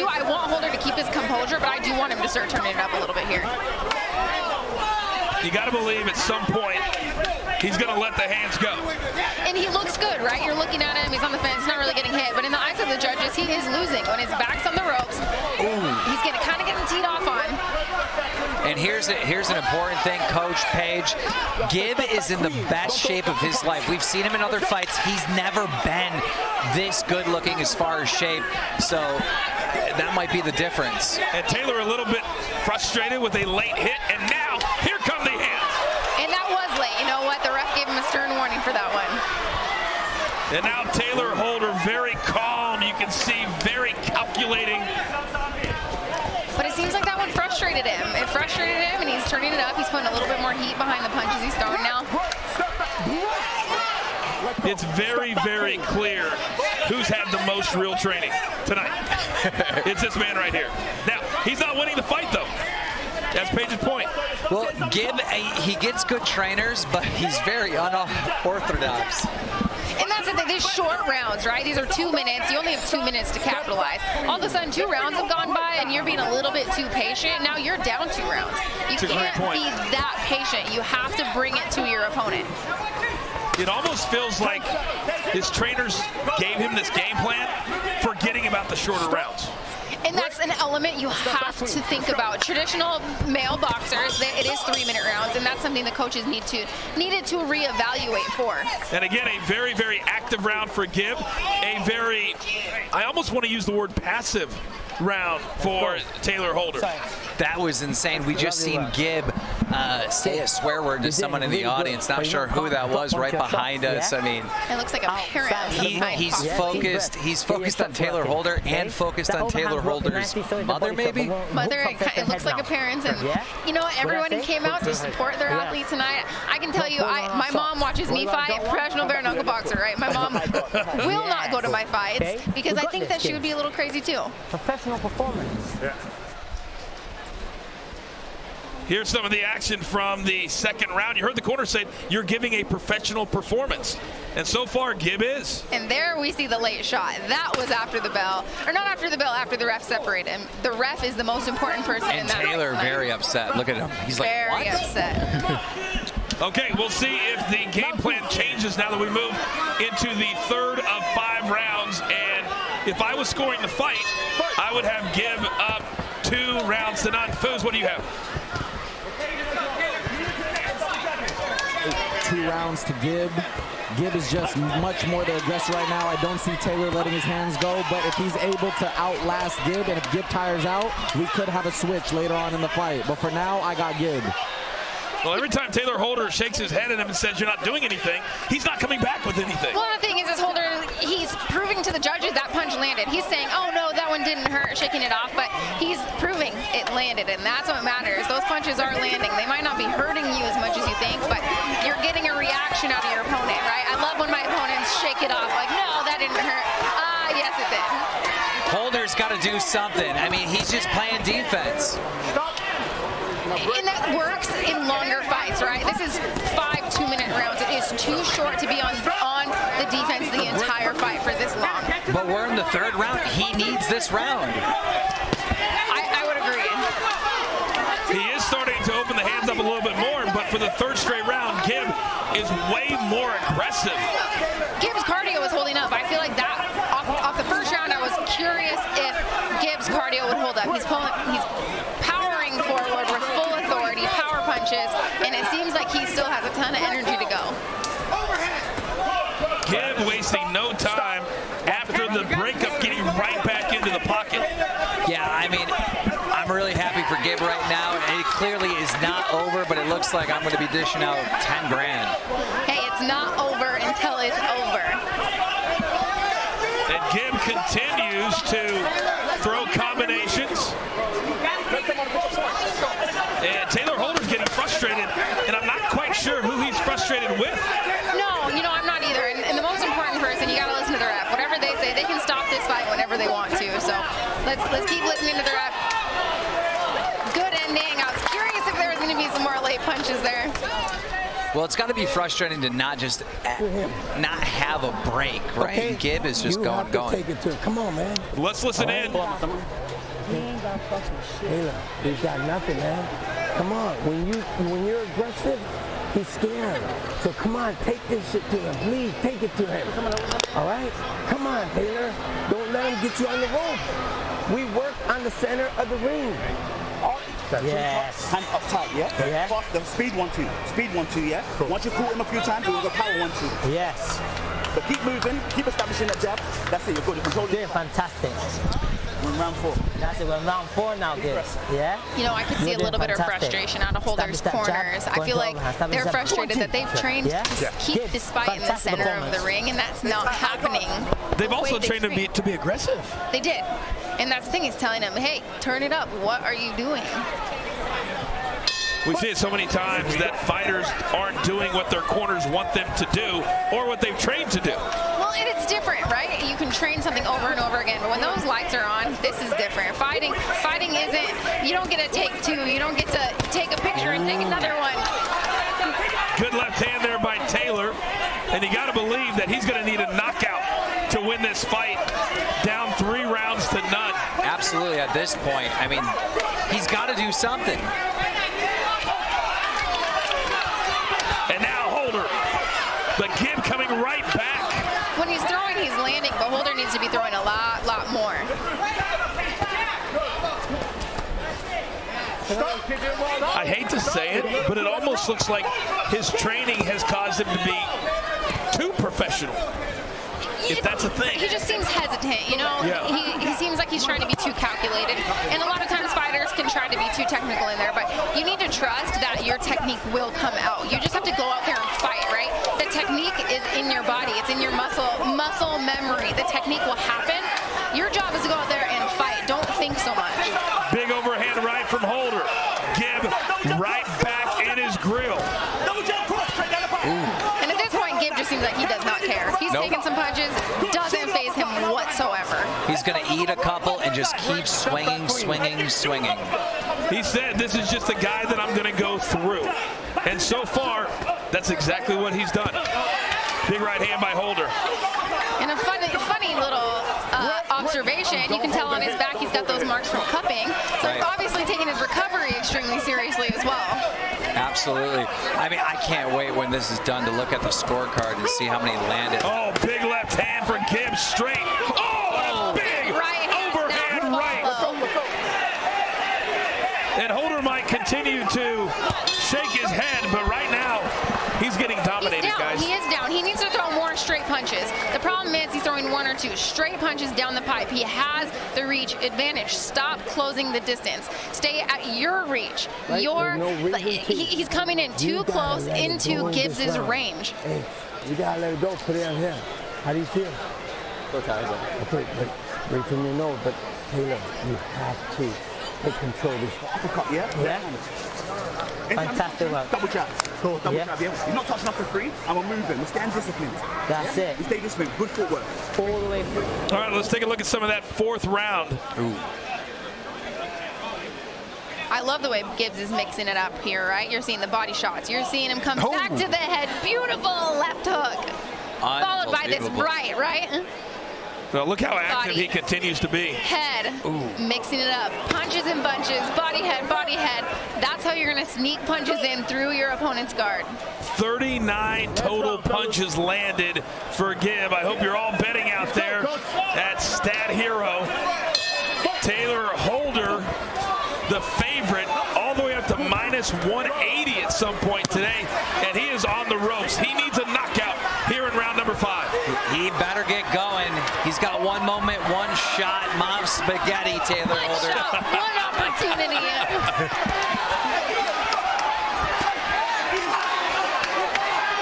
I want Holder to keep his composure, but I do want him to start turning it up a little bit here. You got to believe at some point he's going to let the hands go. And he looks good, right? You're looking at him, he's on the fence, he's not really getting hit. But in the eyes of the judges, he is losing. When his back's on the ropes, he's kind of getting teed off on. And here's an important thing, Coach Page. Gibb is in the best shape of his life. We've seen him in other fights. He's never been this good looking as far as shape. So that might be the difference. And Taylor a little bit frustrated with a late hit, and now here come the hands. And that was late. You know what? The ref gave him a stern warning for that one. And now Taylor Holder very calm. You can see very calculating. But it seems like that one frustrated him. It frustrated him, and he's turning it up. He's putting a little bit more heat behind the punches he's throwing now. It's very, very clear who's had the most real training tonight. It's this man right here. Now, he's not winning the fight, though. That's Page's point. Well, Gibb, he gets good trainers, but he's very unorthodox. And that's the thing, these short rounds, right? These are 2 minutes. You only have 2 minutes to capitalize. All of a sudden, 2 rounds have gone by, and you're being a little bit too patient. Now you're down 2 rounds. You can't be that patient. You have to bring it to your opponent. It almost feels like his trainers gave him this game plan, forgetting about the shorter rounds. And that's an element you have to think about. Traditional male boxers, it is 3-minute rounds, and that's something the coaches needed to reevaluate for. And again, a very, very active round for Gibb. A very, I almost want to use the word passive round for Taylor Holder. That was insane. We just seen Gibb say a swear word to someone in the audience. Not sure who that was right behind us. I mean, it looks like a parent. He's focused. He's focused on Taylor Holder and focused on Taylor Holder's mother, maybe. Mother. It looks like a parent. And you know what? Everyone came out to support their athlete tonight. I can tell you, my mom watches me fight. Professional bare knuckle boxer, right? My mom will not go to my fights because I think that she would be a little crazy too. Professional performance. Yeah. Here's some of the action from the second round. You heard the corner say you're giving a professional performance. And so far, Gibb is. And there we see the late shot. That was after the bell. Or not after the bell, after the ref separated him. The ref is the most important person in that. And Taylor very upset. Look at him. He's like, very upset. Okay, we'll see if the game plan changes now that we move into the third of 5 rounds. And if I was scoring the fight, I would have Gibb up 2 rounds to none. Faze, what do you have? 2 rounds to Gibb. Gibb is just much more the aggressor right now. I don't see Taylor letting his hands go, but if he's able to outlast Gibb and if Gibb tires out, we could have a switch later on in the fight. But for now, I got Gibb. Well, every time Taylor Holder shakes his head at him and says you're not doing anything, he's not coming back with anything. Well, the thing is Holder, he's proving to the judges that punch landed. He's saying, oh no, that one didn't hurt, shaking it off, but he's proving it landed, and that's what matters. Those punches are landing. They might not be hurting you as much as you think, but you're getting a reaction out of your opponent, right? I love when my opponents shake it off like, no, that didn't hurt. Yes, it did. Holder's got to do something. I mean, he's just playing defense. And that works in longer fights, right? This is 5 2-minute rounds. It is too short to be on the defense the entire fight for this long. But we're in the 3rd round. He needs this round. I would agree. He is starting to open the hands up a little bit more, but for the 3rd straight round, Gibb is way more aggressive. Gibb's cardio was holding up. I feel like that off the 1st round, I was curious if Gibb's cardio would hold up. He's powering forward with full authority, power punches, and it seems like he still has a ton of energy to go. long time after the breakup, getting right back into the pocket. Yeah, I mean, I'm really happy for Gib right now. It clearly is not over, but it looks like I'm going to be dishing out 10 grand. Hey, it's not over until it's over. And Gib continues to throw combinations. And Taylor Holder's getting frustrated, and I'm not quite sure who he's frustrated with. No, you know, I'm not either. And the most important person, you got to listen to the ref. Whatever they say, they can stop this fight whenever they want to. So let's keep listening to the ref. Good ending. I was curious if there was going to be some more late punches there. Well, it's got to be frustrating to not just not have a break, right? Okay. Gib is just going. Take it to him. Come on, man. Let's listen in. He ain't got fucking shit. Taylor, he's got nothing, man. Come on. When you're aggressive, he's scared. So come on, take this shit to him. Please, take it to him. All right? Come on, Taylor. Don't let him get you on the rope. We work on the center of the ring. Yes. Hand up tight, yeah? Yeah. Faster, speed 1-2. Speed 1-2, yeah? Cool. Once you've caught him a few times, we'll go power 1-2. Yes. But keep moving, keep establishing that jab. That's it, you're good. You're controlling. Doing fantastic. We're in round 4. That's it, we're in round 4 now, Gibbs. Yeah? You know, I could see a little bit of frustration out of Holder's corners. I feel like they're frustrated that they've trained to keep this fight in the center of the ring, and that's not happening. They've also trained to be aggressive. They did. And that's the thing, he's telling them, hey, turn it up. What are you doing? We see it so many times that fighters aren't doing what their corners want them to do or what they've trained to do. Well, and it's different, right? You can train something over and over again, but when those lights are on, this is different. Fighting isn't, you don't get to take 2, you don't get to take a picture and take another one. Good left hand there by Taylor, and you got to believe that he's going to need a knockout to win this fight, down 3 rounds to none. Absolutely, at this point, I mean, he's got to do something. And now Holder, but Gib coming right back. When he's throwing, he's landing, but Holder needs to be throwing a lot more. I hate to say it, but it almost looks like his training has caused him to be too professional. If that's a thing. He just seems hesitant, you know? Yeah. He seems like he's trying to be too calculated. And a lot of times fighters can try to be too technical in there, but you need to trust that your technique will come out. You just have to go out there and fight, right? The technique is in your body. It's in your muscle memory. The technique will happen. Your job is to go out there and fight. Don't think so much. Big overhand right from Holder. Gib right back in his grill. And at this point, Gib just seems like he does not care. He's taking some punches, doesn't faze him whatsoever. He's going to eat a couple and just keep swinging. He said, this is just a guy that I'm going to go through. And so far, that's exactly what he's done. Big right hand by Holder. And a funny little observation, you can tell on his back he's got those marks from cupping. So he's obviously taking his recovery extremely seriously as well. Absolutely. I mean, I can't wait when this is done to look at the scorecard and see how many landed. Oh, big left hand for Gib straight. Oh, big right overhand right. And Holder might continue to shake his head, but right now he's getting dominated, guys. He is down. He needs to throw more straight punches. The problem is he's throwing 1 or 2 straight punches down the pipe. He has the reach advantage. Stop closing the distance. Stay at your reach. He's coming in too close into Gibbs's range. Hey, you gotta let it go. Put it on him. How do you feel? Okay, but wait from your nose. But Taylor, you have to take control of this. Uppercut, yeah? Fantastic work. Double jab. Cool, double jab, yeah? You're not touching up for free, and we're moving. We're staying disciplined. That's it. You stay disciplined. Good footwork. All the way through. All right, let's take a look at some of that 4th round. Ooh. I love the way Gibbs is mixing it up here, right? You're seeing the body shots. You're seeing him come back to the head. Beautiful left hook. Followed by this right? Now look how active he continues to be. Head, mixing it up. Punches and bunches, body head. That's how you're going to sneak punches in through your opponent's guard. 39 total punches landed for Gib. I hope you're all betting out there at Stat Hero. Taylor Holder, the favorite, all the way up to -180 at some point today, and he is on the ropes. He needs a knockout here in round number 5. He better get spaghetti, Taylor Holder. One opportunity.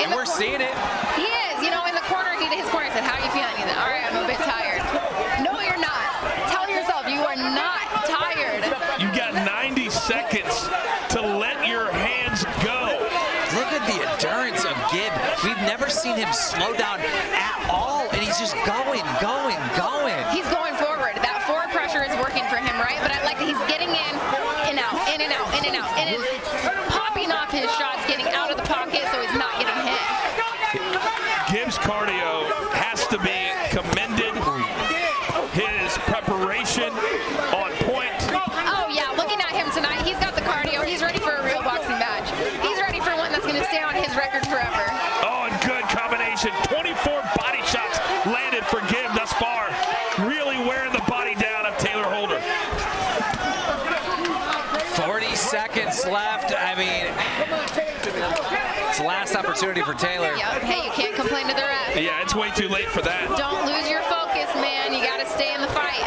And we're seeing it. He is. You know, in the corner, his corner said, how are you feeling? He's like, all right, I'm a bit tired. No, you're not. Tell yourself you are not tired. You got 90 seconds to let your hands go. Look at the endurance of Gibb. We've never seen him slow down at all, and he's just going. He's going forward. That forward pressure is working for him, right? But I like that he's getting in and out, popping off his shots, getting out of the pocket so he's not getting hit. Gibbs' cardio has to be commended. His preparation on point. Oh yeah, looking at him tonight, he's got the cardio. He's ready for a real boxing match. He's ready for one that's going to stay on his record forever. Oh, and good combination. 24 body shots landed for Gibb thus far. Really wearing the body down of Taylor Holder. 40 seconds left. I mean, it's the last opportunity for Taylor. Yep. Hey, you can't complain to the ref. Yeah, it's way too late for that. Don't lose your focus, man. You got to stay in the fight.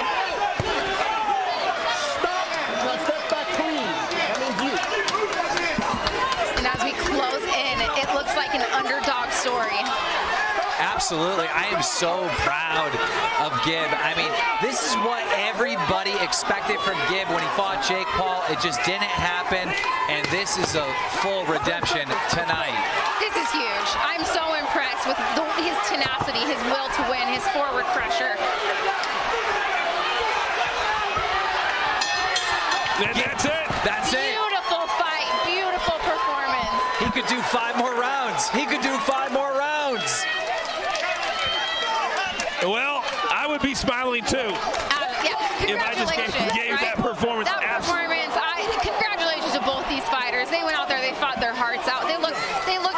And as we close in, it looks like an underdog story. Absolutely. I am so proud of Gibb. I mean, this is what everybody expected from Gibb when he fought Jake Paul. It just didn't happen, and this is a full redemption tonight. This is huge. I'm so impressed with his tenacity, his will to win, his forward pressure. And that's it. That's it. Beautiful fight. Beautiful performance. He could do 5 more rounds. He could do 5 more rounds. Well, I would be smiling too. Yeah, if I just gave right? that performance. That performance. Congratulations to both these fighters. They went out there. They fought their hearts out. They looked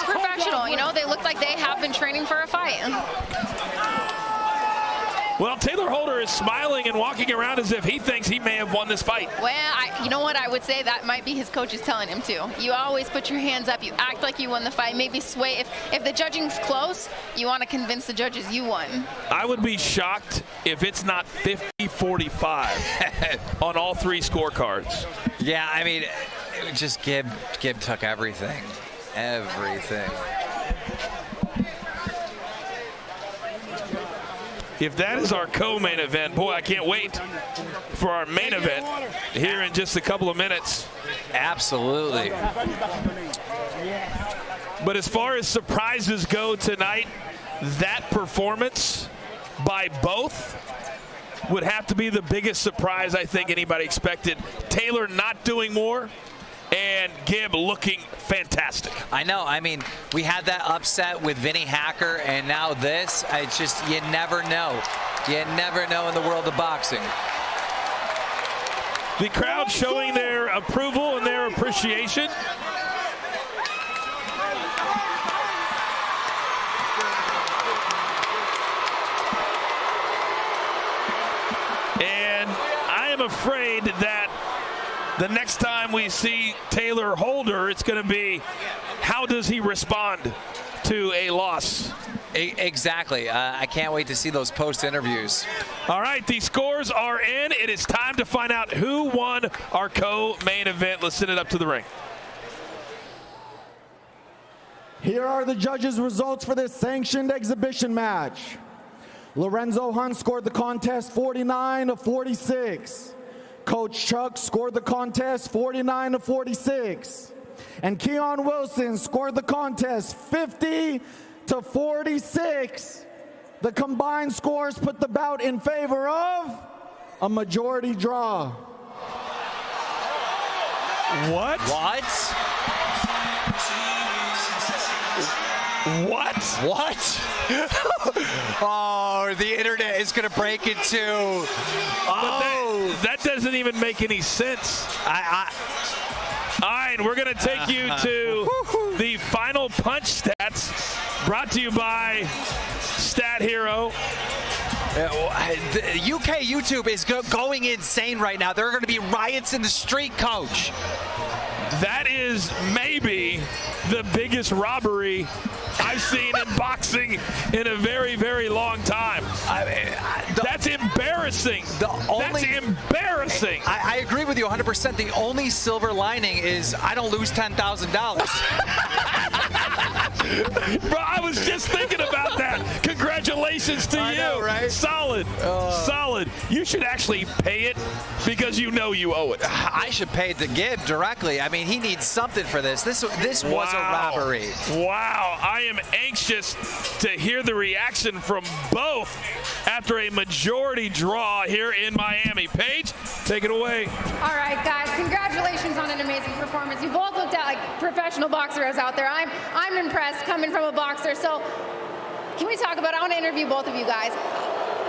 professional. You know, they looked like they have been training for a fight. Well, Taylor Holder is smiling and walking around as if he thinks he may have won this fight. Well, you know what? I would say that might be his coaches telling him to. You always put your hands up. You act like you won the fight. Maybe sway. If the judging's close, you want to convince the judges you won. I would be shocked if it's not 50-45 on all 3 scorecards. Yeah, I mean, just Gibb took everything. Everything. If that is our co-main event, boy, I can't wait for our main event here in just a couple of minutes. Absolutely. But as far as surprises go tonight, that performance by both would have to be the biggest surprise I think anybody expected. Taylor not doing more, and Gibb looking fantastic. I know. I mean, we had that upset with Vinnie Hacker, and now this. It's just, you never know. You never know in the world of boxing. The crowd showing their approval and their appreciation. And I am afraid that the next time we see Taylor Holder, it's going to be, how does he respond to a loss? Exactly. I can't wait to see those post interviews. All right, the scores are in. It is time to find out who won our co-main event. Let's send it up to the ring. Here are the judges' results for this sanctioned exhibition match. Lorenzo Hunt scored the contest 49-46. Coach Chuck scored the contest 49-46. And Keon Wilson scored the contest 50-46. The combined scores put the bout in favor of a majority draw. What? What? Oh, the internet is going to break it too. Oh, that doesn't even make any sense. All right, we're going to take you to the final punch stats, brought to you by Stat Hero. The UK YouTube is going insane right now. There are going to be riots in the street, Coach. That is maybe the biggest robbery I've seen in boxing in a very, very long time. That's embarrassing. That's embarrassing. embarrassing. I agree with you 100%. The only silver lining is I don't lose $10,000. Bro, I was just thinking about that. Congratulations to you. I know, right? Solid. Solid. You should actually pay it because you know you owe it. I should pay it to Gibb directly. I mean, he needs something for this. This was a robbery. Wow. I am anxious to hear the reaction from both after a majority draw here in Miami. Paige, take it away. All right, guys, congratulations on an amazing performance. You both looked at like professional boxers out there. I'm impressed coming from a boxer. So can we talk about it? I want to interview both of you guys.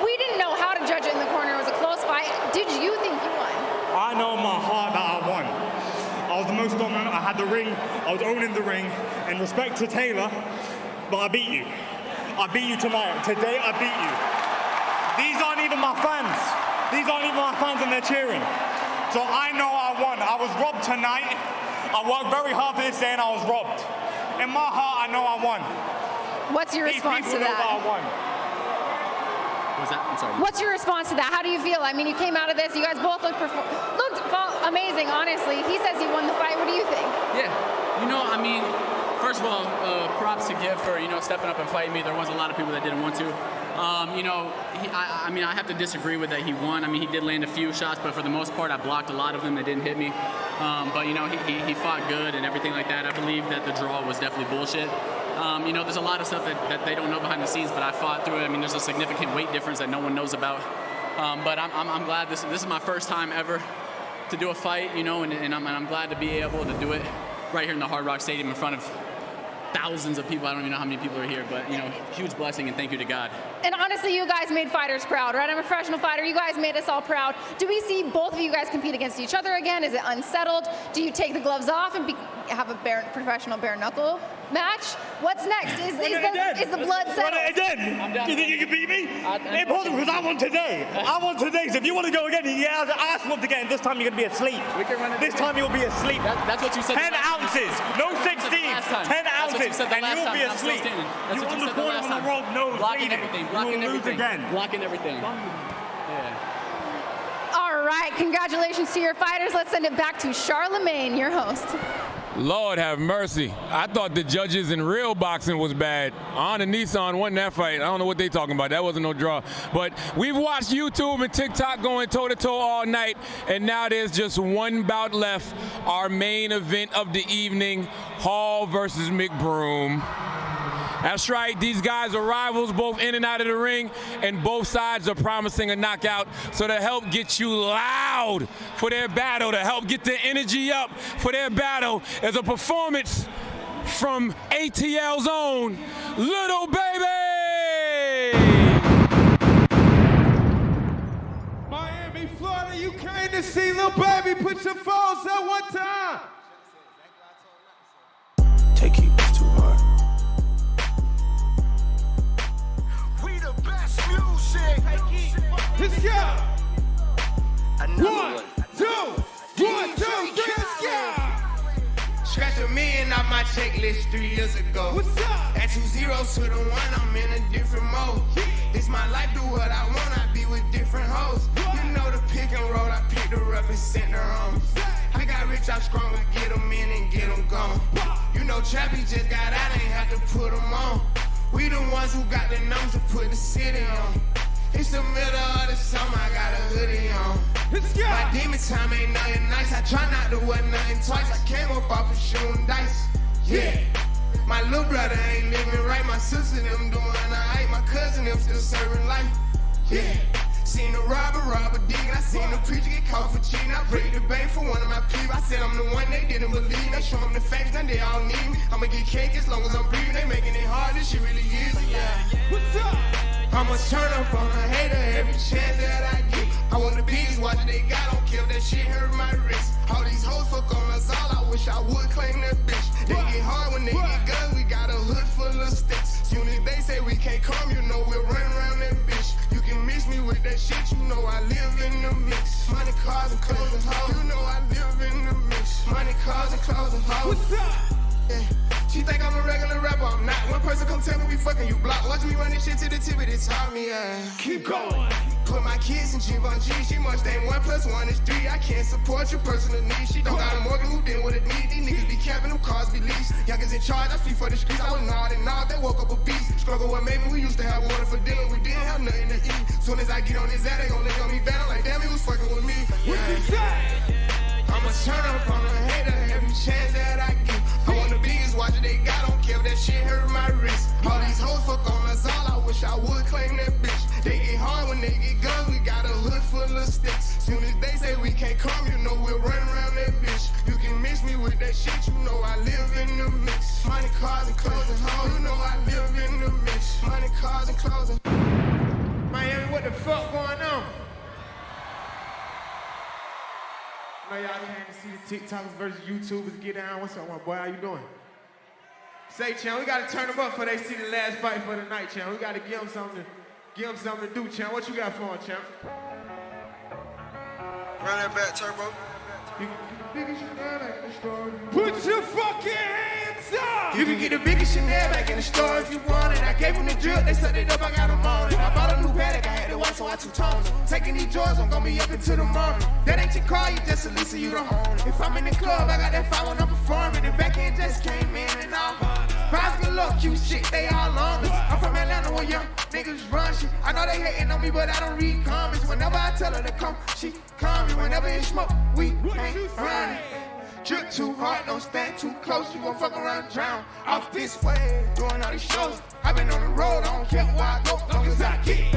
We didn't know how to judge it in the corner. It was a close fight. Did you think you won? I know in my heart that I won. I was the most dominant. I had the ring. I was owning the ring. And respect to Taylor, but I beat you. I beat you tonight. Today, I beat you. These aren't even my fans. These aren't even my fans and they're cheering. So I know I won. I was robbed tonight. I worked very hard for this day and I was robbed. In my heart, I know I won. What's your response to that? I won. What's that? I'm sorry. What's your response to that? How do you feel? I mean, you came out of this. You guys both looked amazing, honestly. He says he won the fight. What do you think? Yeah. You know, I mean, first of all, props to Gibb for, stepping up and fighting me. There was a lot of people that didn't want to. I mean, I have to disagree with that he won. I mean, he did land a few shots, but for the most part, I blocked a lot of them that didn't hit me. But, he fought good and everything like that. I believe that the draw was definitely bullshit. There's a lot of stuff that they don't know behind the scenes, but I fought through it. I mean, there's a significant weight difference that no one knows about. But I'm glad this is my first time ever to do a fight, and I'm glad to be able to do it right here in the Hard Rock Stadium in front of thousands of people. I don't even know how many people are here, but huge blessing and thank you to God. And honestly, you guys made fighters proud, right? I'm a professional fighter. You guys made us all proud. Do we see both of you guys compete against each other again? Is it unsettled? Do you take the gloves off and have a professional bare knuckle match? What's next? Is the blood settled? Run it again. Do you think you can beat me? Impossible, because I won today. I won today. So if you want to go again, you get ass whooped again. This time you're going to be asleep. This time you'll be asleep. That's what you said. 10 ounces. No 16. 10 ounces. And you'll be asleep. You on the corner on the road, no. Blocking everything. Blocking everything. Again. Blocking everything. Yeah. All right. Congratulations to your fighters. Let's send it back to Charlemagne, your host. Lord have mercy. I thought the judges in real boxing was bad. On and Nissan won that fight. I don't know what they talking about. That wasn't no draw. But we've watched YouTube and TikTok going toe-to-toe all night, and now there's just one bout left. Our main event of the evening, Hall versus McBroom. That's right, these guys are rivals both in and out of the ring, and both sides are promising a knockout. So to help get you loud for their battle, to help get the energy up for their battle, is a performance from ATL's own Lil Baby! Miami, Florida, you came to see Lil Baby. Put your phones up one time. Take it too hard. Let's go! 1, 2, 1, 2, 3, let's go! Scratched $1 million off my checklist 3 years ago. What's up? At 2 zeros to the 1, I'm in a different mode. This my life, do what I want, I be with different hoes. You know the pick and roll, I picked her up and sent her home. I got rich, I'm strong, we get them in and get them gone. You know Trappy just got out, ain't have to put them on. We the ones who got the numbers to put the city on. It's the middle of the summer, I got a hoodie on. My demon time ain't nothing nice. I try not to wear nothing twice. I came up off of shooting dice. Yeah. My little brother ain't living right. My sister them doing alright. My cousin them still serving life. Yeah. Seen the robber digging. I seen the preacher get caught for cheating. I break the bank for one of my people. I said I'm the one they didn't believe. They show them the facts, now they all need me. I'ma get cake as long as I'm breathing. They making it hard, this shit really easy. Yeah. What's up? I'ma turn up on a hater every chance that I get. I want the biggest watch they got, don't care if that shit hurt my wrist. All these hoes fuck on us all, I wish I would claim that bitch. They get hard when they get guns, we got a hood full of sticks. Soon as they say we can't come, you know we'll run around that bitch. You can mix me with that shit, you know I live in the mix. Money, cars, and clothes and hoes, you know I live in the mix. Money, cars, and clothes and hoes. What's up? Yeah. She think I'm a regular rapper, I'm not. One person come tell me we fucking, you block. Watch me run this shit to the tip of this, taught me, Keep going. Put my kids in Givenchy. She must ain't 1 + 1 is 3. I can't support your personal needs. She don't got a mortgage, moved in with a need. These niggas be capping, them cars be leased. Youngers in charge, I speak for the streets. I was gnawed and gnawed, they woke up a beast. Struggle with maybe we used to have water for dinner. We didn't have nothing to eat. Soon as I get on his ass, they gon' lay on me bad. I'm like, damn, he was fucking with me. I'ma turn up on a hater every chance that I get. I want the biggest watch they got, don't care if that shit hurt my wrist. All these hoes fuck on us all, I wish I would claim that bitch. They get hard when they get guns, we got a hood full of sticks. Soon as they say we can't come, you know we'll run around that bitch. You can mix me with that shit, you know I live in the mix. Money, cars, and clothes, home, you know I live in the mix. Money, cars, and clothes. Miami, what the fuck going on? I know y'all came to see the TikTokers versus YouTubers get down. What's up, my boy? How you doing? Say, Chan, we gotta turn them up before they see the last fight for the night, Chan. We gotta give them something to do, Chan. What you got for them, Chan? Run that back, Turbo. Put your fucking hands up! You can get the biggest Chanel back in the store if you want it. I gave them the drip, they set it up, I got them on it. I bought a new Paddock, I had it white, so I two-toned it. Taking these drawers, I'm gonna be up until the morning. That ain't your car, you just a Lisa, you don't own it. If I'm in the club, I got that fire when I'm performing. The back end just came in and all. Vibes good look, cute shit, they all on me. I'm from Atlanta where young niggas run shit. I know they hating on me, but I don't read comments. Whenever I tell her to come, she come. Whenever it's smoke, we ain't running. Drip too hard, don't stand too close. You gon' fuck around and drown off this way. Doing all these shows, I been on the road, I don't care where I go, long as I get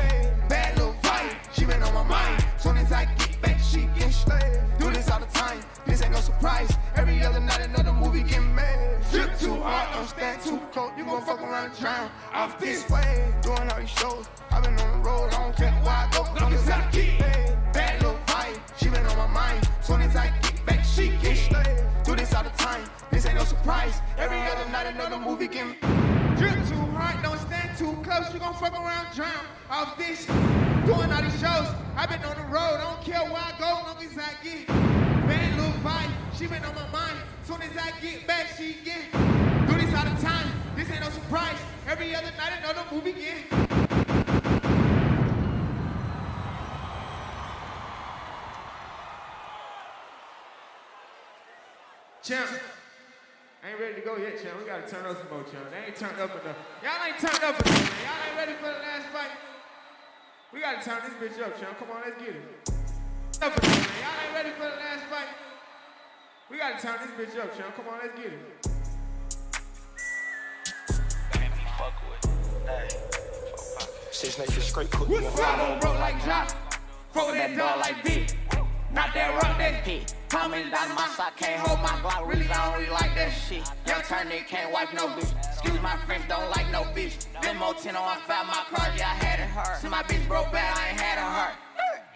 bad little fight. She been on my mind, soon as I get back, she get straight. Do this all the time, this ain't no surprise. Every other night another movie get made. Drip too hard, don't stand too close. You gon' fuck around and drown off this way. Doing all these shows, I been on the road, I don't care where I go, long as I get bad little fight. She been on my mind, soon as I get back, she get straight. Do this all the time, this ain't no surprise. Every other night another movie get me. Drip too hard, don't stand too close. You gon' fuck around, drown off this. Doing all these shows, I been on the road. I don't care where I go, long as I get bad little vibe. She been on my mind. Soon as I get back, she get. Do this all the time, this ain't no surprise. Every other night another movie get. Champ, I ain't ready to go yet, champ. We gotta turn up some more, champ. They ain't turned up enough. Y'all ain't turned up enough, man. Y'all ain't ready for the last fight. We gotta turn this bitch up, champ. Come on, let's get it. Up enough, man. Y'all ain't ready for the last fight. We gotta turn this bitch up, champ. Come on, let's get it. Six niggas straight cook. What's up, on bro like Jock? Throw that dog like Vic. Not that rock, that hit. Coming down my sock, can't hold my Glock. Really, I don't really like that shit. Young turn nigga can't wipe no bitch. Excuse my French, don't like no bitch. Limo 10 on 5, my car, yeah, I had it hurt. See my bitch broke bad, I ain't had her hurt.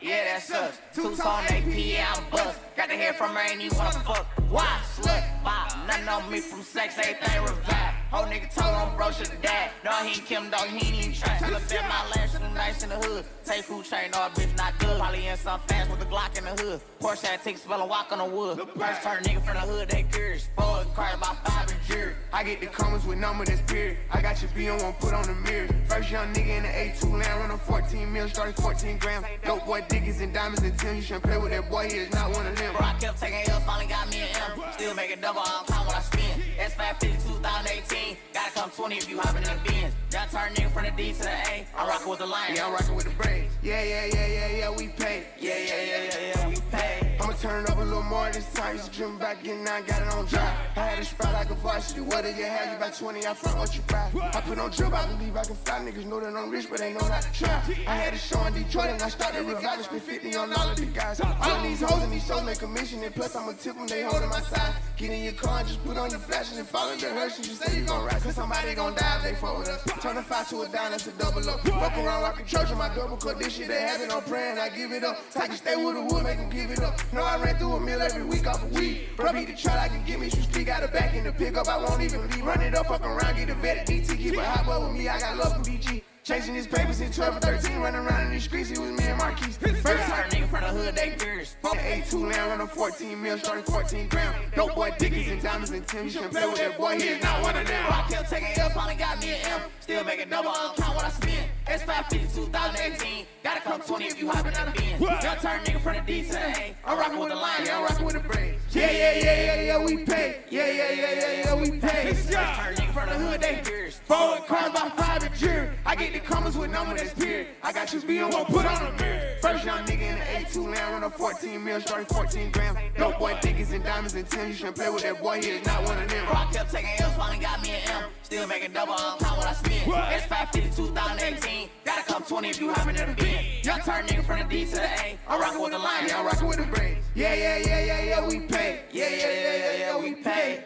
Yeah, that sucks. 2-tone AP, yeah, I'm bust. Got the hair from her, ain't even wanna fuck. Why? Slut, bop. Nothing on me from sex, everything revive. Whole nigga told on bro, should've died. No, he ain't Kim, dog, he ain't even try. Tell her bet my last should've nice in the hood. Take food chain, no, a bitch not good. Probably in some fast with the Glock in the hood. Porsche had take spell and walk on the wood. First turn nigga from the hood, they curious. Spoiled cars about 5 and jury. I get the comments with number that's period. I got your B on one, put on the mirror. First young nigga in the A2 land, running 14 mil, started 14 grams. Dope boy diggies and diamonds and Tim. You shouldn't play with that boy, he is not one of them. Bro, I kept taking L's, finally got me an M. Still make it double, I don't count when I spin. S550 2018, gotta come 20 if you hoppin' in the Benz. Young turn nigga from the D to the A. I'm rockin' with the Lions. Yeah, I'm rockin' with the Braves. Yeah, we pay. Yeah, we pay. I'ma turn it up a little more this time. Used to dream about getting out, got it on dry. I had a spot like a varsity. What did you have? You about 20, I front what you buy. I put on drip, I believe I can fly. Niggas know that I'm rich, but they know not to try. I had a show in Detroit and I started reviving. Spent 50 on all of the guys. All of these hoes in these shows make commission. And plus I'ma tip them, they holding my side. Get in your car and just put on your flashes and follow the hearse. And you say you gon' ride, cause somebody gon' die if they fuck with us. Turn a 5 to a dime, that's a double up. Fuck around, rockin' church on my double cut. This shit they having on praying, I give it up. Take a stay with the wood, make them give it up. No, I ran through a meal every week off of weed. Bro, beat the trap, I can give me some street. Got a back in the pickup, I won't even leave. Run it up, fuck around, get a vet at DT. Keep a hot boy with me, I got love from BG. Chasing his papers since 12 or 13, running around in these streets, it was me and Marquise. First turn nigga from the hood, they curious. A2 land, running 14 mil, starting 14 grams. Dope boy dickies and diamonds and Tim. You shouldn't play with that boy, he is not one of them. I kept taking L, finally got me an M. Still making double, I don't count what I spend. It's 550 2018. Gotta come 20 if you hopping out of Benz. Your turn nigga from the D to the A. I'm rocking with the line, yeah, I'm rocking with the brain. Yeah, we pay. Yeah, we pay. This turn nigga from the hood, they pierce. Forward cars by 5 and jury. I get the comments with numbers that's period. I got you being one put on a mirror. First young nigga in the A2 land, run a 14 mil, starting 14 grams. No boy thickets and diamonds and 10. You shouldn't play with that boy, he is not one of them. Rock kept taking L's, finally got me an M. Still making double on time what I spend. It's 550 2018. Gotta come 20 if you hopping in the bin. Young turn nigga from the D to the A. I'm rocking with the line, yeah, I'm rocking with the brain. Yeah, we pay. Yeah, we pay.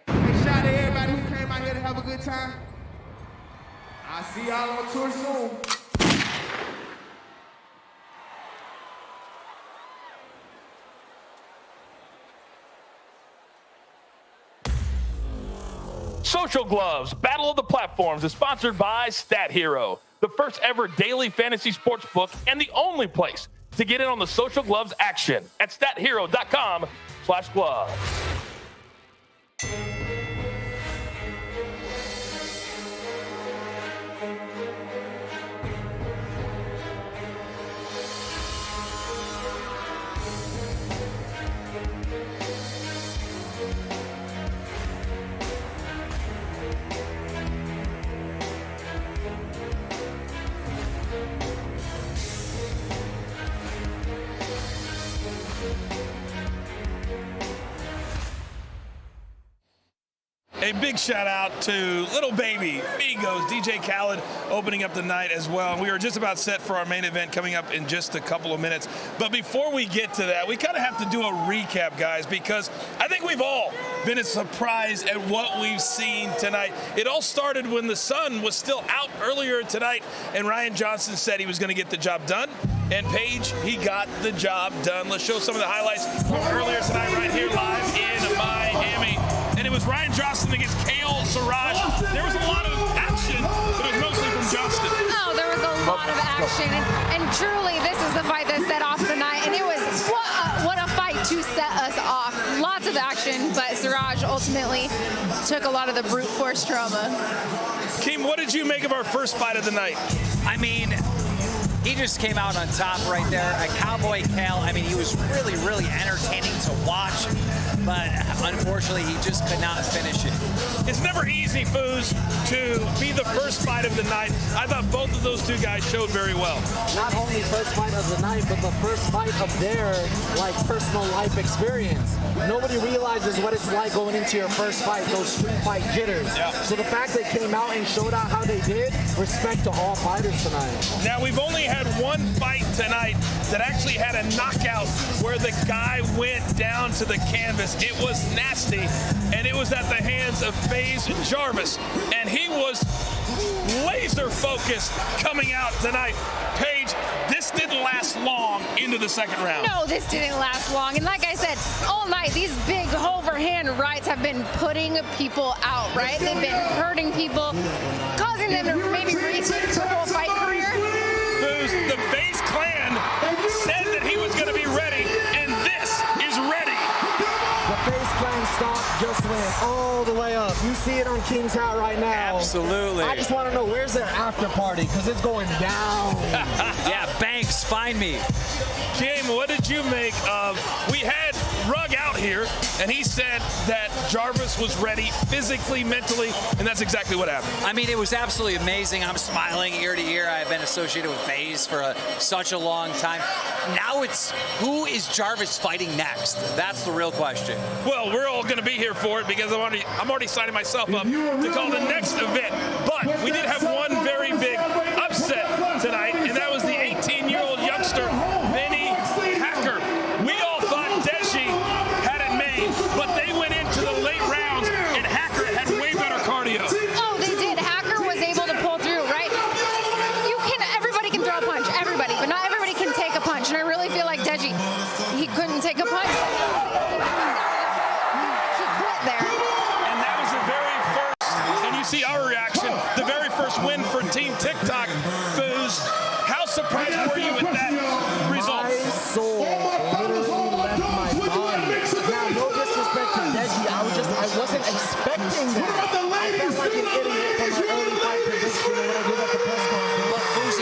Hey, shout out to everybody who came out here to have a good time. I'll see y'all on tour soon. Social Gloves, Battle of the Platforms is sponsored by Stat Hero, the first ever daily fantasy sports book and the only place to get in on the Social Gloves action at stathero.com/gloves. A big shout out to Lil Baby, Migos, DJ Khaled opening up the night as well. We are just about set for our main event coming up in just a couple of minutes. But before we get to that, we kind of have to do a recap, guys, because I think we've all been as surprised at what we've seen tonight. It all started when the sun was still out earlier tonight, and Ryan Johnson said he was going to get the job done. And Paige, he got the job done. Let's show some of the highlights from earlier tonight right here live in Miami. And it was Ryan Johnson against Kale Siraj. There was a lot of action, but it was mostly from Johnston. Oh, there was a lot of action. And truly, this is the fight that set off the night. And it was, what a fight to set us off. Lots of action, but Siraj ultimately took a lot of the brute force trauma. Keem, what did you make of our first fight of the night? I mean, he just came out on top right there. A Cowboy Kale, I mean, he was really, really entertaining to watch, but unfortunately, he just could not finish it. It's never easy, Foos, to be the first fight of the night. I thought both of those two guys showed very well. Not only first fight of the night, but the first fight of their personal life experience. Nobody realizes what it's like going into your first fight, those street fight jitters. Yeah. So the fact they came out and showed out how they did, respect to all fighters tonight. Now, we've only had one fight tonight that actually had a knockout where the guy went down to the canvas. It was nasty, and it was at the hands of Faze Jarvis, and he was laser focused coming out tonight. Paige, this didn't last long into the second round. No, this didn't last long. And like I said, all night, these big overhand rights have been putting people out, right? They've been hurting people, causing them to maybe rethink their whole fight career. The Faze clan said that he was going to be ready, and this is ready. The Faze clan stock just went all the way up. You see it on King's Hat right now. Absolutely. I just want to know, where's their after party? Because it's going down. Yeah, Banks, find me. Kim, what did you make of, we had Rugg out here, and he said that Jarvis was ready physically, mentally, and that's exactly what happened. I mean, it was absolutely amazing. I'm smiling ear to ear. I've been associated with Faze for such a long time. Now it's, who is Jarvis fighting next? That's the real question. Well, we're all going to be here for it because I'm already signing myself up to call the next event. But we did have one very big upset tonight, and that was the 18-year-old youngster, Vinnie Hacker. We all thought Deyji had it made, but they went into the late rounds, and Hacker had way better cardio. Oh, they did. Hacker was able to pull through, right? Everybody can throw a punch, everybody, but not everybody can take a punch. And I really feel like Deyji, he couldn't take a punch. He quit there. And that was the very first, and you see our reaction, the very first win for Team Ticktoc. Foos, how surprised were you with that result? My soul literally left my body. Now, no disrespect to Deyji, I wasn't expecting that. I felt like an idiot from my early fight prediction when I did at the press conference. But Foos,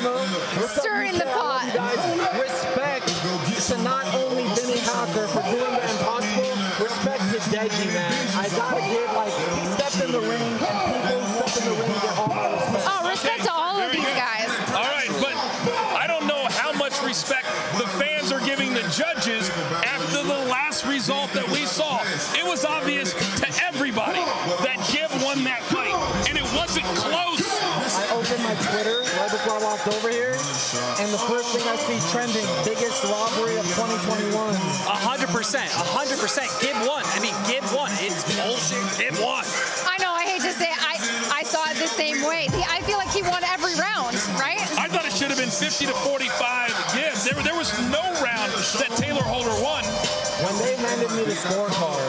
drama. Stirring the pot. Respect to not only Vinnie Hacker for doing the impossible, respect to Deyji, man. I gotta give, like, he stepped in the ring, and people who step in the ring get all my respect. Oh, respect to all of these guys. All right, but I don't know how much respect the fans are giving the judges after the last result that we saw. It was obvious to everybody that Gib won that fight, and it wasn't close. I opened my Twitter right before I walked over here, and the first thing I see trending, biggest robbery of 2021. 100%, 100%. Gib won. I mean, Gib won. It's bullshit. Gib won. I know, I hate to say it, I thought the same way. I feel like he won every round, right? I thought it should have been 50 to 45 Gib. There was no round that Taylor Holder won. When they handed me the scorecard,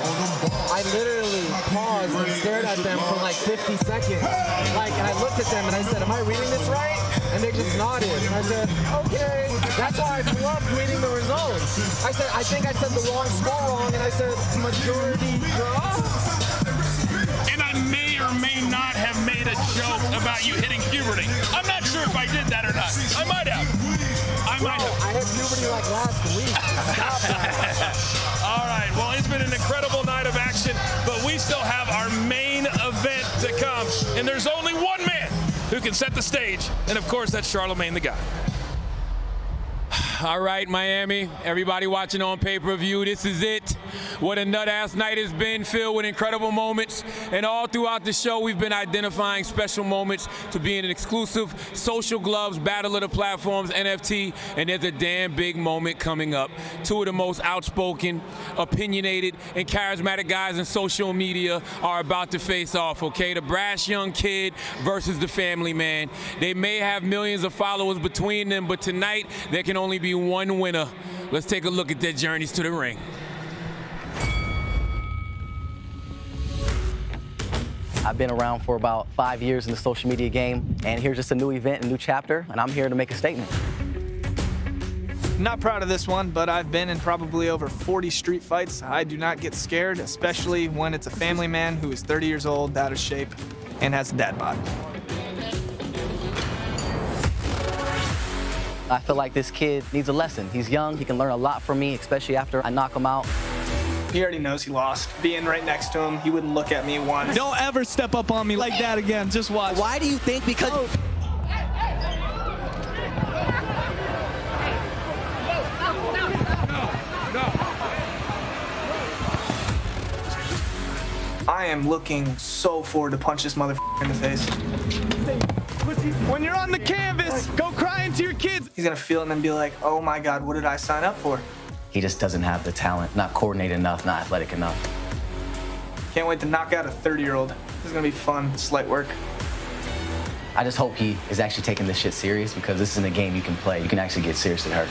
I literally paused and stared at them for like 50 seconds. Like, and I looked at them and I said, am I reading this right? And they just nodded. And I said, okay. That's why I loved reading the results. I said, I think I said the wrong score wrong, and I said, majority draw? And I may or may not have made a joke about you hitting puberty. I'm not sure if I did that or not. I might have. I had puberty like last week. Stop that. All right, well, it's been an incredible night of action, but we still have our main event to come, and there's only one man who can set the stage, and of course, that's Charlemagne the God. All right, Miami, everybody watching on pay-per-view, this is it. What a nut-ass night it's been, filled with incredible moments. And all throughout the show, we've been identifying special moments to be in an exclusive Social Gloves Battle of the Platforms NFT. And there's a damn big moment coming up. Two of the most outspoken, opinionated, and charismatic guys in social media are about to face off, okay? The brash young kid versus the family man. They may have millions of followers between them, but tonight there can only be one winner. Let's take a look at their journeys to the ring. I've been around for about 5 years in the social media game, and here's just a new event, a new chapter, and I'm here to make a statement. Not proud of this one, but I've been in probably over 40 street fights. I do not get scared, especially when it's a family man who is 30 years old, out of shape, and has a dad bod. I feel like this kid needs a lesson. He's young, he can learn a lot from me, especially after I knock him out. He already knows he lost. Being right next to him, he wouldn't look at me once. Don't ever step up on me like that again. Just watch. Why do you think? Because... I am looking so forward to punch this motherfucker in the face. When you're on the canvas, go cry into your kids. He's gonna feel it and then be like, oh my God, what did I sign up for? He just doesn't have the talent, not coordinated enough, not athletic enough. Can't wait to knock out a 30-year-old. This is gonna be fun, slight work. I just hope he is actually taking this shit serious, because this isn't a game you can play. You can actually get seriously hurt.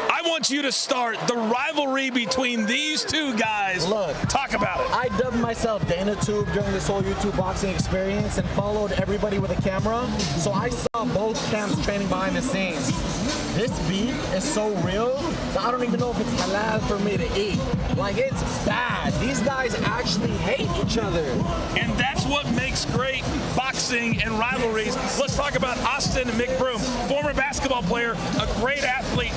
I want you to start the rivalry between these two guys. Look, talk about it. I dubbed myself DanaTube during this whole YouTube boxing experience and followed everybody with a camera. So I saw both camps training behind the scenes. This beef is so real that I don't even know if it's halal for me to eat. Like, it's bad. These guys actually hate each other. And that's what makes great boxing and rivalries. Let's talk about Austin McBroom, former basketball player, a great athlete.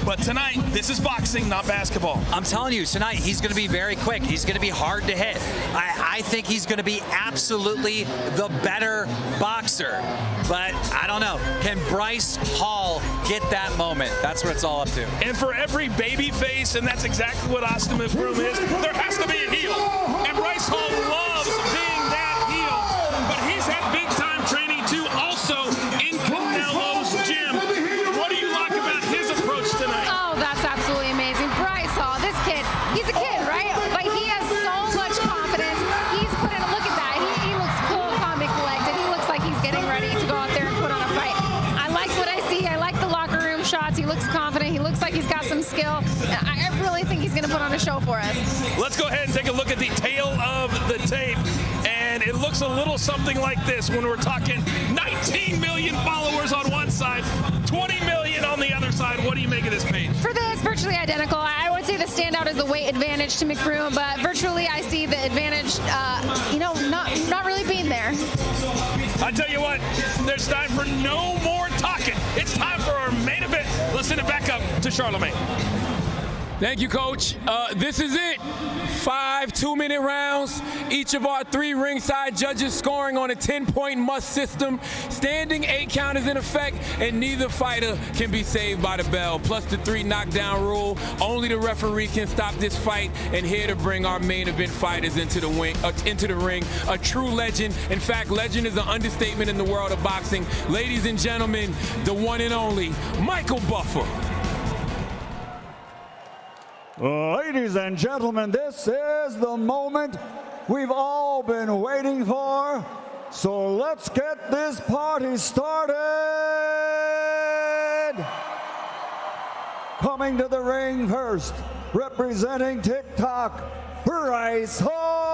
But tonight, this is boxing, not basketball. I'm telling you, tonight, he's going to be very quick. He's going to be hard to hit. I think he's going to be absolutely the better boxer. But I don't know. Can Bryce Hall get that moment? That's what it's all up to. And for every baby face, and that's exactly what Austin McBroom is, there has to be a heel. And Bryce Hall loves being that heel. But he's had big-time training, too, also in Canelo's gym. What do you like about his approach tonight? Oh, that's absolutely amazing. Bryce Hall, this kid, he's a kid, right? But he has so much confidence. He's put in, look at that. He looks cool, calm, and collected. He looks like he's getting ready to go out there and put on a fight. I like what I see. I like the locker room shots. He looks confident. He looks like he's got some skill. I really think he's going to put on a show for us. Let's go ahead and take a look at the tail of the tape. And it looks a little something like this when we're talking 19 million followers on one side, 20 million on the other side. What do you make of this page? For this, virtually identical. I would say the stand out as the weight advantage to McBroom, but virtually I see the advantage, not really being there. I tell you what, there's time for no more talking. It's time for our main event. Let's send it back up to Charlemagne. Thank you, Coach. This is it. 5 2-minute rounds. Each of our 3 ringside judges scoring on a 10-point must system. Standing 8 count is in effect, and neither fighter can be saved by the bell. Plus the 3 knockdown rule. Only the referee can stop this fight. And here to bring our main event fighters into the ring, a true legend. In fact, legend is an understatement in the world of boxing. Ladies and gentlemen, the one and only Michael Buffer. Ladies and gentlemen, this is the moment we've all been waiting for. So let's get this party started. Coming to the ring first, representing Ticktoc, Bryce Hall.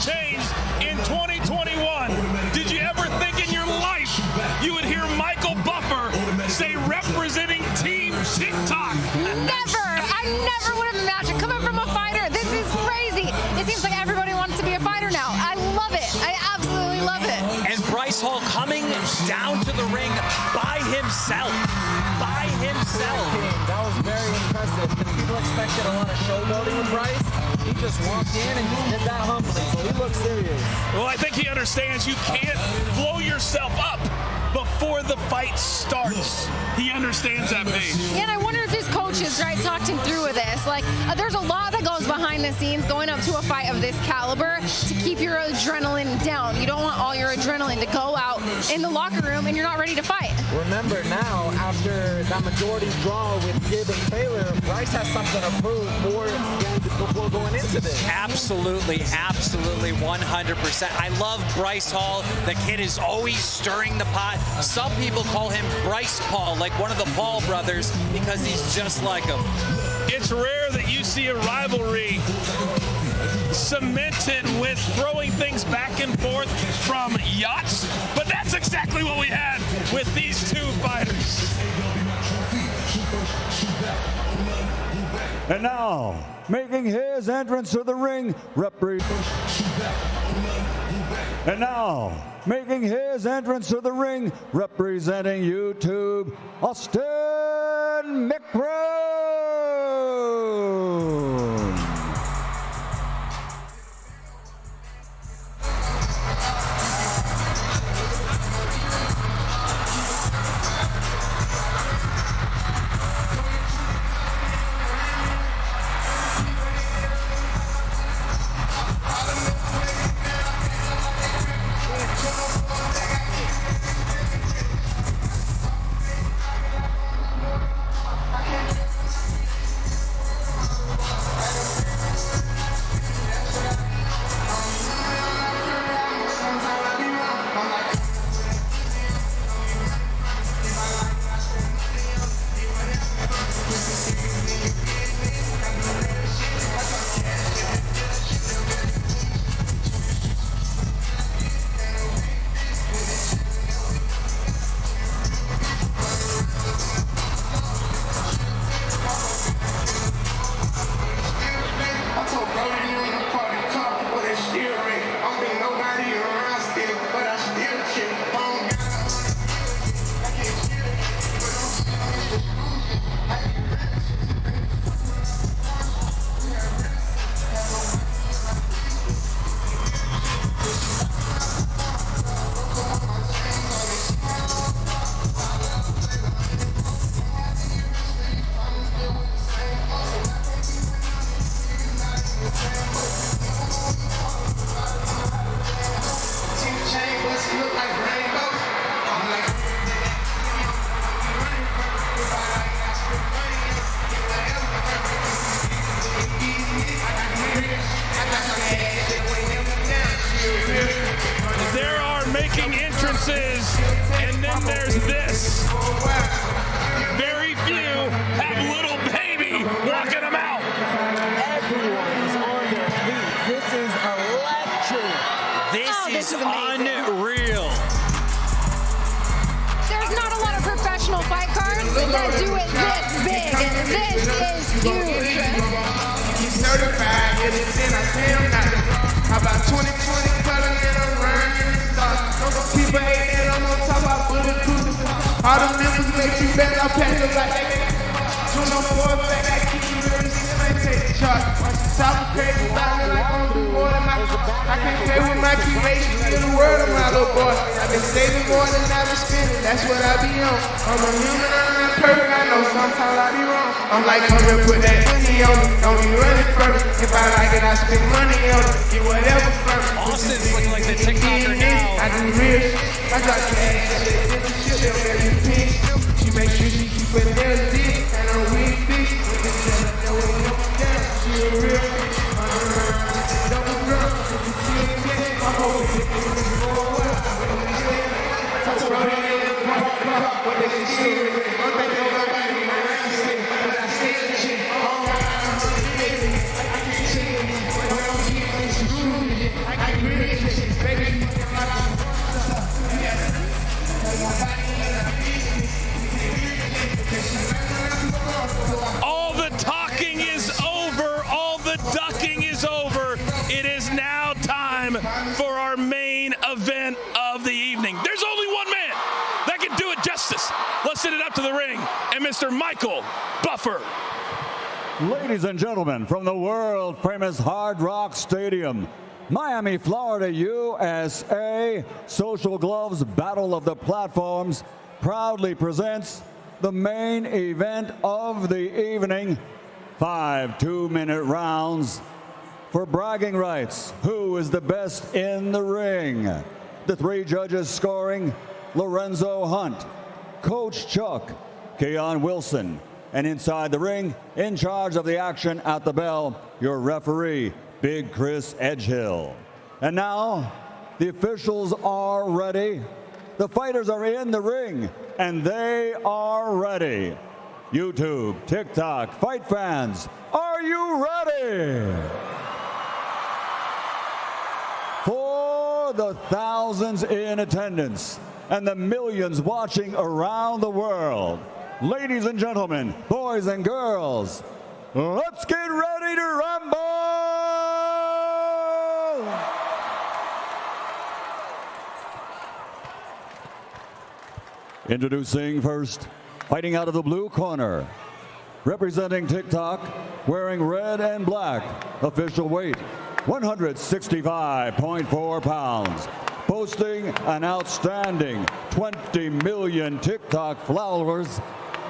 changed in 2021. Did you ever think in your life you would hear Michael Buffer say representing Team Ticktoc? Never! I never would have imagined. Coming from a fighter, this is crazy. It seems like everybody wants to be a fighter now. I love it. I absolutely love it. And Bryce Hall coming down to the ring by himself. By himself. That was very impressive. People expected a lot of showboating with Bryce. He just walked in and did that humbly, so he looks serious. Well, I think he understands you can't blow yourself up before the fight starts. He understands that pain. Yeah, and I wonder if his coaches, right, talked him through with this. Like, there's a lot that goes behind the scenes going up to a fight of this caliber to keep your adrenaline down. You don't want all your adrenaline to go out in the locker room and you're not ready to fight. Remember now, after that majority draw with Gibb and Taylor, Bryce has something to prove before going into this. Absolutely, absolutely, 100%. I love Bryce Hall. The kid is always stirring the pot. Some people call him Bryce Paul, like one of the Paul brothers, because he's just like him. It's rare that you see a rivalry cemented with throwing things back and forth from yachts, but that's exactly what we had with these two fighters. And now, making his entrance to the ring, representing YouTube, Austin McBroom. do it this big, and this is huge. Certified, yeah, then I pay them not to. How about 2020 color and I'm running in the stars. Some people hate that I'm on top, I bulletproof the car. All the members make you better, I pack them like they can. Tune on for a fact, I keep you real, still ain't take the chart. Once you talk crazy about me like I'm do more than my I can't play with my creation, give the word of my little boy. I've been saving more than I've been spending, that's what I be on. I'm a human, I'm not perfect, I know sometimes I be wrong. I'm like, come here, put that money on me, don't be running from me. If I like it, I spend money on it, get whatever from me. Austin's looking like the TikToker now. I do real shit, I drop cash, shit, they'll let me pinch. She make sure she keep her nails deep, and her wig fixed. With the jelly, that way up and down, she a real bitch. Double girl, if you see it, my whole shit is going well. Touch her on it, what they see, one thing they don't like me, man, I see it, I see it, shit, all right, I can see it, when I don't see it, it's rude, I can read it, baby, All the talking is over. All the ducking is over. It is now time for our main event of the evening. There's only one man that can do it justice. Let's send it up to the ring, and Mr. Michael Buffer. Ladies and gentlemen, from the world famous Hard Rock Stadium, Miami, Florida, USA, Social Gloves Battle of the Platforms proudly presents the main event of the evening. 5 2-minute rounds for bragging rights. Who is the best in the ring? The 3 judges scoring: Lorenzo Hunt, Coach Chuck, Keon Wilson, and inside the ring, in charge of the action at the bell, your referee, Big Chris Edgehill. And now, the officials are ready. The fighters are in the ring, and they are ready. YouTube, TikTok, fight fans, are you ready? For the thousands in attendance and the millions watching around the world, ladies and gentlemen, boys and girls, let's get ready to rumble! Introducing first, fighting out of the blue corner, representing TikTok, wearing red and black, official weight 165.4 pounds, boasting an outstanding 20 million TikTok followers,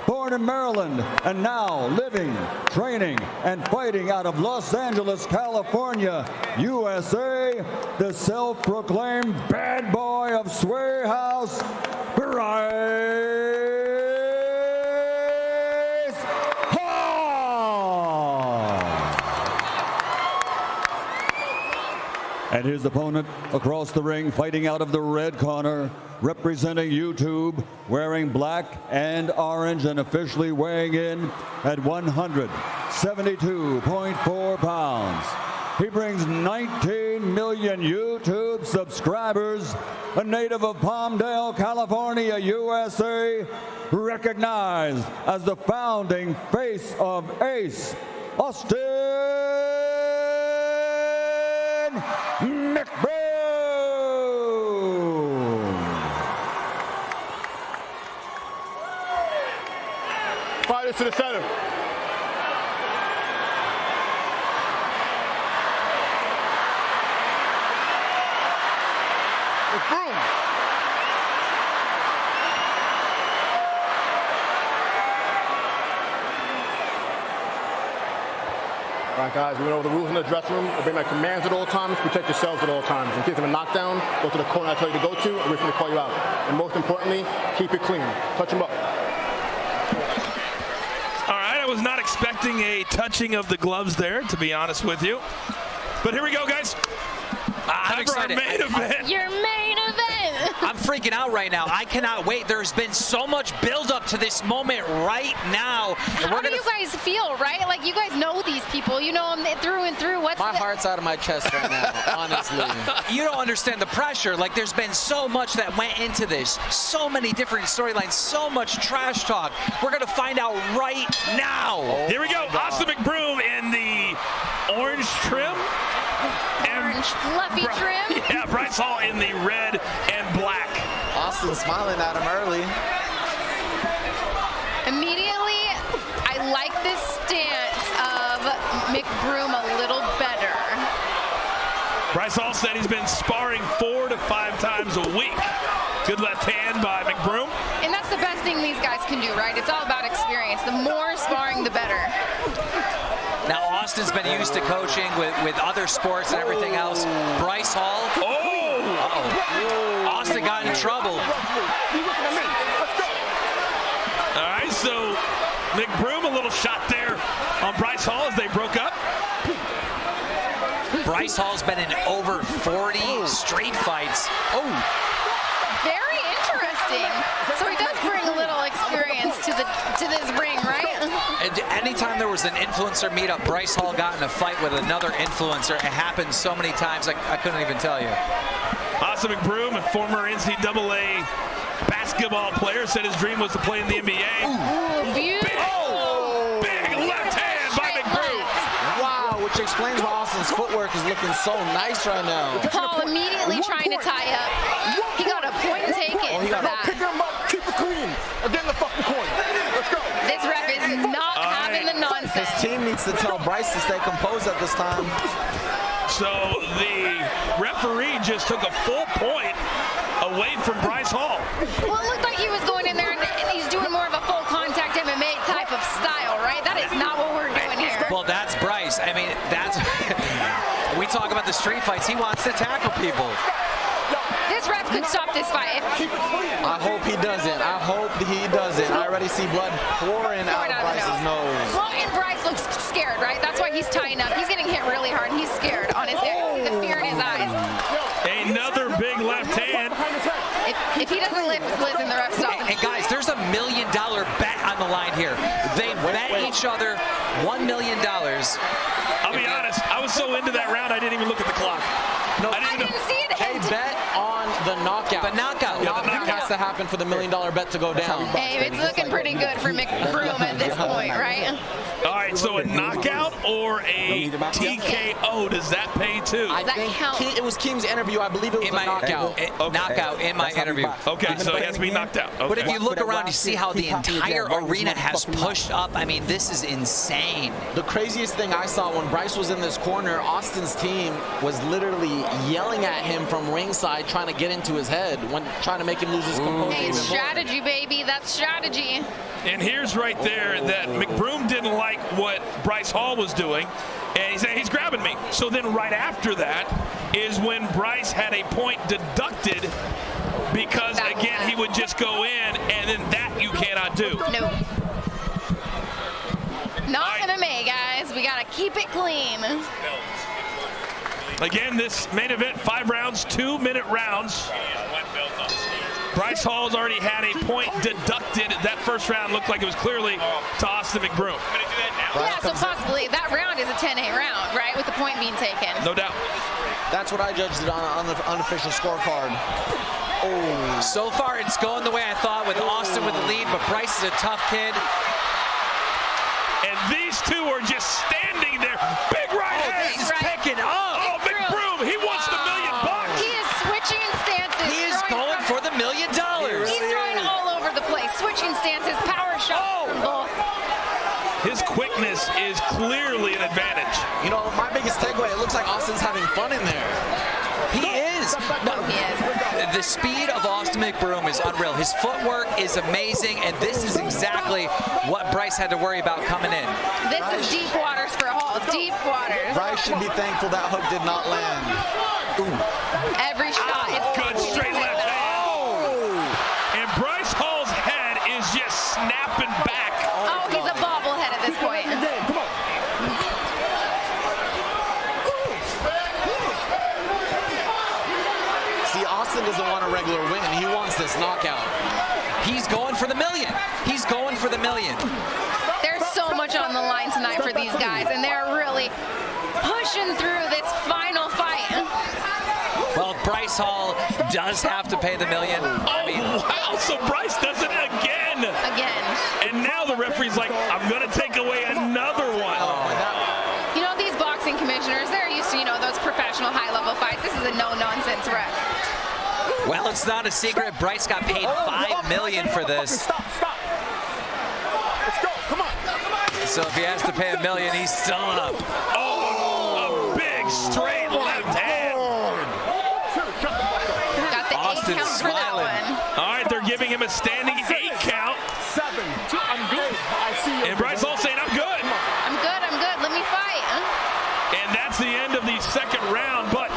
born in Maryland and now living, training, and fighting out of Los Angeles, California, USA, the self-proclaimed bad boy of Sway House, Bryce. And his opponent across the ring, fighting out of the red corner, representing YouTube, wearing black and orange and officially weighing in at 172.4 pounds. He brings 19 million YouTube subscribers, a native of Palmdale, California, USA, recognized as the founding face of Ace, Austin McBroom. Fighters to the center. McBroom. All right, guys, we went over the rules in the dressing room. Obey my commands at all times, protect yourselves at all times. In case of a knockdown, go to the corner I tell you to go to, and wait for me to call you out. And most importantly, keep it clean. Touch them up. All right, I was not expecting a touching of the gloves there, to be honest with you. But here we go, guys. I'm excited. Our main event. Your main event. I'm freaking out right now. I cannot wait. There's been so much buildup to this moment right now. And How do you guys feel, right? Like, you guys know these people. You know them through and through. My heart's out of my chest right now, honestly. You don't understand the pressure. Like, there's been so much that went into this. So many different storylines. So much trash talk. We're going to find out right now. Here we go. Austin McBroom in the orange trim. Orange fluffy trim. Yeah, Bryce Hall in the red and black. Austin smiling at him early. Immediately, I like this stance of McBroom a little better. Bryce Hall said he's been sparring 4 to 5 times a week. Good left hand by McBroom. And that's the best thing these guys can do, right? It's all about experience. The more sparring, the better. Now, Austin's been used to coaching with other sports and everything else. Bryce Hall. Uh-oh. Austin got in trouble. All right, so McBroom a little shot there on Bryce Hall as they broke up. Bryce Hall's been in over 40 street fights. Oh. Very interesting. So he does bring a little experience to this ring, right? And anytime there was an influencer meetup, Bryce Hall got in a fight with another influencer. It happened so many times, I couldn't even tell you. Austin McBroom, a former NCAA basketball player, said his dream was to play in the NBA. Ooh, beautiful. Big left hand by McBroom. Wow, which explains why Austin's footwork is looking so nice right now. Paul immediately trying to tie up. He got a point taken for that. Pick him up, keep it clean, and get in the fucking corner. Let's go. This ref is not having the nonsense. His team needs to tell Bryce to stay composed at this time. So the referee just took a full point away from Bryce Hall. Well, it looked like he was going in there and he's doing more of a full contact MMA type of style, right? That is not what we're doing here. Well, that's Bryce. I mean, that's... We talk about the street fights. He wants to tackle people. This ref could stop this fight. I hope he doesn't. I hope he doesn't. I already see blood pouring out of Bryce's nose. Well, and Bryce looks scared, right? That's why he's tying up. He's getting hit really hard. He's scared on his the fear in his eyes. Another big left hand. If he doesn't listen, the ref stops him. And guys, there's $1 million bet on the line here. They bet each other $1 million. I'll be honest, I was so into that round, I didn't even look at the clock. No, I didn't see it. They bet on the knockout. The knockout. Yeah, the knockout has to happen for the $1 million bet to go down. Hey, it's looking pretty good for McBroom at this point, right? All right, so a knockout or a TKO, does that pay too? I think it was Keem's interview. I believe it was a knockout. Knockout in my interview. Okay, so it has to be knocked out. Okay. But if you look around, you see how the entire arena has pushed up. I mean, this is insane. The craziest thing I saw when Bryce was in this corner, Austin's team was literally yelling at him from ringside, trying to get into his head, trying to make him lose his composure. Hey, strategy, baby. That's strategy. And here's right there that McBroom didn't like what Bryce Hall was doing, and he said, he's grabbing me. So then right after that is when Bryce had a point deducted because, again, he would just go in, and then that you cannot do. No. Not MMA, guys. We got to keep it clean. Again, this main event, 5 rounds, 2-minute rounds. Bryce Hall's already had a point deducted. That first round looked like it was clearly to Austin McBroom. Yeah, so possibly that round is a 10-8 round, right, with the point being taken. No doubt. That's what I judged it on the unofficial scorecard. Oh. So far, it's going the way I thought with Austin with the lead, but Bryce is a tough kid. And these two are just standing there. Big right hand. He's picking up. Oh, McBroom, he wants the $1 million. He is switching stances. He is going for the $1 million. He's throwing all over the place, switching stances, power shots from both. His quickness is clearly an advantage. You know, my biggest takeaway, it looks like Austin's having fun in there. He is. No, he is. The speed of Austin McBroom is unreal. His footwork is amazing, and this is exactly what Bryce had to worry about coming in. This is deep waters for Hall. Deep waters. Bryce should be thankful that hook did not land. Ooh. Every shot is good straight left hand. Oh. And Bryce Hall's head is just snapping back. Oh, he's a bobblehead at this point. Come on. See, Austin doesn't want a regular win. He this knockout. He's going for the million. He's going for the million. There's so much on the line tonight for these guys, and they're really pushing through this final fight. Well, Bryce Hall does have to pay the million. Wow, so Bryce does it again. And now the referee's like, I'm going to take away another one. You know, these boxing commissioners, they're used to, those professional high-level fights. This is a no-nonsense ref. Well, it's not a secret. Bryce got paid $5 million for this. Stop. Let's go. Come on. So if he has to pay $1 million, he's still up. Oh, a big straight left hand. Got the 8 count for that one. All right, they're giving him a standing 8 count. 7. I'm good. I see you. And Bryce Hall saying, I'm good. I'm good. Let me fight. And that's the end of the second round. But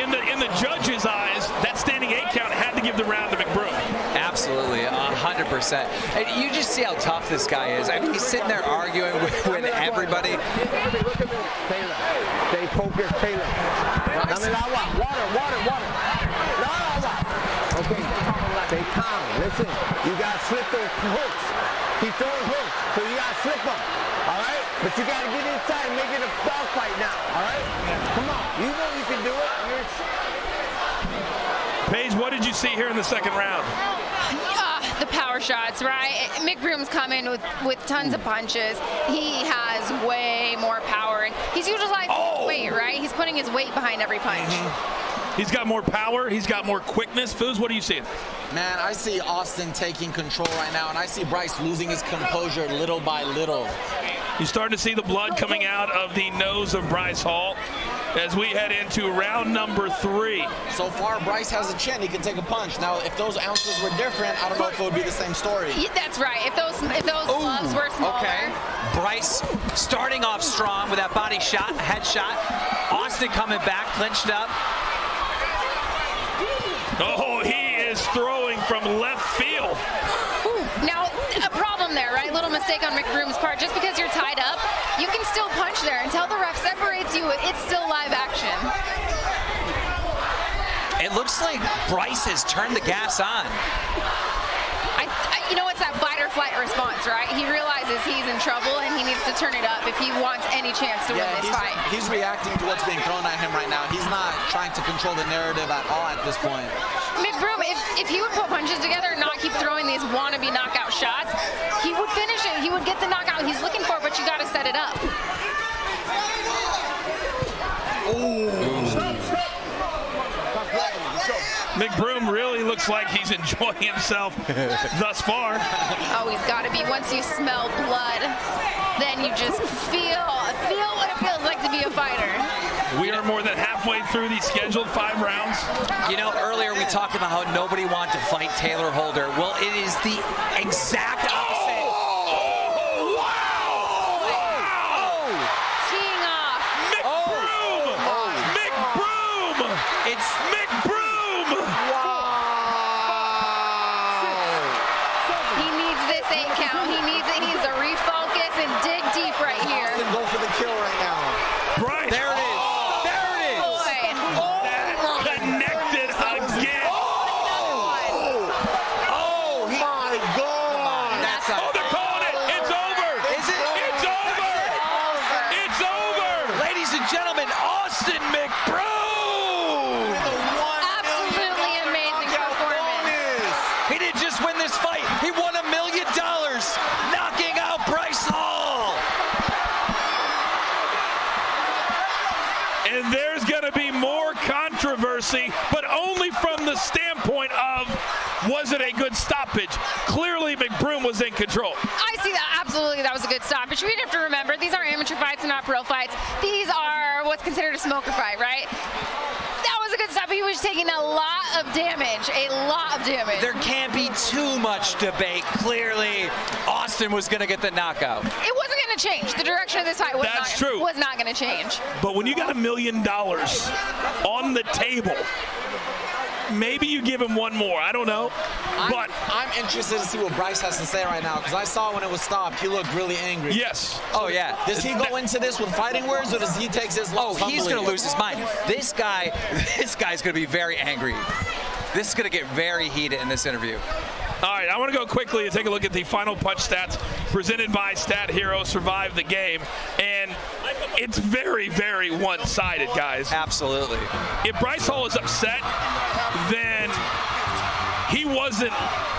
in the judge's eyes, that standing 8 count had to give the round to McBroom. Absolutely, 100%. And you just see how tough this guy is. I mean, he's sitting there arguing with everybody. Look at me. Taylor. Stay focused, Taylor. Dame el agua. Water. Okay. Stay calm. Listen, you got to slip those hooks. He's throwing hooks, so you got to slip them. All right? But you got to get inside and make it a dog fight now. All right? Come on. You know you can do it. Paige, what did you see here in the second round? The power shots, right? McBroom's coming with tons of punches. He has way more power, and he's utilizing his weight, right? He's putting his weight behind every punch. He's got more power. He's got more quickness. Foos, what are you seeing? Man, I see Austin taking control right now, and I see Bryce losing his composure little by little. You're starting to see the blood coming out of the nose of Bryce Hall as we head into round number 3. So far, Bryce has a chin. He can take a punch. Now, if those ounces were different, I don't know if it would be the same story. Yeah, that's right. If those gloves were smaller. Okay. Bryce starting off strong with that body shot, headshot. Austin coming back, clinched up. Oh, he is throwing from left field. Now, a problem there, right? Little mistake on McBroom's part. Just because you're tied up, you can still punch there. Until the ref separates you, it's still live action. It looks like Bryce has turned the gas on. It's that fight or flight response, right? He realizes he's in trouble and he needs to turn it up if he wants any chance to win this fight. He's reacting to what's being thrown at him right now. He's not trying to control the narrative at all at this point. McBroom, if he would put punches together and not keep throwing these wannabe knockout shots, he would finish it. He would get the knockout he's looking for, but you got to set it up. McBroom really looks like he's enjoying himself thus far. Oh, he's got to be. Once you smell blood, then you just feel what it feels like to be a fighter. We are more than halfway through the scheduled 5 rounds. Earlier we talked about how nobody wanted to fight Taylor Holder. Well, it is the exact opposite. Teeing off. McBroom! It's McBroom! He needs this 8 count. He needs it. He needs to refocus and dig deep right here. Austin, go for the kill right now. Bryce. There it is. Connected again. Oh my God! They're calling it. It's over. Is it? It's over. It's over. Ladies and gentlemen, Austin McBroom. Absolutely amazing performance. He didn't just win this fight. He won $1 million, knocking out Bryce Hall. And there's going to be more controversy, but only from the standpoint of, was it a good stoppage? Clearly, McBroom was in control. I see that. Absolutely, that was a good stoppage. We'd have to remember, these are amateur fights and not pro fights. These are what's considered a smoker fight, right? That was a good stop. He was taking a lot of damage. There can't be too much debate. Clearly, Austin was going to get the knockout. It wasn't going to change. The direction of this fight was not going to change. But when you got $1 million on the table, maybe you give him one more. I don't know. But I'm interested to see what Bryce has to say right now, because I saw when it was stopped, he looked really angry. Yes. Oh, yeah. Does he go into this with fighting words, or does he take his loss? Oh, he's going to lose his mind. This guy's going to be very angry. This is going to get very heated in this interview. All right, I want to go quickly and take a look at the final punch stats presented by Stat Hero Survive the Game. And it's very, very one-sided, guys. Absolutely. If Bryce Hall is upset, then he wasn't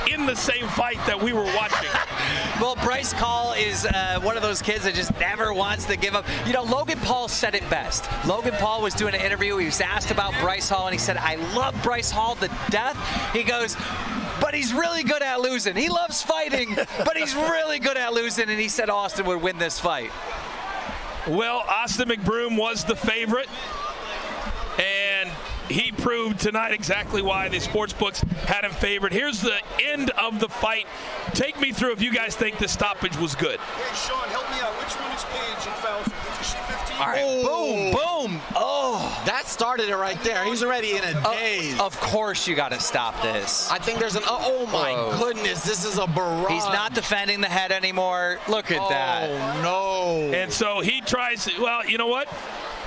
in the same fight that we were watching. Well, Bryce Hall is one of those kids that just never wants to give up. You know, Logan Paul said it best. Logan Paul was doing an interview. He was asked about Bryce Hall, and he said, I love Bryce Hall to death. He goes, but he's really good at losing. He loves fighting, but he's really good at losing, and he said Austin would win this fight. Well, Austin McBroom was the favorite, and he proved tonight exactly why the sports books had him favored. Here's the end of the fight. Take me through if you guys think the stoppage was good. Hey, Sean, help me out. Which one is Paige and fouls? Is she 15? All right, boom, boom. Oh. That started it right there. He's already in a daze. Of course you got to stop this. I think there's an, oh my goodness, this is a barrage. He's not defending the head anymore. Look at that. Oh, no. And so he tries, well, you know what?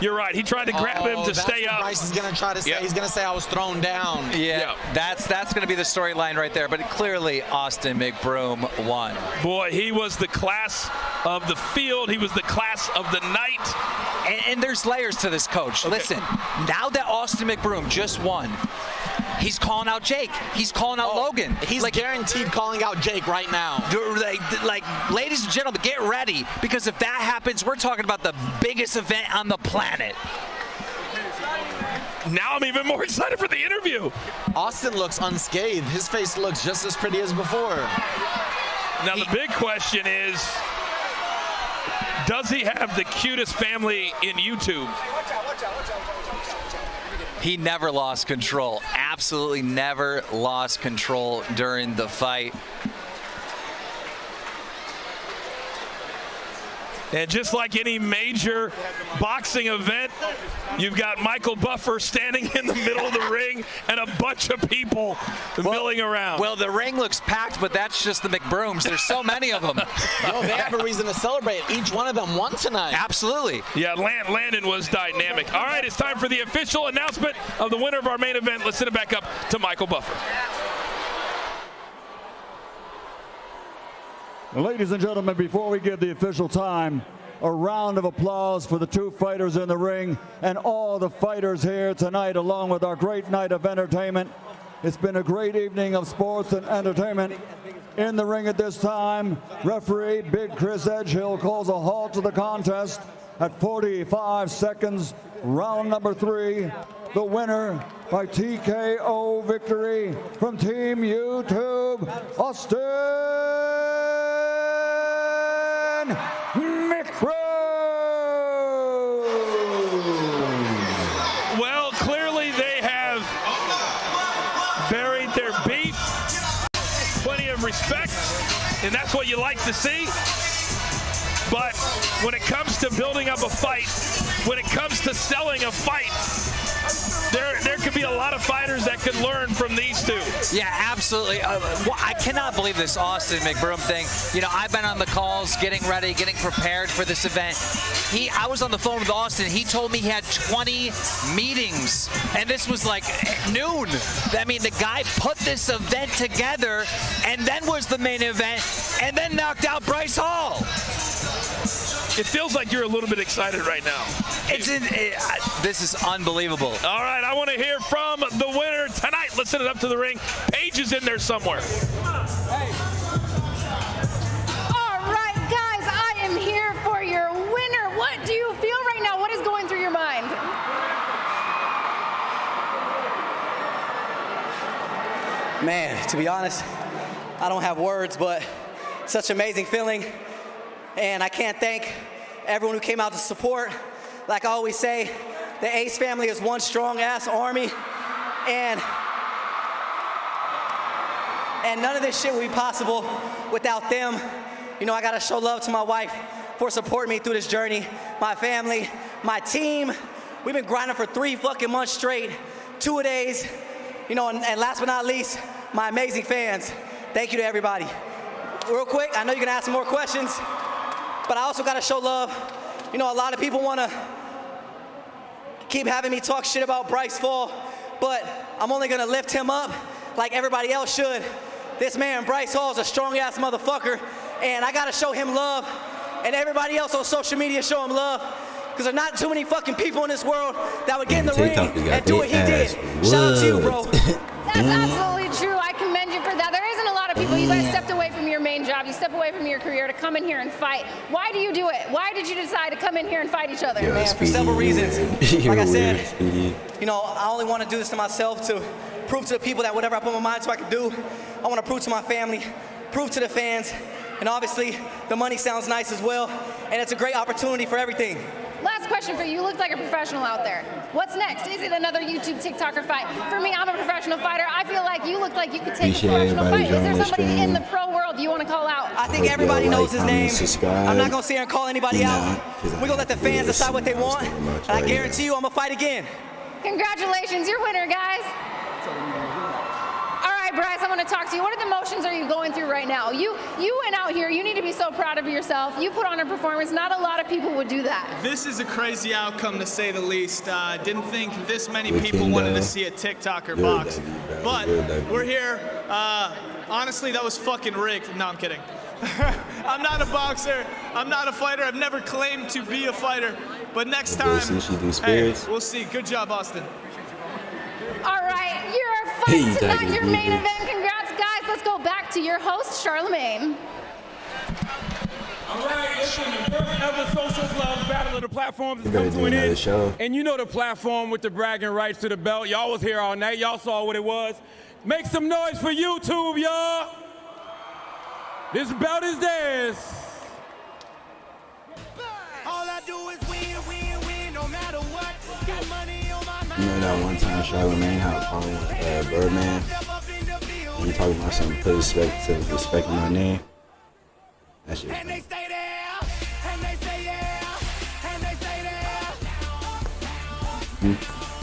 You're right. He tried to grab him to stay up. Bryce is going to try to say. He's going to say I was thrown down. Yeah. That's going to be the storyline right there. But clearly, Austin McBroom won. Boy, he was the class of the field. He was the class of the night. And there's layers to this, Coach. Okay. Listen, now that Austin McBroom just won, he's calling out Jake. He's calling out Logan. He's guaranteed calling out Jake right now. Like, ladies and gentlemen, get ready, because if that happens, we're talking about the biggest event on the planet. Now I'm even more excited for the interview. Austin looks unscathed. His face looks just as pretty as before. Now the big question is, does he have the cutest family in YouTube? He never lost control. Absolutely never lost control during the fight. And just like any major boxing event, you've got Michael Buffer standing in the middle of the ring and a bunch of people milling around. Well, the ring looks packed, but that's just the McBrooms. There's so many of them. No, they have a reason to celebrate. Each one of them won tonight. Absolutely. Yeah, Landon was dynamic. All right, it's time for the official announcement of the winner of our main event. Let's send it back up to Michael Buffer. Ladies and gentlemen, before we give the official time, a round of applause for the two fighters in the ring and all the fighters here tonight, along with our great night of entertainment. It's been a great evening of sports and entertainment. In the ring at this time, referee Big Chris Edgehill calls a halt to the contest at 45 seconds, round number 3. The winner by TKO victory from Team YouTube, Austin McBroom. Well, clearly they have buried their beef. Plenty of respect, and that's what you like to see. But when it comes to building up a fight, when it comes to selling a fight, there could be a lot of fighters that could learn from these two. Yeah, absolutely. I cannot believe this Austin McBroom thing. You know, I've been on the calls, getting ready, getting prepared for this event. I was on the phone with Austin. He told me he had 20 meetings, and this was like noon. I mean, the guy put this event together, and then was the main event, and then knocked out Bryce Hall. It feels like you're a little bit excited right now. This is unbelievable. All right, I want to hear from the winner tonight. Let's send it up to the ring. Paige is in there somewhere. All right, guys, I am here for your winner. What do you feel right now? What is going through your mind? Man, to be honest, I don't have words, but such an amazing feeling. And I can't thank everyone who came out to support. Like I always say, the Ace family is one strong-ass army. And none of this shit would be possible without them. You know, I gotta show love to my wife for supporting me through this journey, my family, my team. We've been grinding for 3 fucking months straight, 2-a-days. You know, and last but not least, my amazing fans. Thank you to everybody. Real quick, I know you're gonna ask some more questions, but I also gotta show love. You know, a lot of people wanna keep having me talk shit about Bryce Hall, but I'm only gonna lift him up like everybody else should. This man, Bryce Hall, is a strong-ass motherfucker, and I gotta show him love, and everybody else on social media show him love, because there's not too many fucking people in this world that would get in the ring and do what he did. Shout out to you, bro. That's absolutely true. I commend you for that. There isn't a lot of people. You guys stepped away from your main job. You step away from your career to come in here and fight. Why do you do it? Why did you decide to come in here and fight each other? Man, for several reasons. Like I said, you know, I only want to do this to myself to prove to the people that whatever I put my mind to I can do. I want to prove to my family, prove to the fans, and obviously the money sounds nice as well, and it's a great opportunity for everything. Last question for you. You look like a professional out there. What's next? Is it another YouTube TikToker fight? For me, I'm a professional fighter. I feel like you look like you could take a professional fight. Is there somebody in the pro world you want to call out? I think everybody knows his name. I'm not going to sit here and call anybody out. We're going to let the fans decide what they want, and I guarantee you I'm going to fight again. Congratulations. You're winner, guys. All right, Bryce, I want to talk to you. What are the emotions are you going through right now? You went out here. You need to be so proud of yourself. You put on a performance. Not a lot of people would do that. This is a crazy outcome, to say the least. Didn't think this many people wanted to see a TikToker box. But we're here. Honestly, that was fucking rigged. No, I'm kidding. I'm not a boxer. I'm not a fighter. I've never claimed to be a fighter. But next time, hey, we'll see. Good job, Austin. All right, your fight tonight, your main event. Congrats, guys. Let's go back to your host, Charlemagne. All right, listen, the first ever Social Gloves Battle of the Platforms is coming to an end. And you know the platform with the bragging rights to the belt. Y'all was here all night. Y'all saw what it was. Make some noise for YouTube, y'all. This belt is theirs. All I do is win, win, win, no matter what. Got money on my mind. You know that one time Charlemagne had a problem with Birdman? And he talking about something, put respect in my name. That shit. And they stay there, and they say yeah, and they stay there.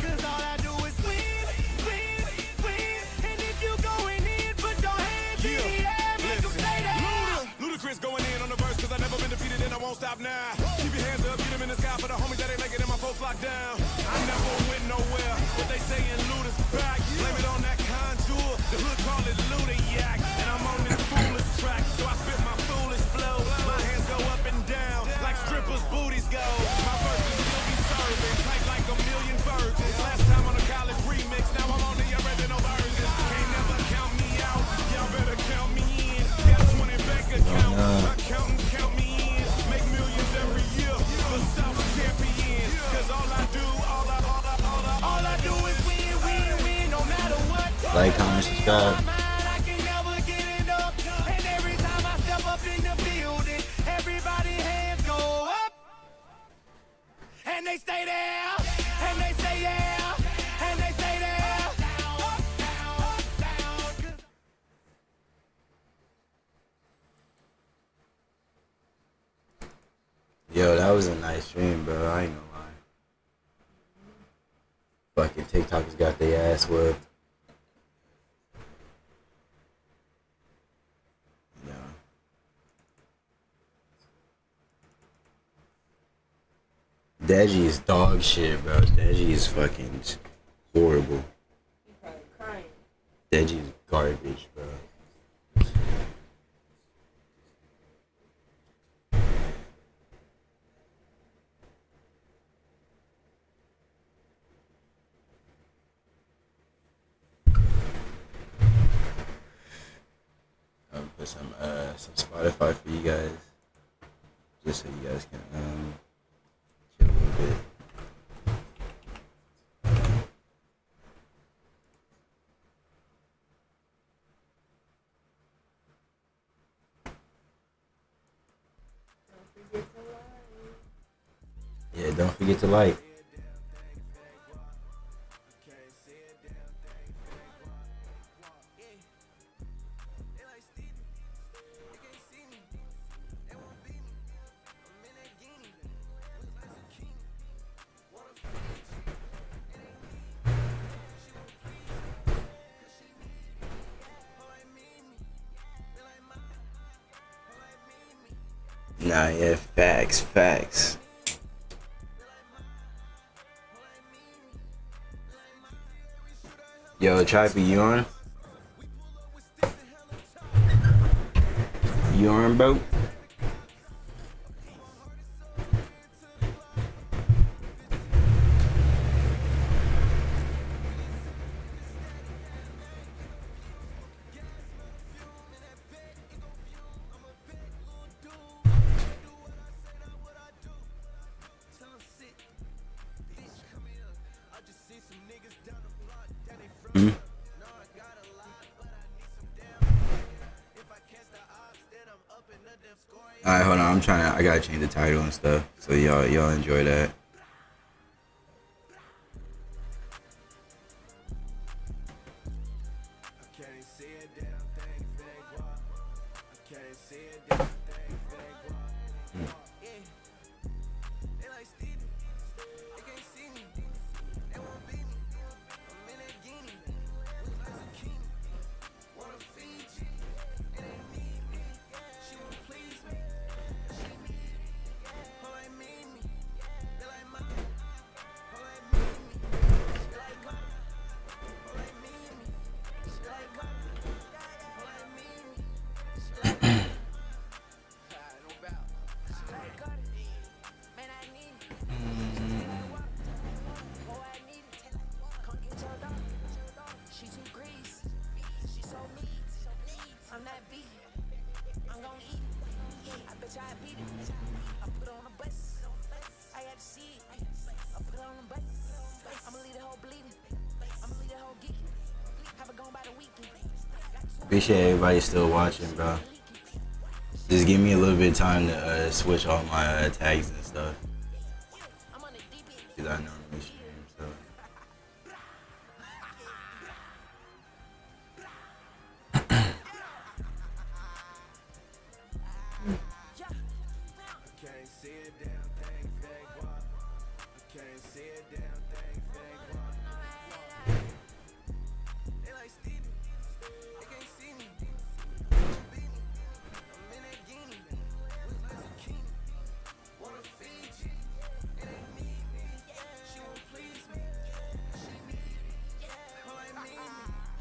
Cause all I do is win, win, win. And if you going in, put your hands in the air, make them stay there. Ludacris going in on the verse, cause I never been defeated and I won't stop now. Keep your hands up, get them in the sky for the homies that ain't making it, my folks locked down. I never went nowhere, but they saying Luda's back. Blame it on that contour, the hood call it Ludayak. And I'm on this foolish track, so I spit my foolish flow. My hands go up and down, like strippers' booties go. My verses still be serving, tight like a million virgins. Last time on a college remix, now I'm on the original version. Can't never count me out, y'all better count me in. Got 20 bank account, my accountants count me in. Make millions every year, for South champion. Cause all I do is win, win, win, no matter what. Like, comment, subscribe. I can never get enough. And every time I step up in the building, everybody's hands go up. And they stay there, and they say yeah, and they stay there. Up, down, up, down. Yo, that was a nice stream, bro. I ain't gonna lie. Fucking TikTokers got their ass whipped. Yeah. Deyji is dog shit, bro. Deyji is fucking horrible. Deyji is garbage, bro. Put some Spotify for you guys, just so you guys can chill a little bit. Yeah, don't forget to like. Nah, yeah, facts. Yo, Trappy, you on? You on, bro? Hmm? Alright, hold on. I gotta change the title and stuff. So y'all enjoy that. Appreciate everybody still watching, bro. Just give me a little bit of time to switch all my tags and stuff. Cause I normally stream, so.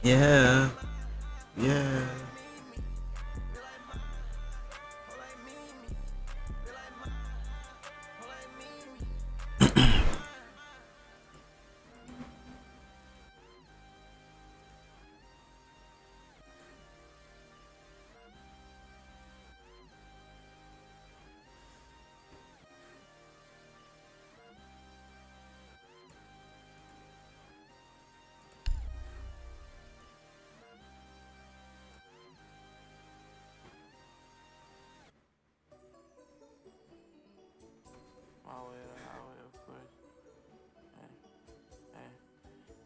Yeah. Yeah.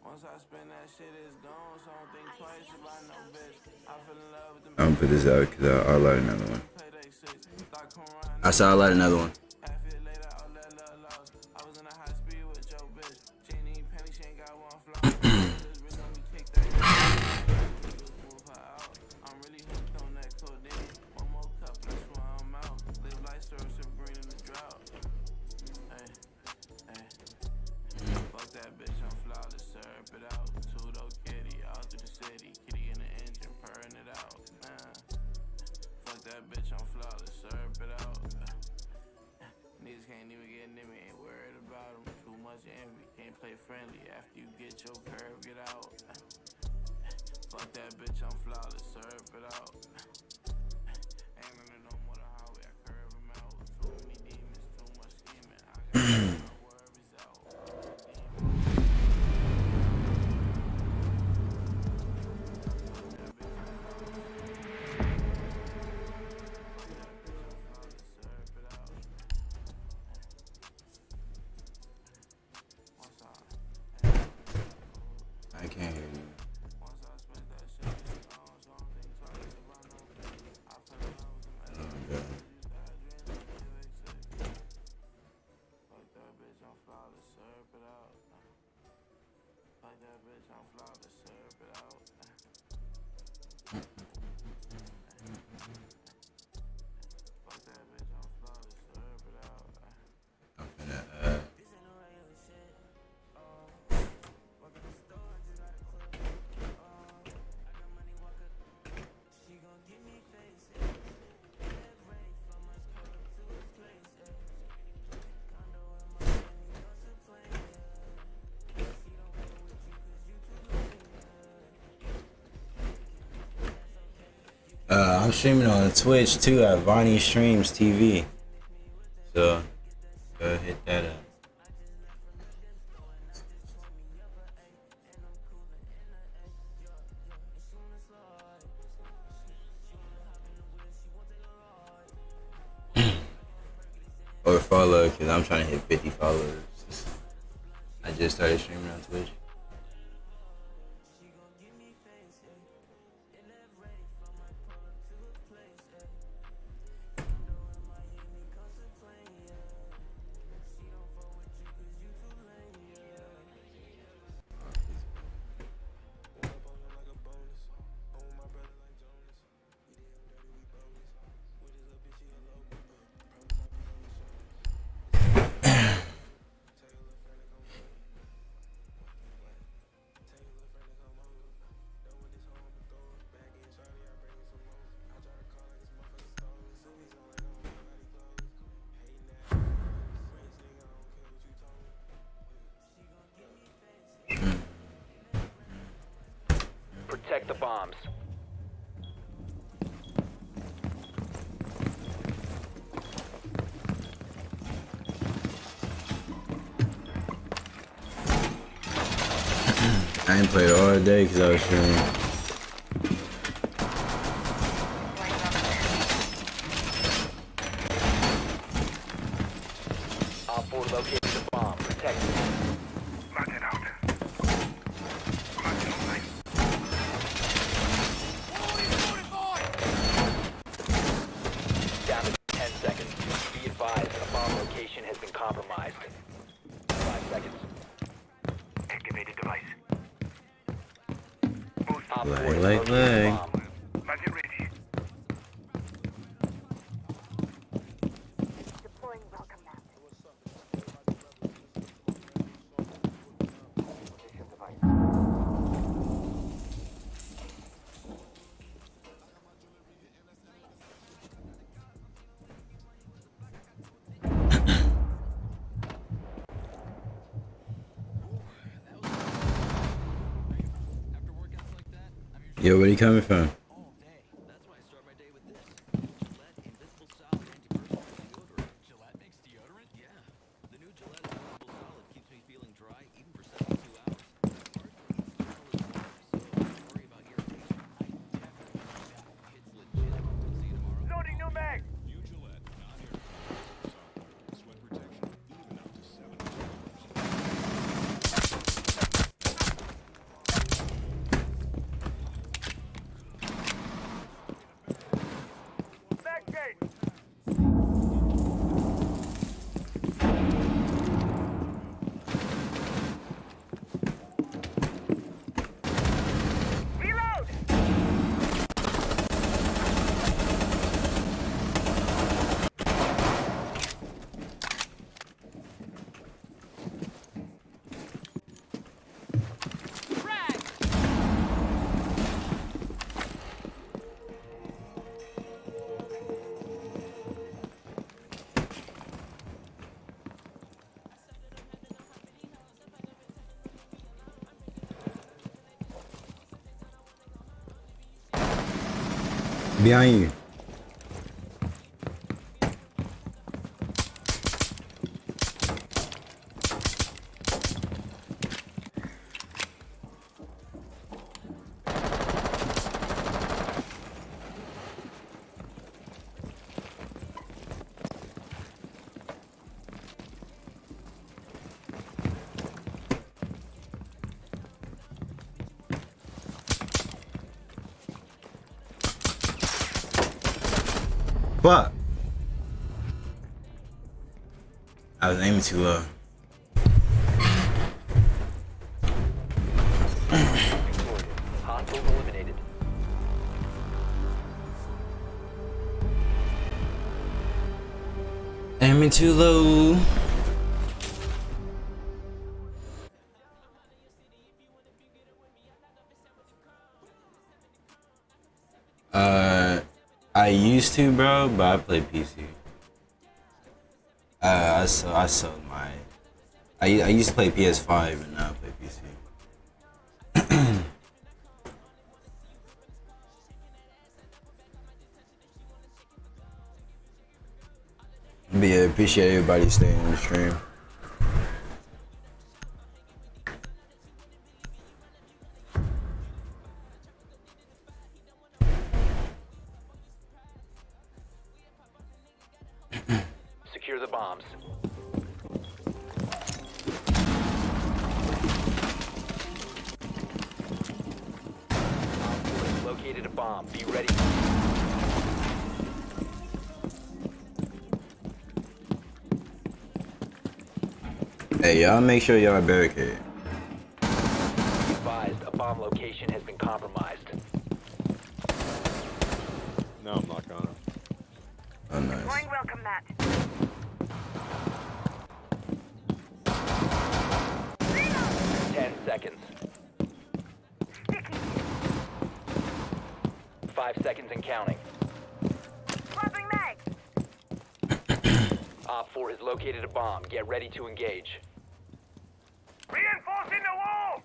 Once I spend that shit, it's gone, so I don't think twice about no bitch. I fell in love with the I'm gonna put this out because I'll light another one. I saw I'll light another one. Friendly after you get your curve, get out. Fuck that bitch, I'm flawless, serve it out. Ain't running no more the highway, I curve him out. Too many demons, too much scheming. I got my worries out. I can't hear you. I'm streaming on Twitch too at Vonnie Streams TV. So go hit that up. Or follow, because I'm trying to hit 50 followers. I just started streaming on Twitch. Protect the bombs. I ain't played all day because I was streaming. Op 4 located the bomb. Protect it. Lock it out. Down to 10 seconds. Be advised, the bomb location has been compromised. 5 seconds. Activated device. Op 4 Lag. located the bomb. Budget ready. Yo, where you coming from? Loading new mag. Behind you. Fuck. I was aiming too low. Hostiles eliminated. Aiming too low. I used to, bro, but I play PC. I sold my. I used to play PS5 and now I play PC. But yeah, appreciate everybody staying in the stream. Secure the bombs. Located a bomb. Be ready. Hey, y'all make sure y'all barricade. Be advised, a bomb location has been compromised. No, I'm not gonna. Oh, nice. Welcome mat. 10 seconds. 5 seconds and counting. Swapping mag. Op 4 has located a bomb. Get ready to engage. Reinforcing the wall.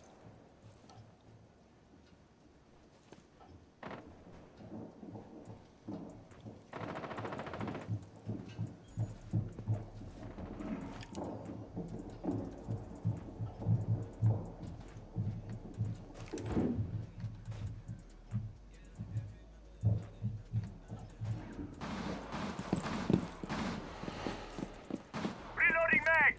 Reloading mag.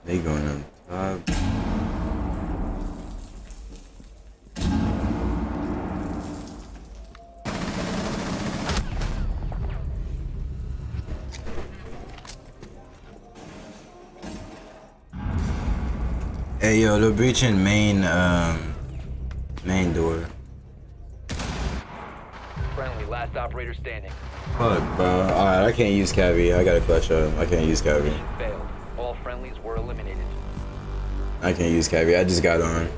They going on top. Hey yo, they're breaching main door. Friendly, last operator standing. Fuck, bro. Alright, I can't use Cavi. I gotta clutch up. I can't use Cavi. Mission failed. All friendlies were eliminated. I can't use Cavi. I just got on.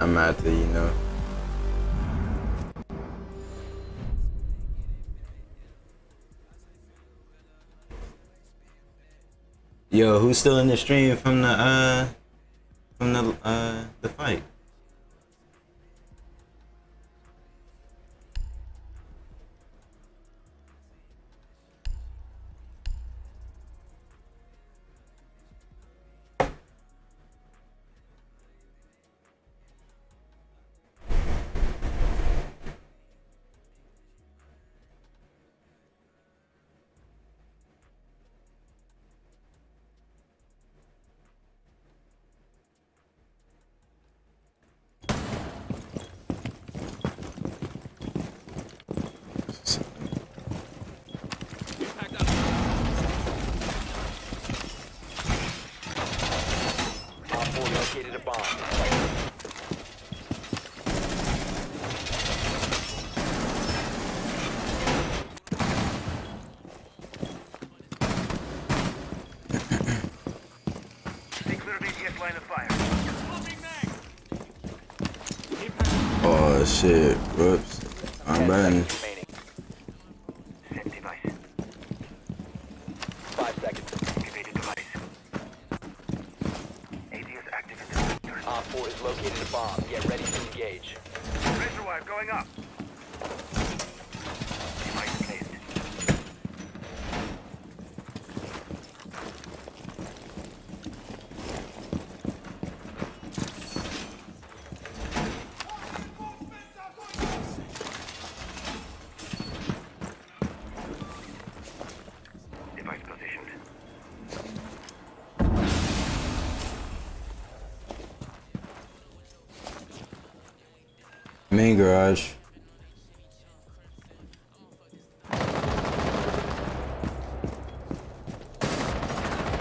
I'm at the, you know. Yo, who's still in the stream from the fight? Op 4 located a bomb. Stay clear of ADS line of fire. Oh shit. Whoops. I'm burning. Set device. 5 seconds. Activated device. ADS active in the sector. Op 4 has located a bomb. Get ready to engage. Razor wire going up. Device placed. Device positioned. Main garage.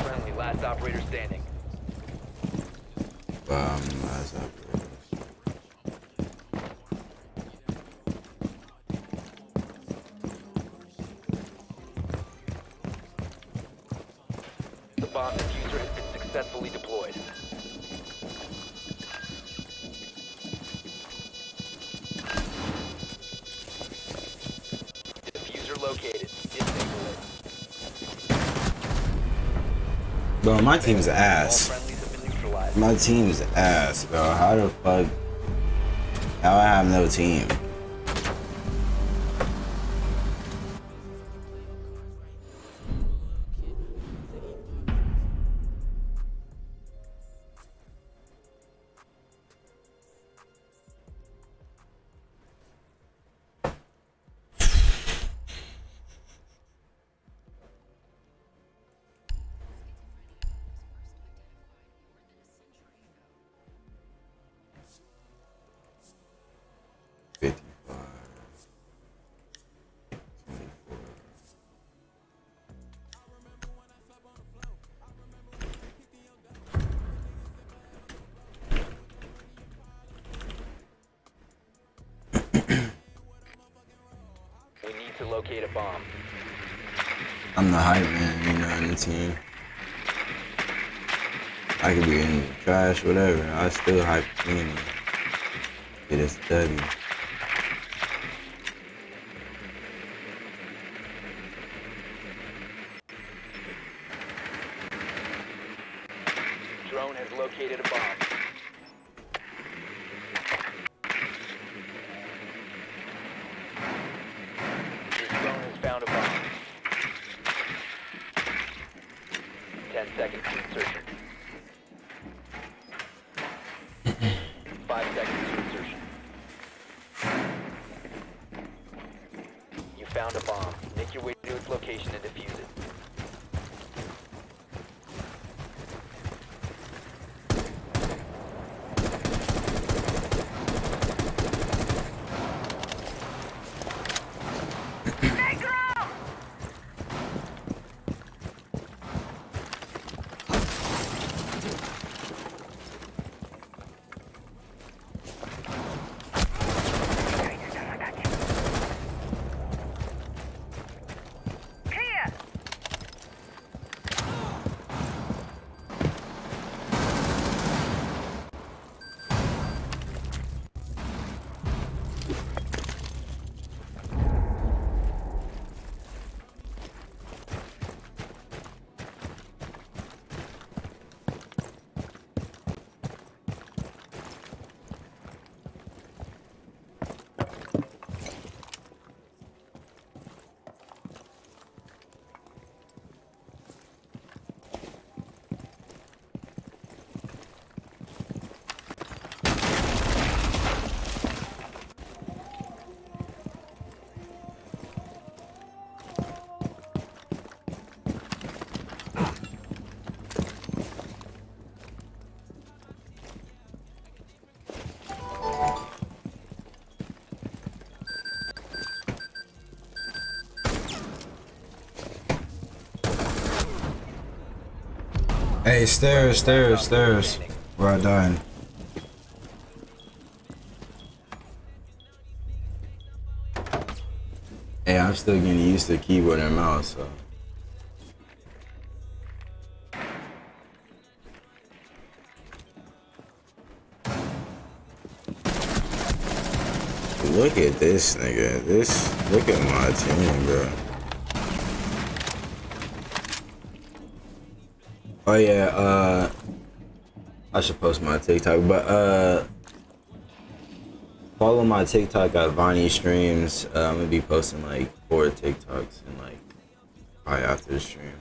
Friendly, last operator standing. Last operator. The bomb diffuser has been successfully deployed. Diffuser located. Bro, my team's ass. My team's ass, bro. How the fuck? How I have no team? To locate a bomb. I'm the hype man, you know, in the team. I could be in trash, whatever. I still hype the team. Get a study. Drone has located a bomb. Found a bomb. 10 seconds to insertion. 5 seconds to insertion. You found a bomb. Make your way to its location and defuse it. Hey, stairs. Where I died. Hey, I'm still getting used to keyboard and mouse, so. Look at this nigga. Look at my team, bro. Oh yeah, I should post my TikTok, but follow my TikTok at Vonnie Streams. I'm gonna be posting like 4 TikToks and like right after the stream.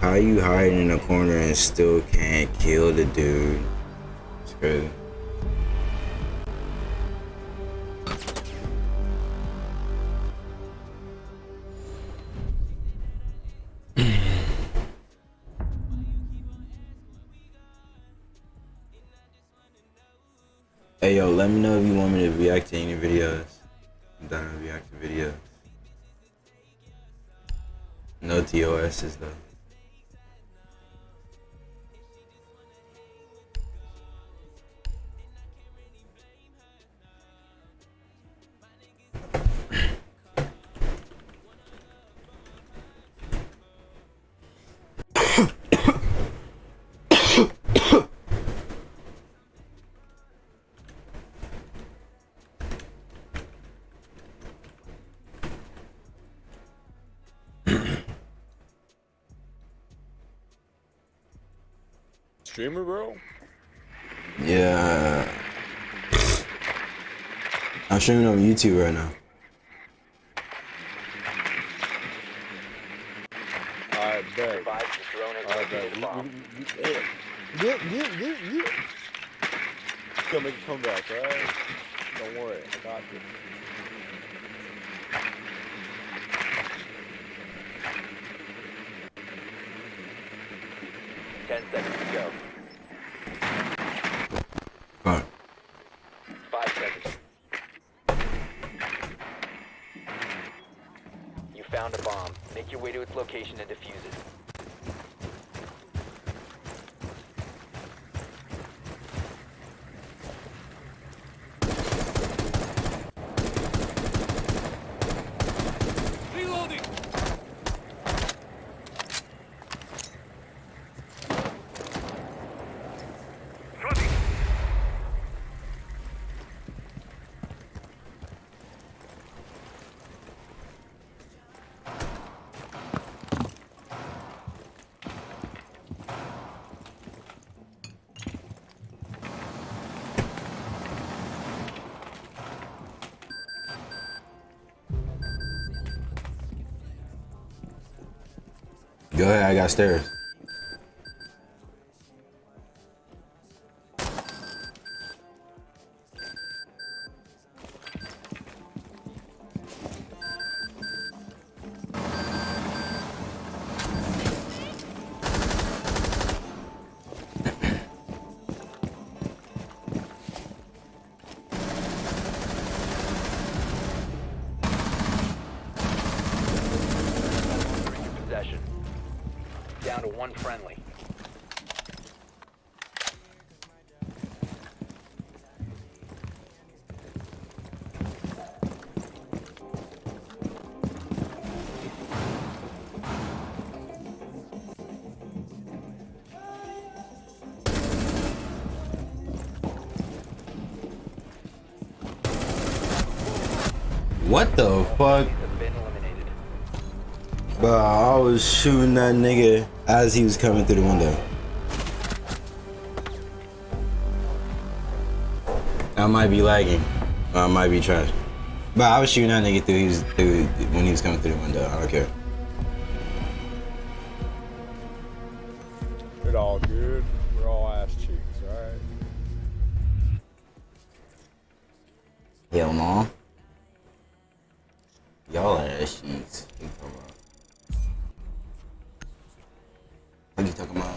How you hiding in a corner and still can't kill the dude? It's crazy. Hey yo, let me know if you want me to react to any videos. I'm down to react to videos. No TOS's though. streamer, bro? Yeah. I'm streaming on YouTube right now. I bet. I bet. Gonna make a comeback, alright? Don't worry, I got you. Seconds to go. Alright. 5 seconds. You found a bomb. Make your way to its location and defuse it. Reloading. Go ahead, I got stairs. Possession. Down to one friendly. What the fuck? Bro, I was shooting that nigga as he was coming through the window. I might be lagging. Or I might be trash. But I was shooting that nigga when he was coming through the window. I don't care. It's all good. We're all ass cheeks, alright? Hell no. Y'all ass cheeks. What are you talking about?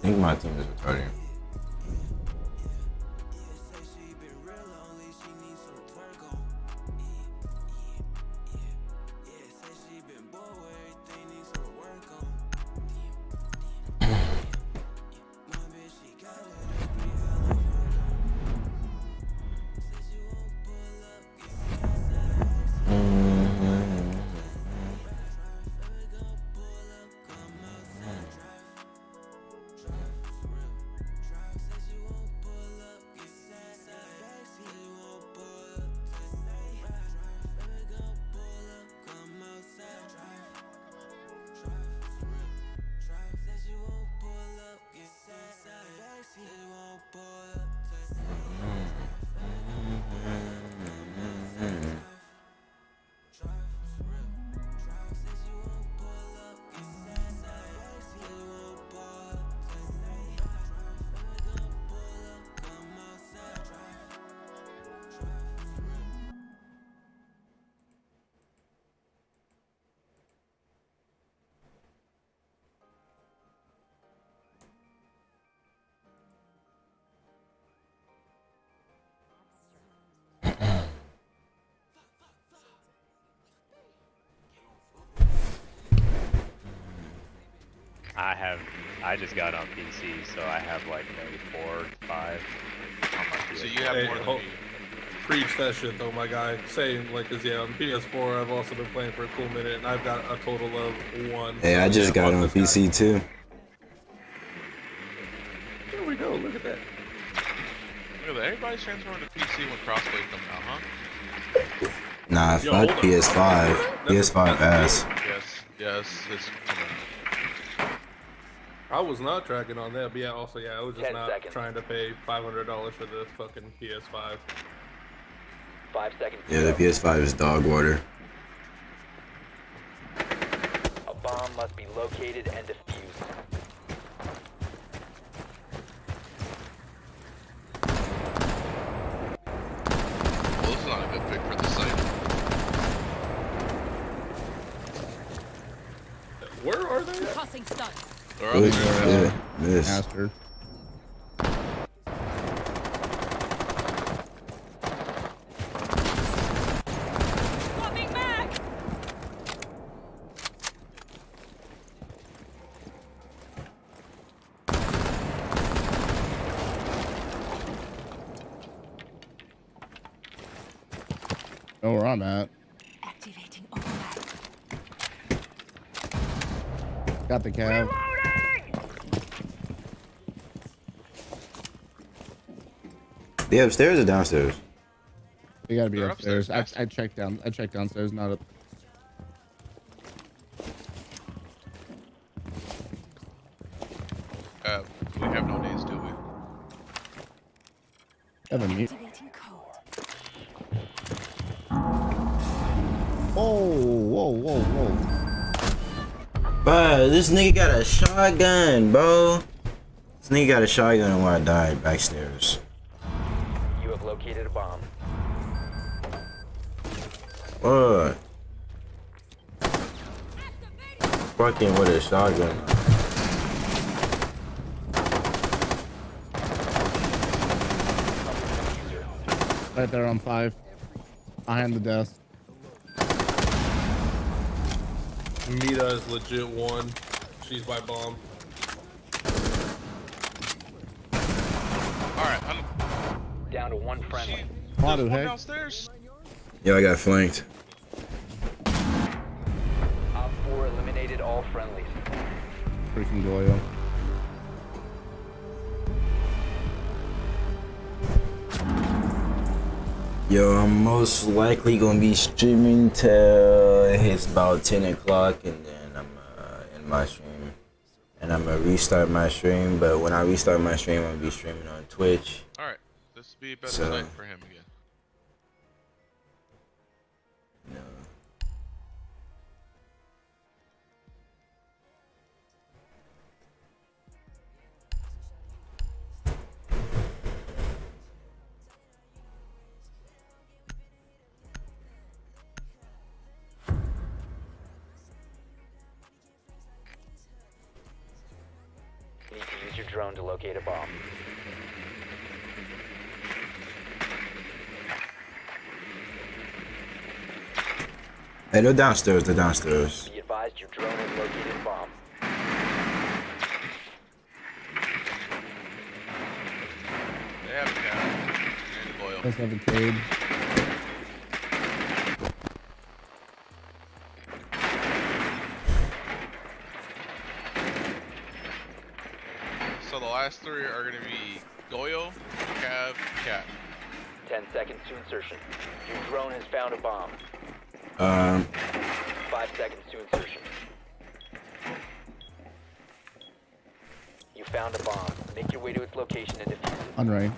think my team is retarded. I just got on PC, so I have like maybe 4 or 5 on my PS4. So you have more than me. Preach that shit though, my guy. Same, like, cause yeah, on PS4 I've also been playing for a cool minute, and I've got a total of 1. Hey, I just got on PC too. There we go, look at that. Look at that, everybody's transferring to PC when crossplay comes out, huh? Nah, fuck PS5. PS5 ass. Yes, it's I was not tracking on that, but yeah, also, yeah, I was just not trying to pay $500 for the fucking PS5. 5 seconds. Yeah, the PS5 is dog water. A bomb must be located and defused. Well, this is not a good pick for the site. Where are they? Tossing stun. Yeah, miss. Master. Swapping back. Know where I'm at. Activating override. Got the cab. They upstairs or downstairs? They gotta be upstairs. I checked down. I checked downstairs, not up. We have no names, do we? Have a mute. Whoa. Bro, this nigga got a shotgun, bro. This nigga got a shotgun where I died backstairs. You have located a bomb. What? Fucking with a shotgun. Right there on 5. Behind the desk. Mita is legit 1. She's by bomb. Alright, I'm down to 1 friendly. Mullatto, hey. Downstairs. Yo, I got flanked. Op 4 eliminated all friendlies. Freaking Goyo. Yo, I'm most likely gonna be streaming till it hits about 10 o'clock, and then I'm in my stream. And I'm gonna restart my stream, but when I restart my stream, I'm gonna be streaming on Twitch. Alright, this will be a better night for him again. Need to use your drone to locate a bomb. Hey, they're downstairs. They're downstairs. Be advised your drone has located a bomb. They have a cap and oil. Let's have a trade. So the last three are going to be Goyo, Cav, Cat. 10 seconds to insertion. Your drone has found a bomb. 5 seconds to insertion. You found a bomb. Make your way to its location and defuse it. Unrain.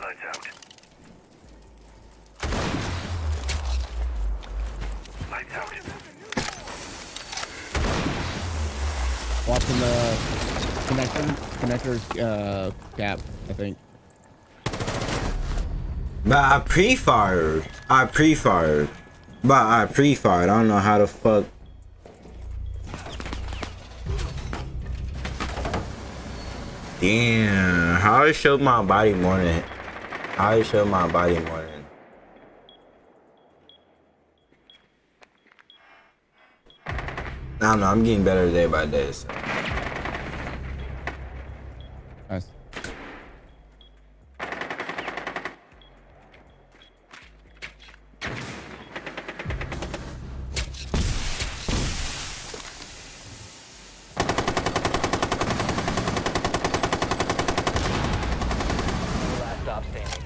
Lights out. Lights out. Watching the connectors gap, I think. But I pre-fired. But I pre-fired. I don't know how the fuck. Damn. How I showed my body more than. How I showed my body more than. I don't know. I'm getting better day by day. So. Nice. Last stop standing.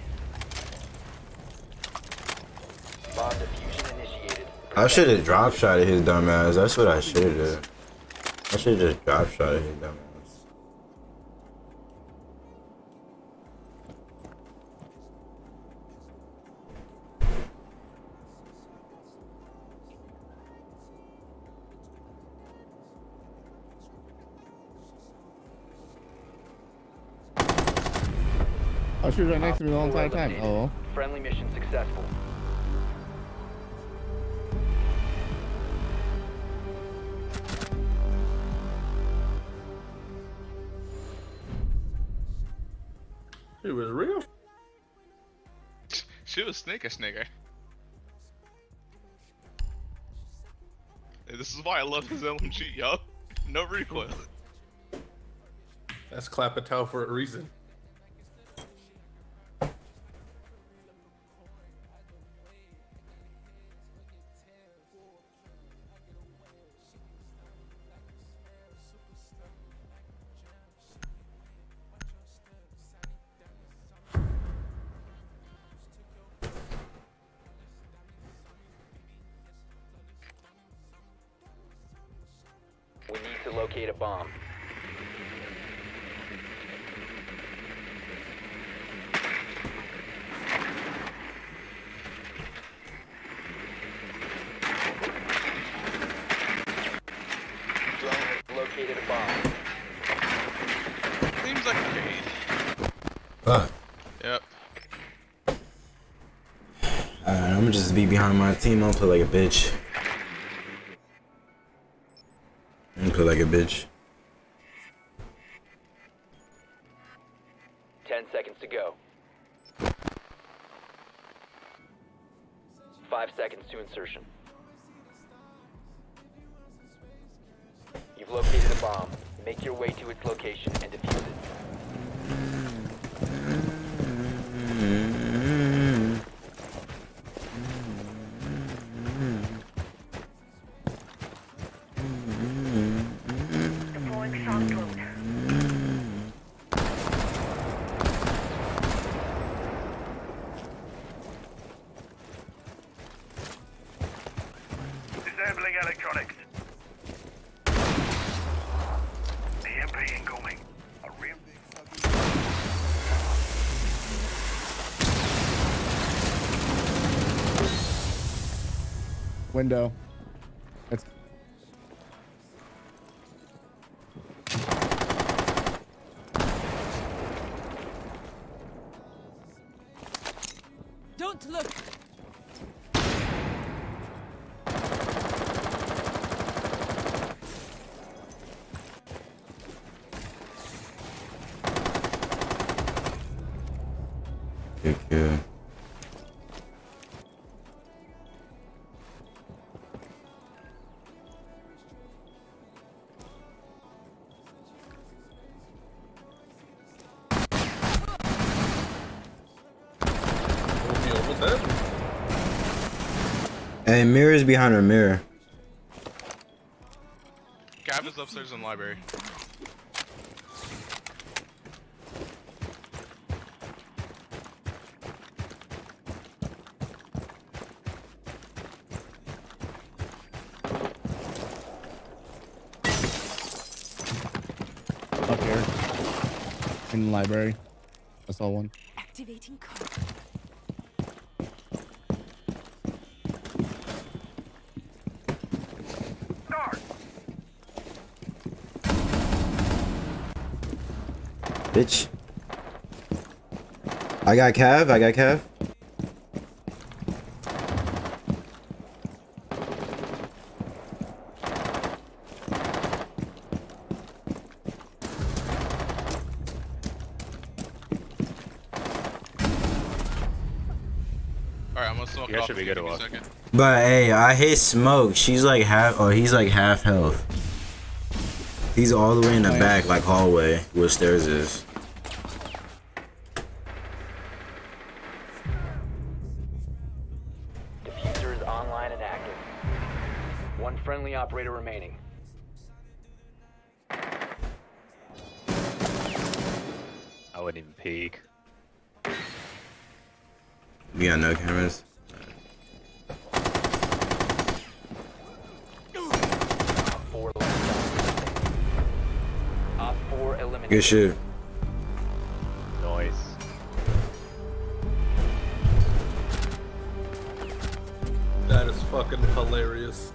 Bomb diffusion initiated. I should have drop shot at his dumb ass. That's what I should have done. I should have just drop shot at his dumb ass. Oh, she was right next to me the whole entire time. Oh. Friendly mission successful. It was real. She was sneaker. Hey, this is why I love his LMG, yo. No recoil. That's Clappertown for a reason. We need to locate a bomb. Drone has located a bomb. Seems like a case. Fuck. Yep. Alright, I'm gonna just be behind my team. I'll play like a bitch. I'm gonna play like a bitch. 10 seconds to go. 5 seconds to insertion. You've located a bomb. Make your way to its location and defuse it. Disabling electronics. EMP incoming. A real Window. It's Look. Good kill. Hey, mirror's behind her mirror. Cav is upstairs in the library. Up here. In the library. I saw one. Activating code. Bitch. I got Cav. I got Cav. Alright, I'm gonna smoke it off. Should be good to walk. But hey, I hit Smoke. She's like half, or he's like half health. He's all the way in the back, like hallway, where stairs is. Diffuser is online and active. One friendly operator remaining. I wouldn't even peek. We got no cameras. Good shit. Nice. That is fucking hilarious.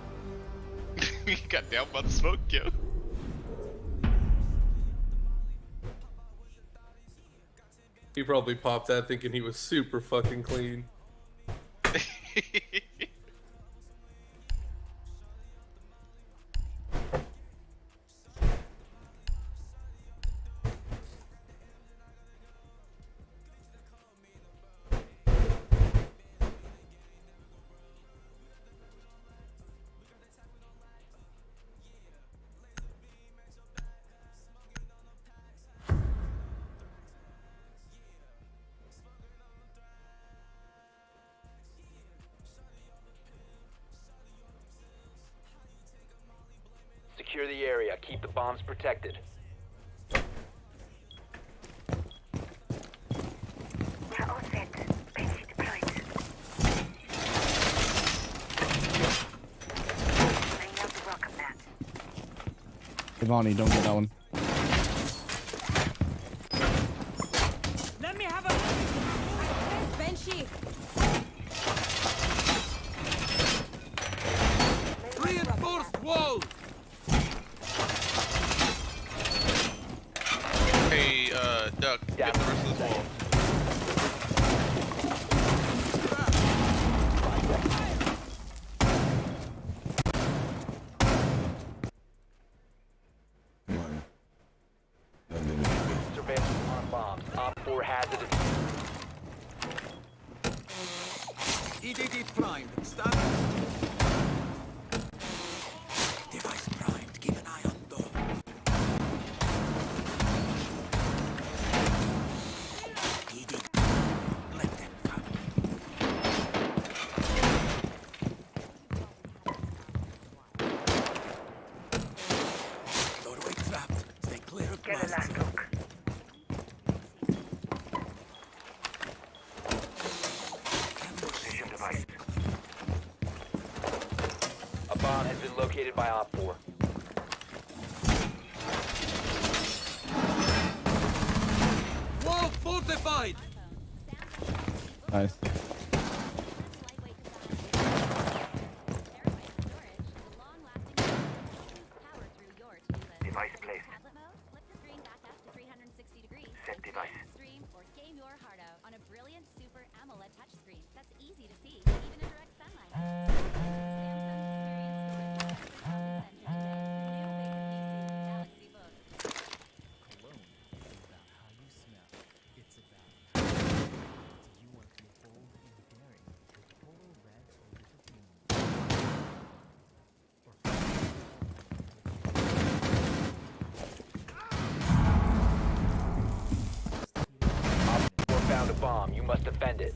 You got down by the smoke, yo. He probably popped that thinking he was super fucking clean. Secure the area. Keep the bombs protected. Vonnie, don't get that one. Let me have a Benchy. Reinforced wall. Hey, Duck, get the rest of this wall. Surveillance on bombs. Op 4 hazardous. EDD primed. Stand. Device primed. Keep an eye on door. Let them come. Doorway trapped. Stay clear of blast. Get a last look. Position device. A bomb has been located by Op 4. Wall fortified. Nice. Device placed. Set device. Stream or game your heart out on a brilliant Super AMOLED touchscreen that's easy Defend it.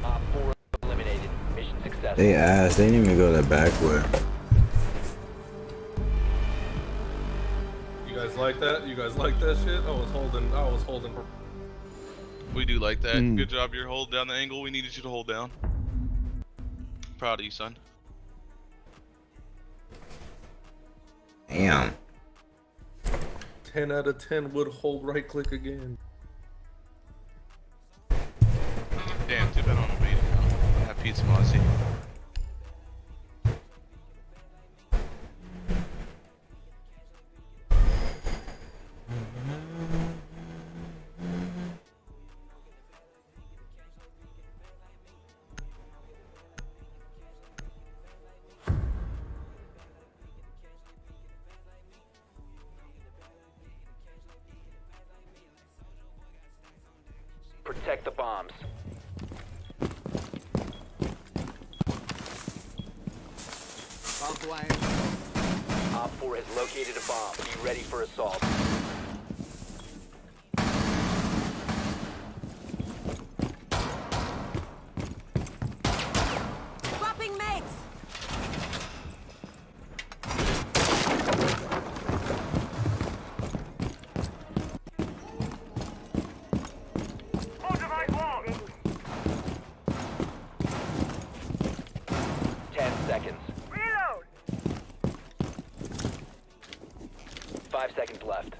Op 4 eliminated. Mission successful. They asked. They didn't even go that backward. You guys like that? You guys like that shit? I was holding. We do like that. Good job. You're holding down the angle we needed you to hold down. Proud of you, son. Damn. 10 out of 10 would hold right click again. Damn, too bad on a beat. I have pizza Mossy. Protect the bombs. Op 4 has located a bomb. Be ready for assault. Swapping mates. Seconds. Reload. 5 seconds left.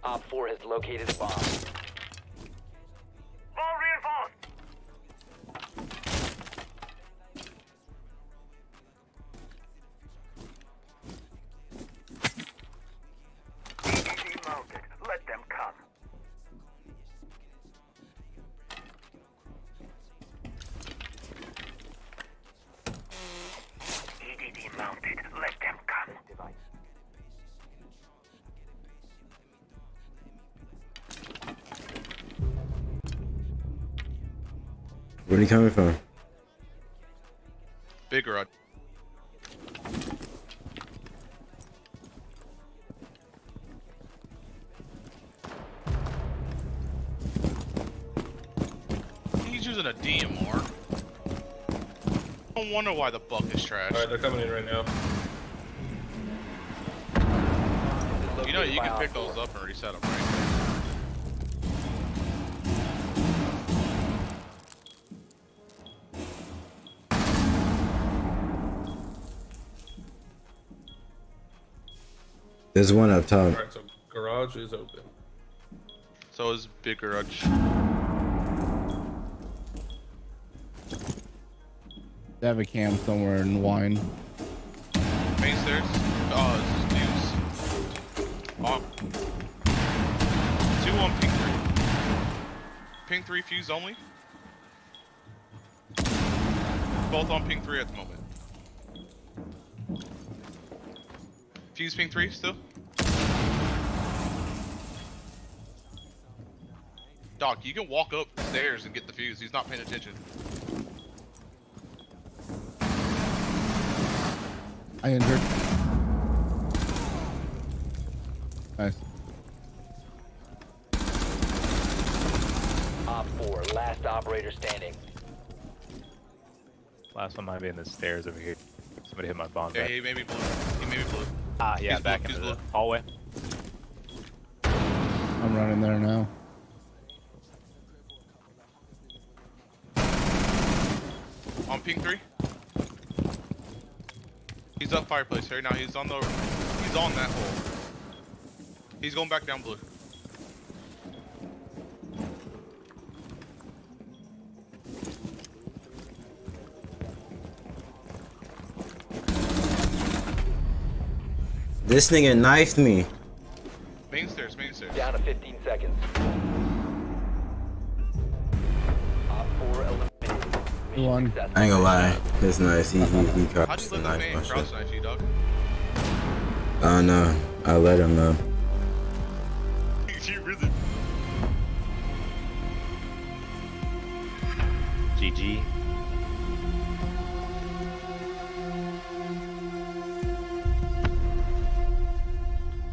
Op 4 has located a bomb. All reinforced. EDD mounted. Let them come. Mounted. Let them come. Where are you coming from? Big garage. He's using a DMR. I don't wonder why the buck is trash. Alright, they're coming in right now. You know, you can pick those up and reset them, right? There's one up top. Alright, so garage is open. So is big garage. They have a cam somewhere in wine. Main stairs. Oh, this is news. Oh. 2 on ping 3. Ping 3 fuse only. Both on ping 3 at the moment. Fuse ping 3 still. Doc, you can walk up the stairs and get the fuse. He's not paying attention. I injured. Nice. Op 4, last operator standing. Last one might be in the stairs over here. Somebody hit my bomb. Yeah, he may be blue. He may be blue. Ah, yeah, He's back blue. into He's the blue. hallway. I'm running there now. On ping 3. He's up fireplace right now. He's on that hole. He's going back down blue. This nigga knifed me. Main stairs, main stairs. Down to 15 seconds. Op 4 eliminated. One. I ain't gonna lie. That's nice. He How'd you crossed the let the knife man my shit. cross knife you, dog? No. I let him know. You really? GG.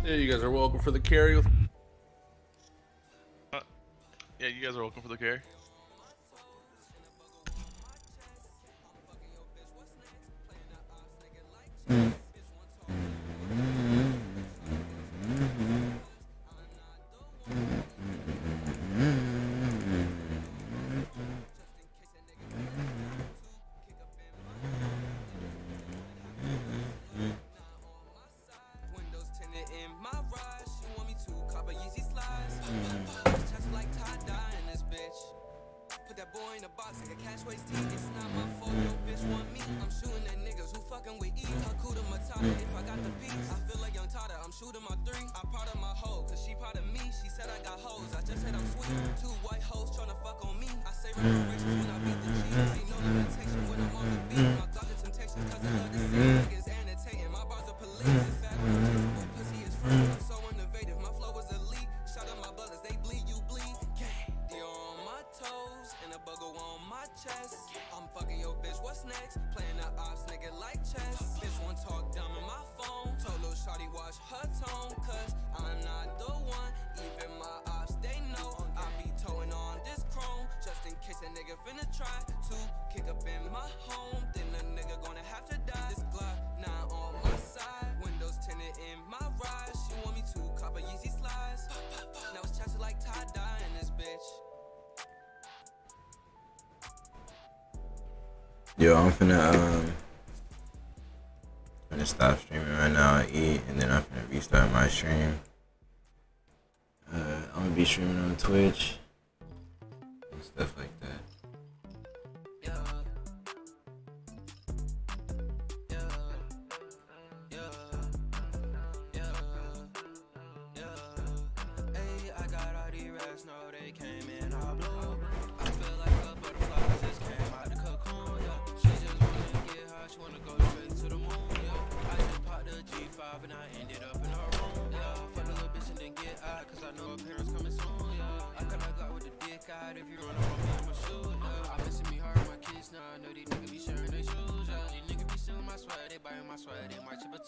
There you You guys are welcome for the carry. Yeah, you guys are welcome for the carry. Yo, I'm finna stop streaming right now, eat, and then I'm finna restart my stream. I'm gonna be streaming on Twitch and stuff like that.